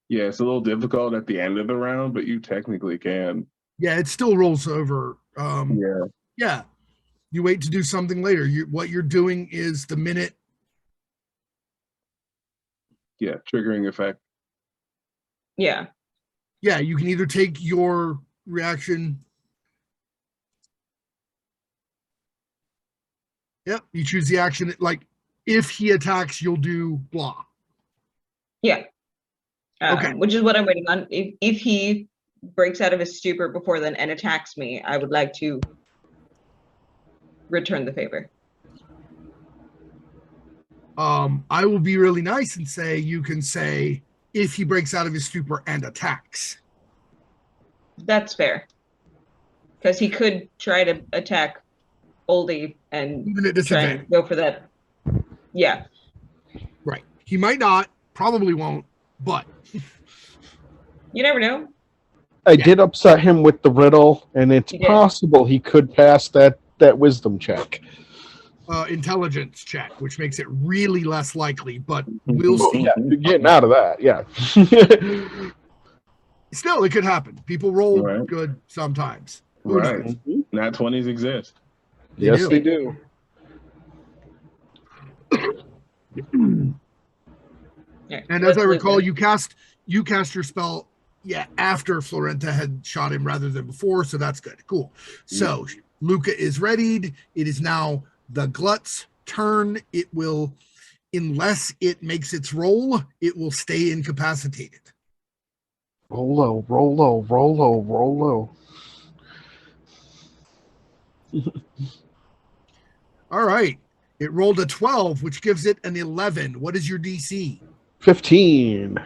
Yeah, it's a little difficult at the end of the round, but you technically can. Yeah, it still rolls over. Yeah. Yeah. You wait to do something later. What you're doing is the minute. Yeah, triggering effect. Yeah. Yeah, you can either take your reaction. Yep, you choose the action. Like, if he attacks, you'll do blah. Yeah. Okay. Which is what I'm waiting on. If he breaks out of his stupor before then and attacks me, I would like to return the favor. I will be really nice and say, you can say, if he breaks out of his stupor and attacks. That's fair. Because he could try to attack Oldie and Even at try disadvantage. and go for that. Yeah. Right. He might not, probably won't, but You never know. I did upset him with the riddle, and it's You did. possible he could pass that wisdom check. intelligence check, which makes it really less likely, but we'll Well, see. yeah, you're getting out of that, yeah. Still, it could happen. People roll Right. good sometimes. Who Right. knows? Nat 20s exist. Yes, do. they do. Yeah, And let's as I lose recall, it. you cast your spell, after Florenta had shot him rather than before, so that's good. Cool. So Luca is readied. It is now the Glut's turn. It will, unless it makes its roll, it will stay incapacitated. Roll low, roll low, roll low, roll low. All right. It rolled a 12, which gives it an 11. What is your DC? 15.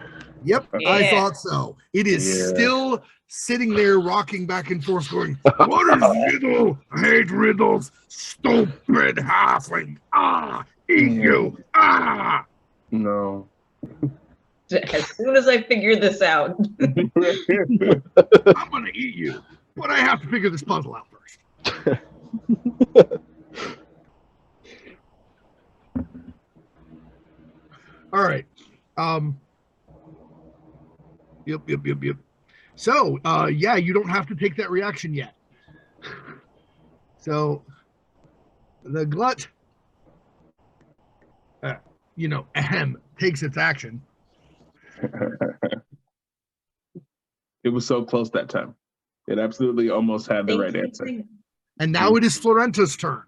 Yep, I Yeah. thought so. It is Yeah. still sitting there, rocking back and forth, going, "What is riddle? I hate riddles. Stupid halfling. Eat you. No. As soon as I figured this out. I'm gonna eat you, but I have to figure this puzzle out first." All right. Yep. So, yeah, you don't have to take that reaction yet. So, the Glut, takes its action. It was so close that time. It absolutely almost had the right answer. And now it is Florenta's turn.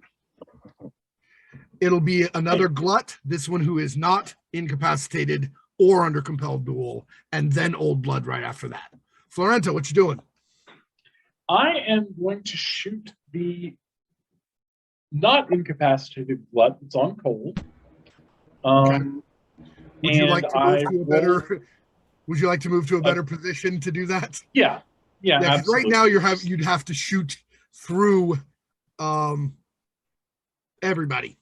It'll be another Glut, this one who is not incapacitated or under compelled duel, and then Old Blood right after that. Florenta, what you doing? I am going to shoot the not incapacitated Glut. It's on cold. Would you and like to move to a better? Would you like to move to a better position to do that? Yeah, Yeah, 'cause right absolutely. now you'd have to shoot through everybody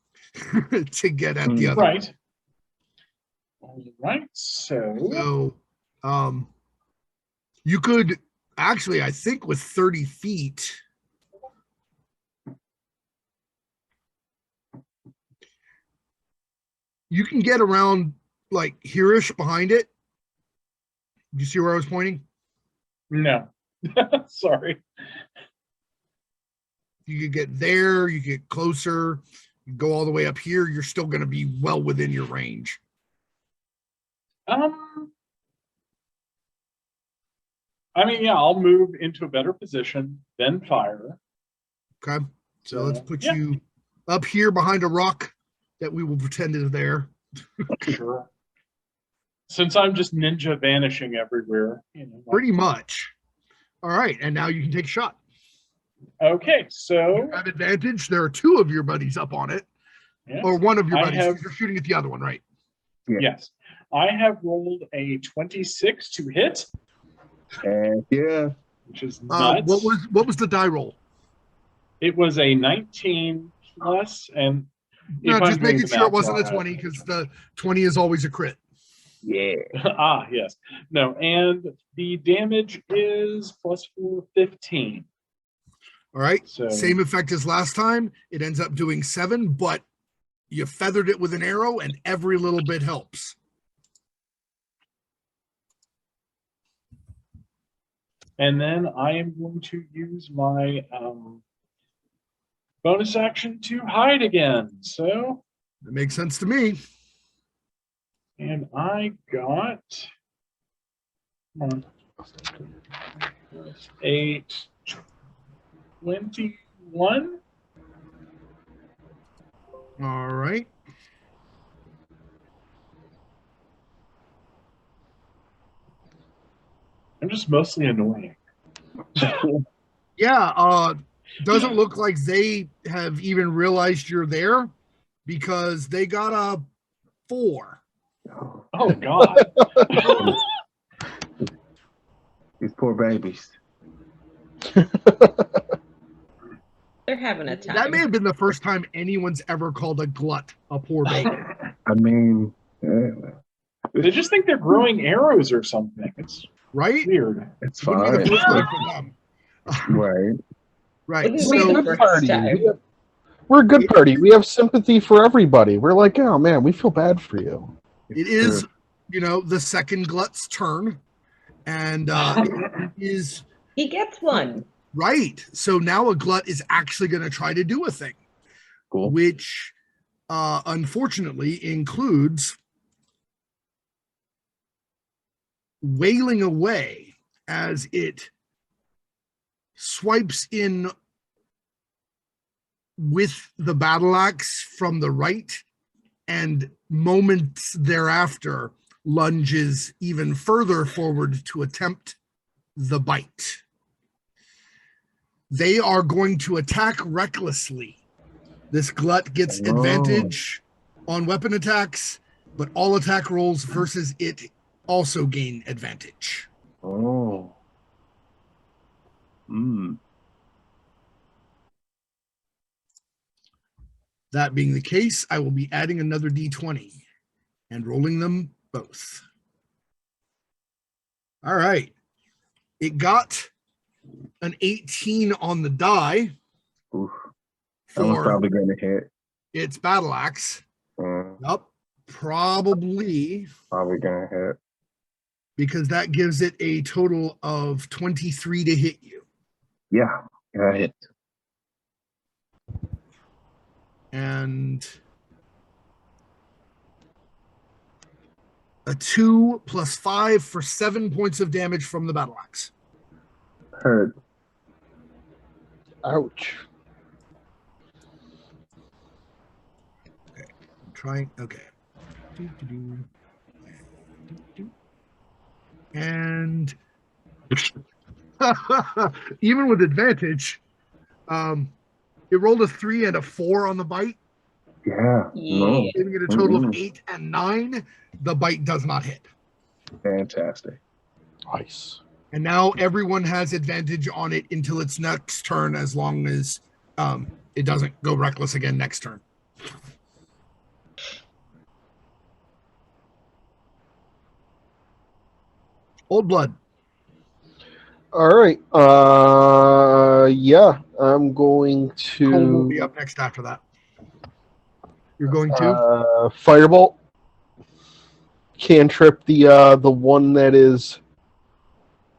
to get at the other. Right. All right. So You could actually, I think, with 30 feet. You can get around like here-ish behind it. Do you see where I was pointing? no, sorry. You could get there, you get closer, you go all the way up here, you're still going to be well within your range. I mean, yeah, I'll move into a better position, then fire. Okay. So let's put yeah. you up here behind a rock that we will pretend is there. Sure. Since I'm just ninja vanishing everywhere, Pretty much. All right. And now you can take a shot. Okay, so You have advantage. There are two of your buddies up on it. yes, Or one of your I buddies. have- You're shooting at the other one, right? yes, I have rolled a 26 to hit, And yeah. which is nuts. What was the die roll? It was a 19 plus, and No, if I'm just doing making the sure it math wasn't a right- 20 because the 20 is always a crit. Yeah. yes, no, and the damage is plus 4, 15. All right. So Same effect as last time. It ends up doing 7, but you feathered it with an arrow and every little bit helps. and then I am going to use my bonus action to hide again. So, That makes sense to me. and I got 8, 21. All right. I'm just mostly annoying. Yeah. Doesn't look like they have even realized you're there because they got a 4. Oh God. These poor babies. having a time. That may have been the first time anyone's ever called a glut a poor baby. I mean, They just think they're growing arrows or something. It's Right? weird. it's Wouldn't be the fine. first time for them. Right. Right. Wouldn't We're be a the So good first party. time. We're a good party. We have sympathy for everybody. We're like, oh man, we feel bad for you. it is, the second glut's turn. And it is He gets one. right. So now a glut is actually going to try to do a thing, Cool. which unfortunately includes wailing away as it swipes in with the battle axe from the right, and moments thereafter lunges even further forward to attempt the bite. They are going to attack recklessly. This glut gets advantage on weapon attacks, but all attack rolls versus it also gain advantage. Oh. That being the case, I will be adding another d20 and rolling them both. All right. It got an 18 on the die Oof. That one's for probably going to hit. its battle axe. Mm, Yup, probably, probably going to hit. because that gives it a total of 23 to hit you. Yeah, that hit. And a 2 plus 5 for 7 points of damage from the battle axe. Heard. Ouch. I'm trying. Okay. And even with advantage, it rolled a 3 and a 4 on the bite, Yeah. No. giving it a total of Mhm. 8 and 9. The bite does not hit. Fantastic. Nice. And now everyone has advantage on it until its next turn, as long as it doesn't go reckless again next turn. Old Blood. All right. Yeah, I'm going Cole will be to up next after that. You're going to? Firebolt. Cantrip the one that is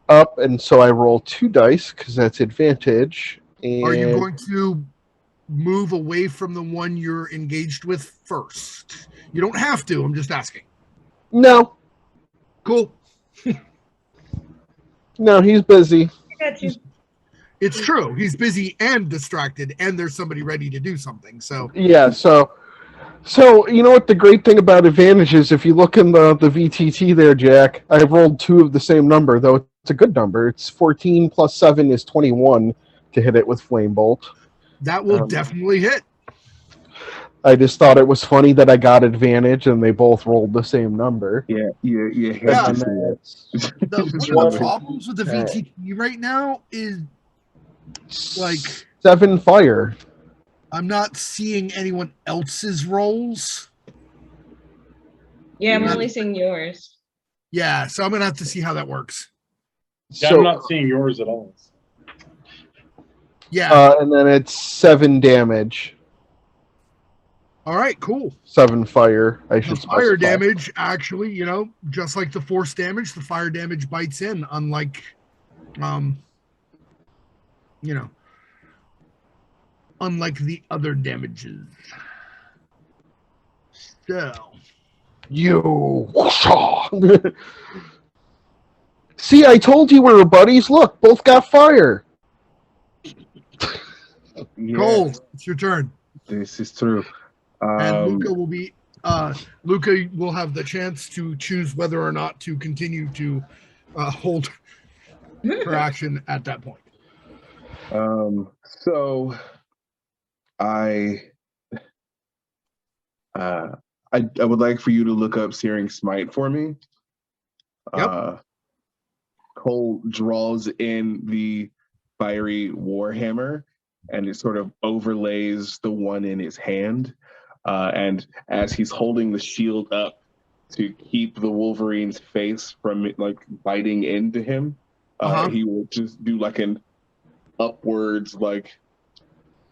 up, and so I roll 2 dice because that's advantage. And Are you going to move away from the one you're engaged with first? You don't have to. I'm just asking. No, Cool. no, he's busy. I got you. It's true. He's busy and distracted, and there's somebody ready to do something. So Yeah, so you know what the great thing about advantage is, if you look in the VTT there, Jack, I've rolled 2 of the same number, though it's a good number. It's 14 plus 7 is 21 to hit it with Flame Bolt. that will definitely hit. I just thought it was funny that I got advantage and they both rolled the same number. Yeah. You hit Yeah. to see it. One of the problems with the VTT right now is, like, 7 fire. I'm not seeing anyone else's rolls. Yeah, I'm Yeah. only seeing yours. Yeah, so I'm gonna have to see how that works. Yeah, So, I'm not seeing yours at all. Yeah. and then it's 7 damage. All right. Cool. 7 fire. I The should fire specify. damage, actually, just like the force damage, the fire damage bites in, unlike, unlike the other damages. So, You. See, I told you we were buddies. Look, both got fire. Yeah, Cole, it's your turn, this is true. and Luca will have the chance to choose whether or not to continue to hold her action at that point. So I would like for you to look up Searing Smite for me. Yep. Cole draws in the fiery warhammer and it sort of overlays the one in his hand. And as he's holding the shield up to keep the Wolverine's face from like biting into him, he will just do like an upwards, like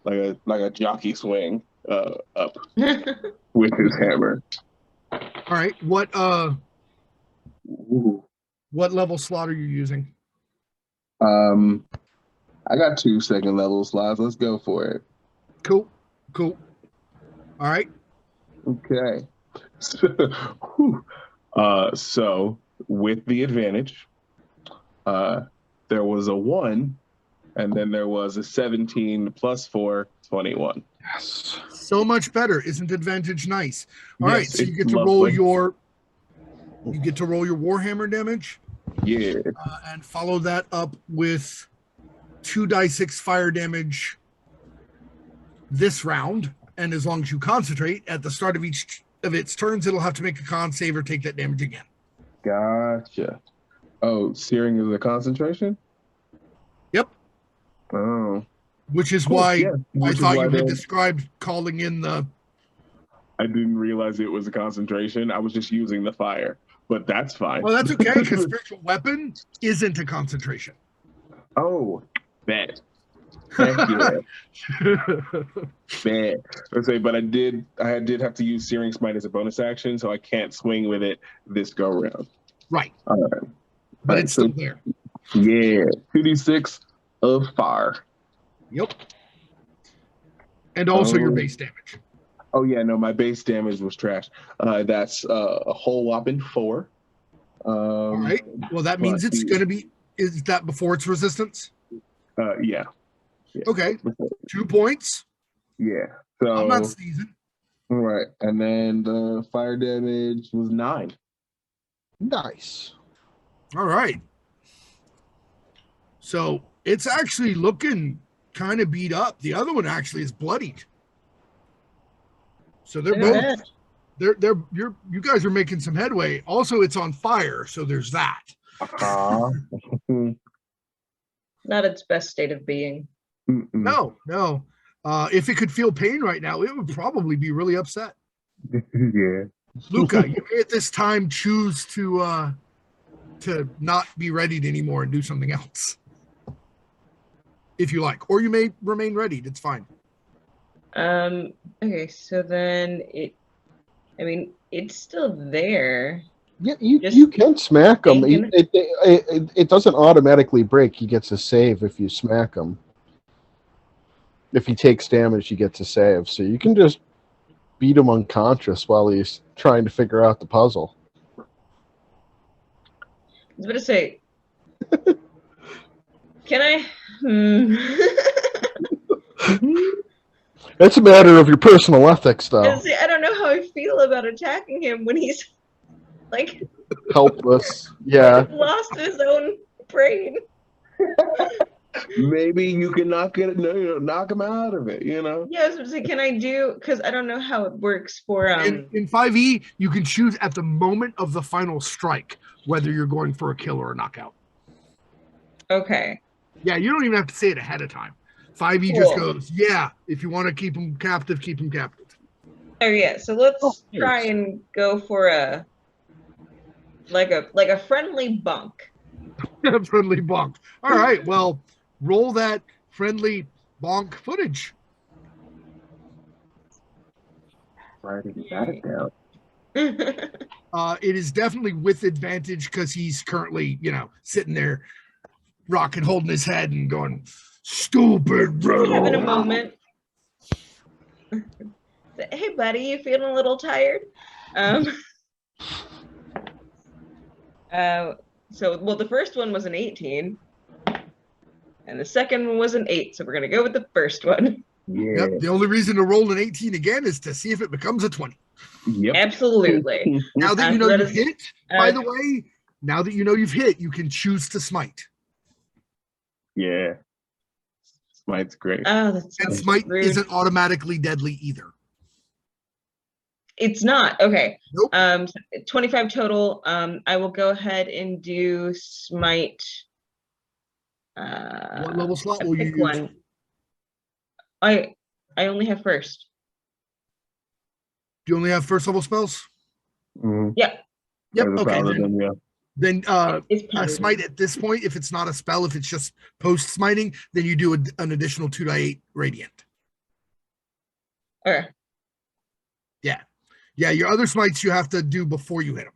a jockey swing up with his hammer. All right. What level slot are you using? I got 2 second level slots. Let's go for it. Cool. All right. Okay. So with the advantage, there was a 1, and then there was a 17 plus 4, 21. Yes. So much better. Isn't advantage nice? All Yes, right. So you it's get to lovely. roll your Warhammer damage. Yeah. And follow that up with 2d6 fire damage this round. And as long as you concentrate at the start of each of its turns, it'll have to make a con save or take that damage again. Gotcha. Oh, searing is a concentration? Yep. Oh. Which is Cool, why yeah. I Which is thought why you had then- described calling in the. I didn't realize it was a concentration. I was just using the fire, but that's fine. Well, that's okay because spiritual weapon isn't a concentration. Oh, bet. Heck yeah. Bet. Let's say, but I did have to use Searing Smite as a bonus action, so I can't swing with it this go round. Right. All right. But All right, it's so, still there. yeah, 2d6 of fire. Yep. And also your Oh. base damage. Oh yeah, no, my base damage was trash. That's a whole whopping 4. All right. Well, that means it's going to be. Is that before its resistance? Yeah. Okay. 2 points. Yeah. So I'm not sneezing. right, and then the fire damage was 9. Nice. All right. So it's actually looking kind of beat up. The other one actually is bloodied. So they're both. You guys are making some headway. Also, it's on fire, so there's that. Not its best state of being. No. If it could feel pain right now, it would probably be really upset. Yeah. Luca, you may at this time choose to not be readied anymore and do something else, if you like, or you may remain readied. It's fine. Okay, so then it's still there. Yeah, Just you can smack him. thinking. It doesn't automatically break. He gets a save if you smack him. If he takes damage, he gets a save. So you can just beat him unconscious while he's trying to figure out the puzzle. I was going to say, can I? It's a matter of your personal ethics, though. I don't know how I feel about attacking him when he's like Helpless. Yeah. lost his own brain. Maybe you can knock him out of it, you know? Yeah, I was going to say, can I do? Because I don't know how it works for In 5e, you can choose at the moment of the final strike whether you're going for a kill or a knockout. Okay. Yeah, you don't even have to say it ahead of time. 5e Cool. just goes, yeah, if you want to keep him captive, keep him captive. Oh yeah, so let's yes. try and go for a friendly bunk. Friendly bonk. All right, well, roll that friendly bonk footage. Writing that down. It is definitely with advantage because he's currently, sitting there rocking, holding his head and going, stupid bro. Having a moment. Hey buddy, you feeling a little tired? So the first one was an 18 and the second one was an 8, so we're gonna go with the first one. Yeah. Yep, the only reason to roll an 18 again is to see if it becomes a 20. Yep. Absolutely. Now that you So know that you've is- hit, by the way, now that you know you've hit, you can choose to smite. Yeah. Smite's great. Oh, that's And so smite rude. isn't automatically deadly either. It's not. Okay. Nope. 25 total. I will go ahead and do smite. What level slot will you Pick use? one. I only have first. Do you only have first level spells? Mhm. Yeah, Yep. As a Okay. paladin, yeah. Then it's paladin. smite at this point, if it's not a spell, if it's just post smiting, then you do an additional 2d8 radiant. Okay. Yeah, your other smites you have to do before you hit them.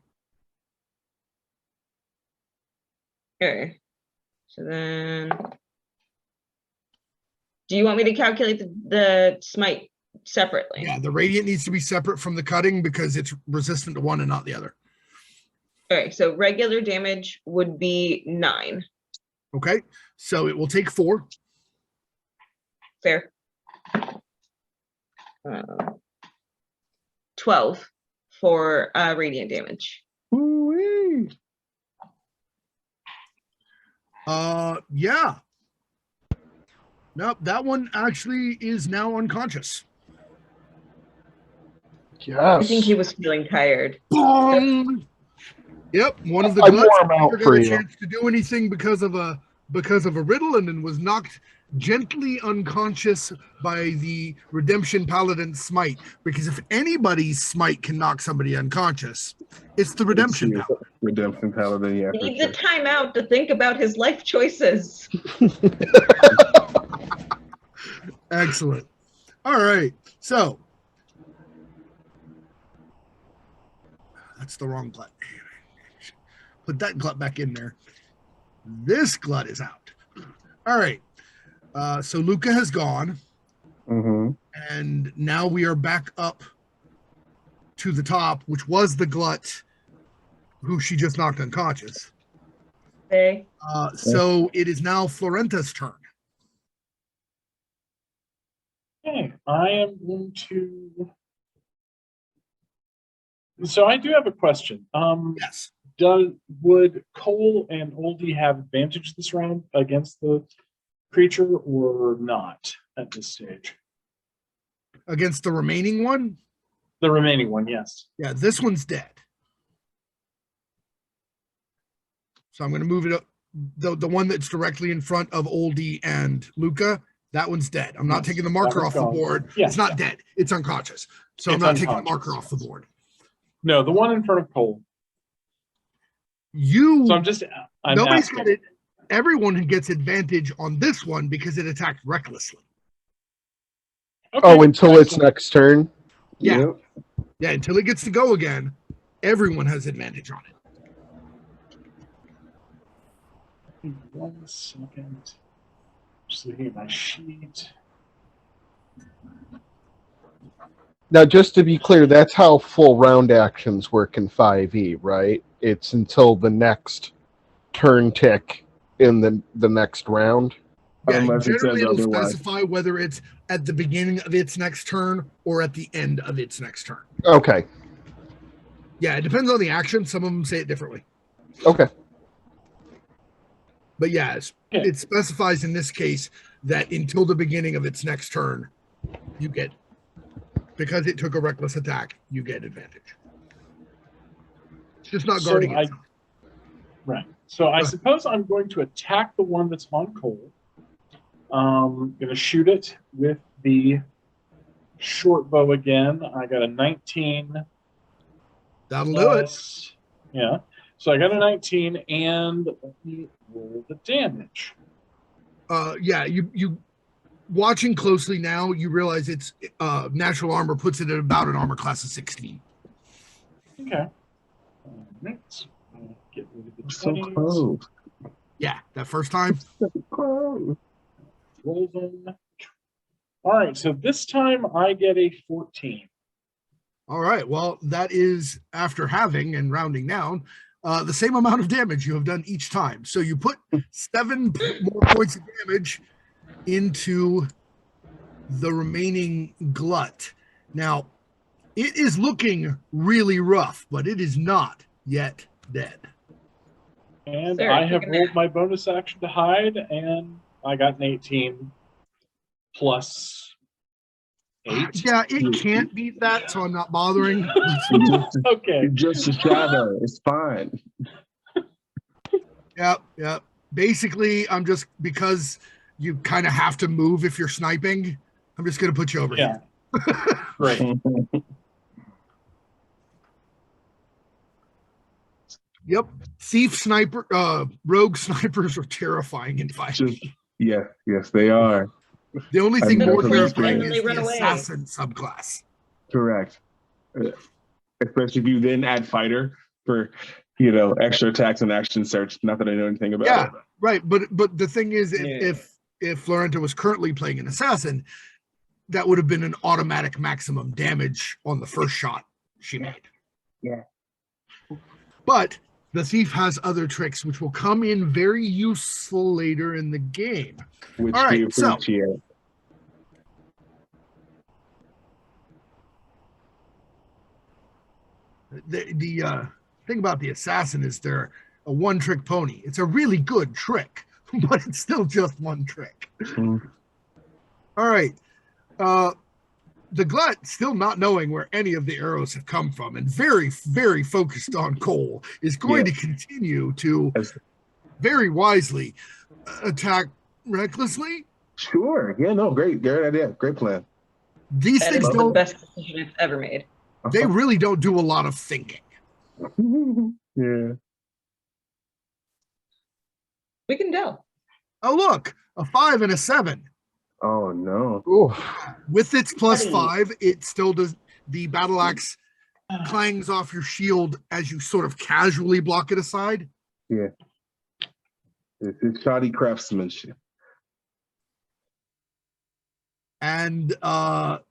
Okay. So then, do you want me to calculate the smite separately? Yeah, the radiant needs to be separate from the cutting because it's resistant to one and not the other. Okay, so regular damage would be 9. Okay, so it will take 4. Fair. 12 for radiant damage. Woo-wee. Yeah. Nope, that one actually is now unconscious. I think Yes. he was feeling tired. Boom! Yep, one of the I guts wore 'em out never for got a you. chance to do anything because of a riddle, and then was knocked gently unconscious by the Redemption Paladin Smite. Because if anybody's smite can knock somebody unconscious, it's the Redemption It's Paladin. Redemption Paladin, yeah. He For needs sure. a timeout to think about his life choices. Excellent. All right, so that's the wrong glut. Put that glut back in there. This glut is out. All right. So Luca has gone, Mhm. and now we are back up to the top, which was the glut who she just knocked unconscious. Okay. So it is now Florenta's turn. Okay, I am going to. So I do have a question. Yes. Would Cole and Oldie have advantage this round against the creature or not at this stage? Against the remaining one? The remaining one, yes. Yeah, this one's dead. So I'm going to move it up. The one that's directly in front of Oldie and Luca, that one's dead. I'm not Yes, taking the that marker one's off the gone. board. Yeah, It's not yeah. dead. It's unconscious. So I'm It's not taking the unconscious, marker off the yes. board. No, the one in front of Cole. You So I'm nobody's asking. got it. Everyone gets advantage on this one because it attacked recklessly. Okay, Oh, until its excellent. next turn. Yeah. Yep. Yeah, until it gets to go again, everyone has advantage on it. 1 second. Just looking at my sheet. Now, just to be clear, that's how full round actions work in 5e, right? It's until the next turn tick in the next round. Yeah, Unless it generally says it'll otherwise. specify whether it's at the beginning of its next turn or at the end of its next turn. Okay. Yeah, it depends on the action. Some of them say it differently. Okay. But yeah, it specifies in this case that until the beginning of its next turn, you get, because it took a reckless attack, you get advantage. It's just not guarding So itself. Right. So I suppose I'm going to attack the one that's on Cole. Going to shoot it with the short bow again. I got a 19. That'll do it. plus- Yeah. So I got a 19, and let me roll the damage. Yeah, you watching closely now, you realize it's natural armor puts it at about an armor class of 16. Okay. All right. Get rid of the So 20s. close. Yeah, that first time. So close. Roll them. All right. So this time I get a 14. All right. Well, that is after having and rounding down the same amount of damage you have done each time. So you put 7 more points of damage into the remaining glut. Now, it is looking really rough, but it is not yet dead. And Sir, I take have a rolled nap. my bonus action to hide, and I got an 18 plus 8. Yeah, it can't beat that, so I'm not bothering. Okay. It's just a shadow. It's fine. Yep. Basically, I'm just, because you kind of have to move if you're sniping, I'm just going to put you over Yeah. here. Great. Yep. Thief sniper, rogue snipers are terrifying in 5e. Yes, they are. The only thing I've more definitely terrifying experienced. is They the run away. assassin subclass. Correct. Especially if you then add fighter for, extra attacks and action search. Not that I know anything about Yeah, it. right. But the thing is, Yeah. if Florenta was currently playing an assassin, that would have been an automatic maximum damage on the first shot she made. Yeah. But the thief has other tricks which will come in very useful later in the game. Which All right, we so- appreciate. The thing about the assassin is they're a one-trick pony. It's a really good trick, but it's still just one trick. Mhm. All right. The glut, still not knowing where any of the arrows have come from and very, very focused on Cole, is going to continue to As- very wisely attack recklessly. Sure. Yeah, no, great idea. Great plan. These That things is the don't, best decision I've ever made. they really don't do a lot of thinking. Yeah. We can go. Oh, look, a 5 and a 7. Oh no. Ooh. With its plus Buddy. 5, it still does. The battle axe clangs off your shield as you sort of casually block it aside. Yeah. It's shoddy craftsmanship. And the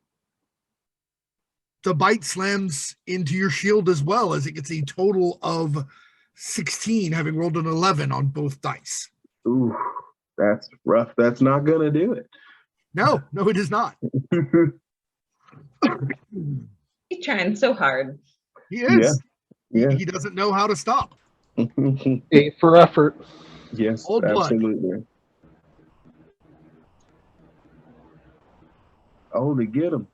bite slams into your shield as well, as it gets a total of 16, having rolled an 11 on both dice. Ooh, that's rough. That's not gonna do it. No, it is not. He's trying so hard. He is. Yeah. He doesn't know how to stop. 8 for effort. Yes, Old blood. absolutely. Oh, they get him.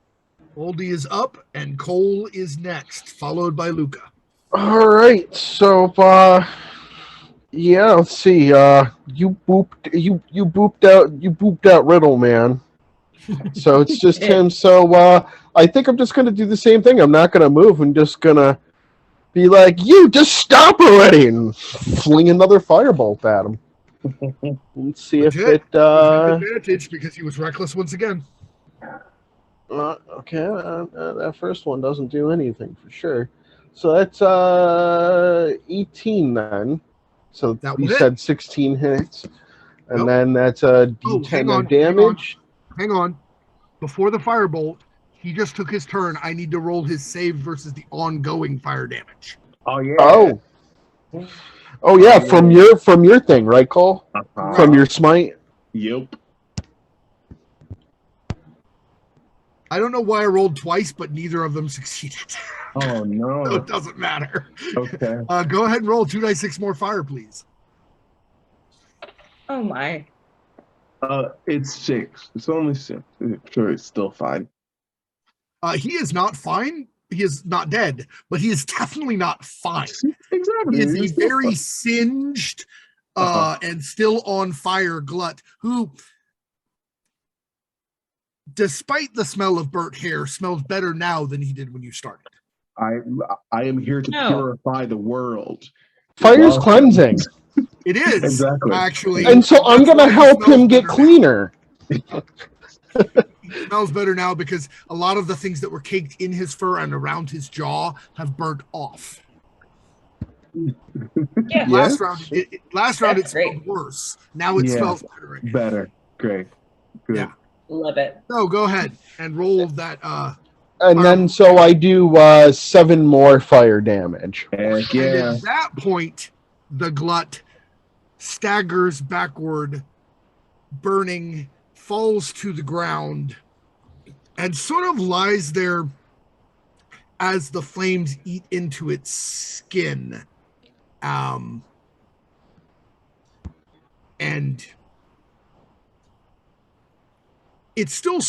Oldie is up, and Cole is next, followed by Luca. All right, so yeah, let's see. You booped out Riddle Man. So it's just him. So I think I'm just gonna do the same thing. I'm not gonna move. I'm just gonna be like, "You just stop already!" and fling another firebolt at him. Let's see if Legit. it. Advantage because he was reckless once again. Okay, that first one doesn't do anything for sure. So that's 18 then. So That you was it. said 16 hits, and Nope. then that's a Oh, D10 hang of on, damage. Hang on. Before the firebolt, he just took his turn. I need to roll his save versus the ongoing fire damage. Oh yeah. Oh yeah, from your thing, right, Cole? Uh-huh. From your smite. Yep. I don't know why I rolled twice, but neither of them succeeded. Oh So no. it doesn't matter. Okay. Go ahead and roll 2d6 more fire, please. Oh my. It's 6. It's only 6. I'm sure it's still fine. He is not fine. He is not dead, but he is definitely not fine. Exactly. He is It's a still very fine. singed Uh-huh. and still on fire glut who, despite the smell of burnt hair, smells better now than he did when you started. I am here to No. purify the world. Fire's Well, cleansing, It is Exactly. actually, and so I'm that's gonna why he help smells him get better cleaner. now. He smells better now because a lot of the things that were caked in his fur and around his jaw have burnt off. Yeah. Last round, it That's smelled great. worse. Now it Yeah. smells better again. Better. Great. Good. Yeah. Love it. So go ahead and roll that. And then so I do 7 more fire damage. Heck And yeah. at that point, the glut staggers backward, burning, falls to the ground, and sort of lies there as the flames eat into its skin. And it's still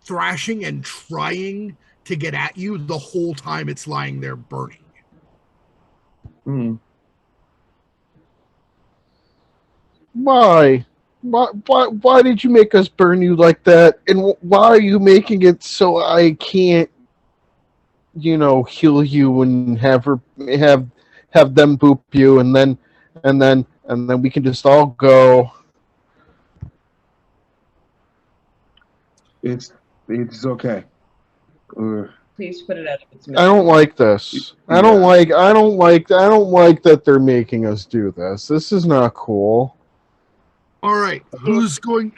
thrashing and trying to get at you the whole time it's lying there burning. Hmm. Why? Why did you make us burn you like that? And why are you making it so I can't, heal you and have them boop you, and then we can just all go. It's okay. Please put it out of its misery. I don't like this. I don't like that they're making us do this. This is not cool. All right, who's going?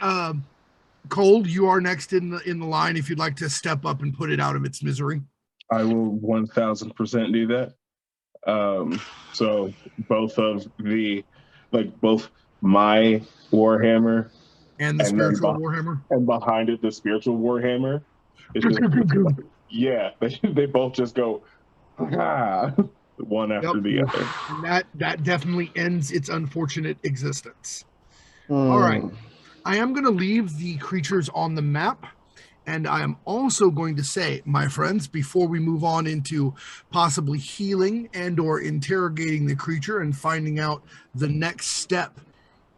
Cold, you are next in the line. If you'd like to step up and put it out of its misery, I will 1000% do that. So both of both my Warhammer and the spiritual Warhammer, and behind it the spiritual Warhammer. Yeah, they both just go one after the other. And that definitely ends its unfortunate existence. All right. I am going to leave the creatures on the map, and I am also going to say, my friends, before we move on into possibly healing and or interrogating the creature and finding out the next step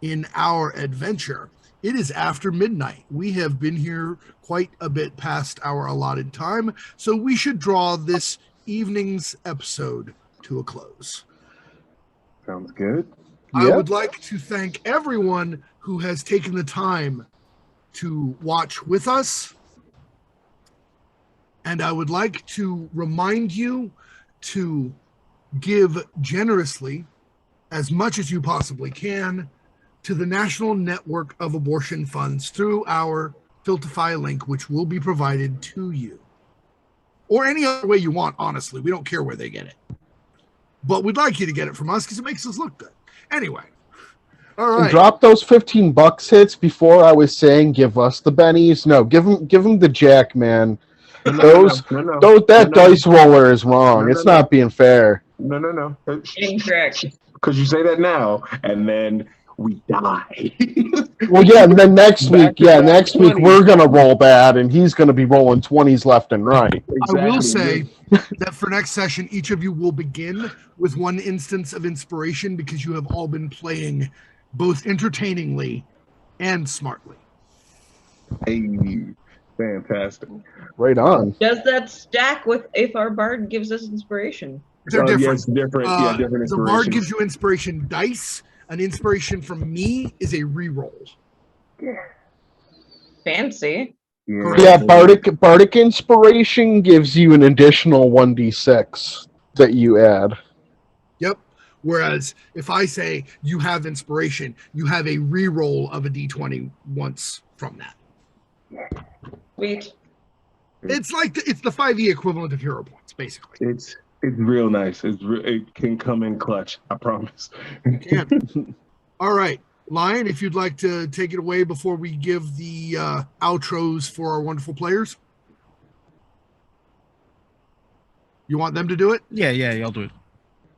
in our adventure, it is after midnight. We have been here quite a bit past our allotted time, so we should draw this evening's episode to a close. Sounds good. I would like to thank everyone who has taken the time to watch with us. And I would like to remind you to give generously, as much as you possibly can, to the National Network of Abortion Funds through our Filtify link, which will be provided to you. Or any other way you want, honestly. We don't care where they get it. But we'd like you to get it from us because it makes us look good. Anyway. All right. And drop those $15 hits before I was saying give us the bennies. No, give them the jack, man. That dice roller is wrong. It's not being fair. No. Incorrect. Because you say that now, and then we die. Well, yeah, and then next week we're gonna roll bad, and he's gonna be rolling 20s left and right. Exactly. I will say that for next session, each of you will begin with one instance of inspiration because you have all been playing both entertainingly and smartly. Hey, fantastic. Right on. Does that stack with if our bard gives us inspiration? They're different. Yes, different. Different the bard gives you inspiration dice. An inspiration from me is a reroll. Fancy. Yeah, bardic inspiration gives you an additional 1d6 that you add. Yep. Whereas if I say you have inspiration, you have a reroll of a d20 once from that. Sweet. It's like it's the 5e equivalent of hero points, basically. It's real nice. It can come in clutch. I promise. It can. All right, Lion, if you'd like to take it away before we give the outros for our wonderful players. You want them to do it? Yeah, I'll do it.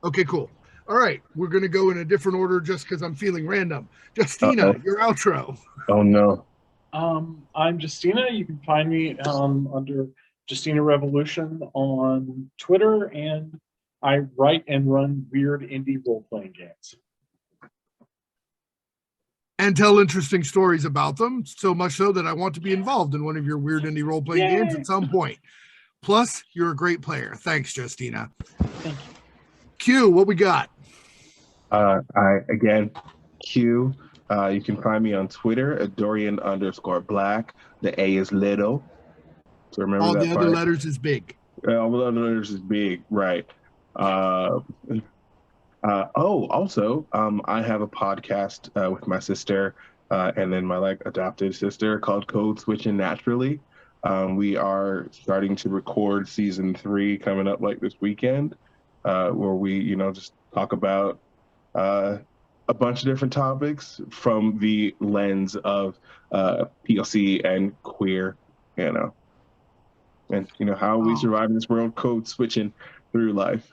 Okay, cool. All right, we're going to go in a different order just because I'm feeling random. Justina, your outro. Oh, no. I'm Justina. You can find me under Justina Revolution on Twitter, and I write and run weird indie role-playing games. And tell interesting stories about them, so much so that I want to be involved in one of your weird indie role-playing games at some point. Plus, you're a great player. Thanks, Justina. Thank you. Q, what we got? Q. You can find me on Twitter at Dorian_Black. The A is little. So remember all that the part. other letters is big. All the other letters is big, right? Also, I have a podcast with my sister and then my adopted sister called Code Switching Naturally. We are starting to record season 3 coming up this weekend, where we just talk about a bunch of different topics from the lens of POC and queer, and how we survive in this world, code switching through life.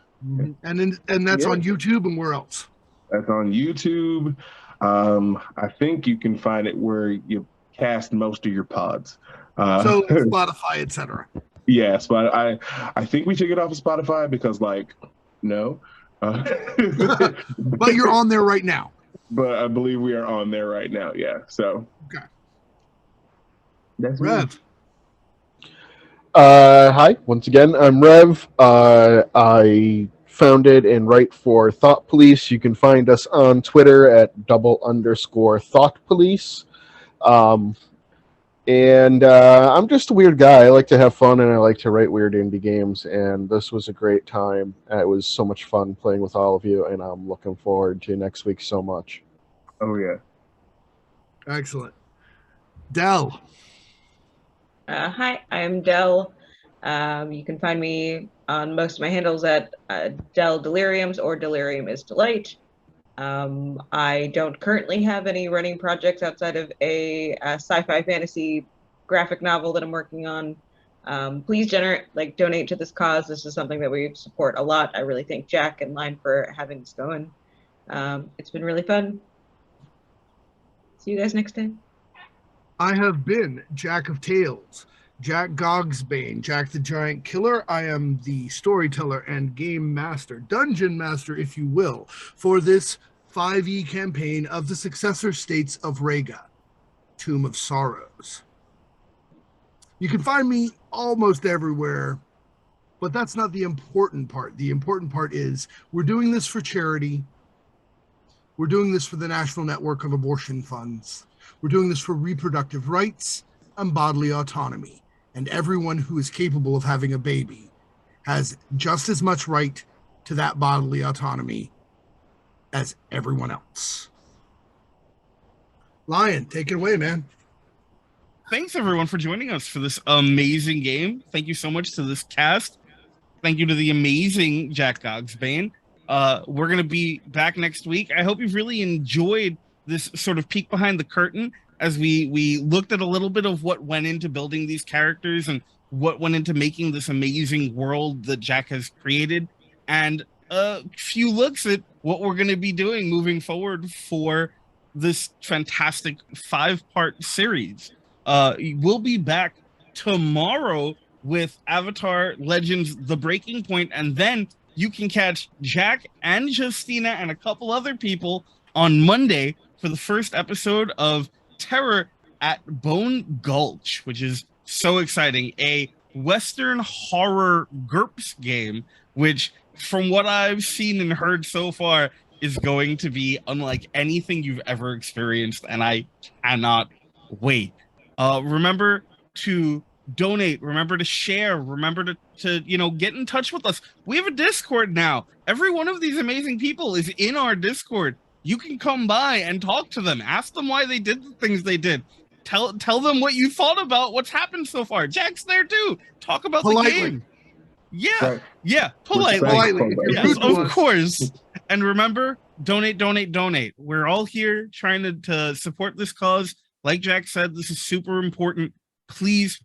And that's on YouTube, and where else? That's on YouTube. I think you can find it where you cast most of your pods. So Spotify, etc. Yes, but I think we should get off of Spotify because no. But you're on there right now. but I believe we are on there right now. Yeah. So. Okay. That's me. Rev. Hi, once again, I'm Rev. I founded and write for Thought Police. You can find us on Twitter at _Thought Police. And I'm just a weird guy. I like to have fun and I like to write weird indie games. And this was a great time. It was so much fun playing with all of you, and I'm looking forward to next week so much. Oh yeah. Excellent. Dell. Hi, I'm Del. You can find me on most of my handles at Del Deliriums or Delirium is Delight. I don't currently have any running projects outside of a sci-fi fantasy graphic novel that I'm working on. Please donate to this cause. This is something that we support a lot. I really thank Jack and Line for having this going. It's been really fun. See you guys next time. I have been Jack of Tales, Jack Gogsbane, Jack the Giant Killer. I am the storyteller and game master, dungeon master, if you will, for this 5e campaign of the Successor States of Rega, Tomb of Sorrows. You can find me almost everywhere, but that's not the important part. The important part is we're doing this for charity. We're doing this for the National Network of Abortion Funds. We're doing this for reproductive rights and bodily autonomy. And everyone who is capable of having a baby has just as much right to that bodily autonomy as everyone else. Lion, take it away, man. Thanks everyone for joining us for this amazing game. Thank you so much to this cast. Thank you to the amazing Jack Gogsbane. We're going to be back next week. I hope you've really enjoyed this sort of peek behind the curtain as we looked at a little bit of what went into building these characters and what went into making this amazing world that Jack has created, and a few looks at what we're going to be doing moving forward for this fantastic 5-part series. We'll be back tomorrow with Avatar Legends The Breaking Point, and then you can catch Jack and Justina and a couple other people on Monday for the first episode of Terror at Bone Gulch, which is so exciting. A Western horror GURPS game, which from what I've seen and heard so far is going to be unlike anything you've ever experienced, and I cannot wait. Remember to donate, remember to share, remember to get in touch with us. We have a Discord now. Every one of these amazing people is in our Discord. You can come by and talk to them, ask them why they did the things they did, tell them what you thought about what's happened so far. Jack's there too. Talk about Politely. the game. Yeah, Right. yeah, politely. Politely. If you're Yes, rude to of us, course. And remember, donate. We're all here trying to support this cause. Like Jack said, this is super important. Please,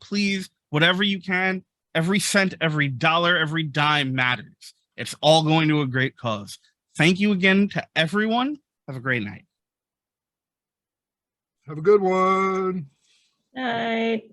whatever you can, every cent, every dollar, every dime matters. It's all going to a great cause. Thank you again to everyone. Have a great night. have a good one. Night.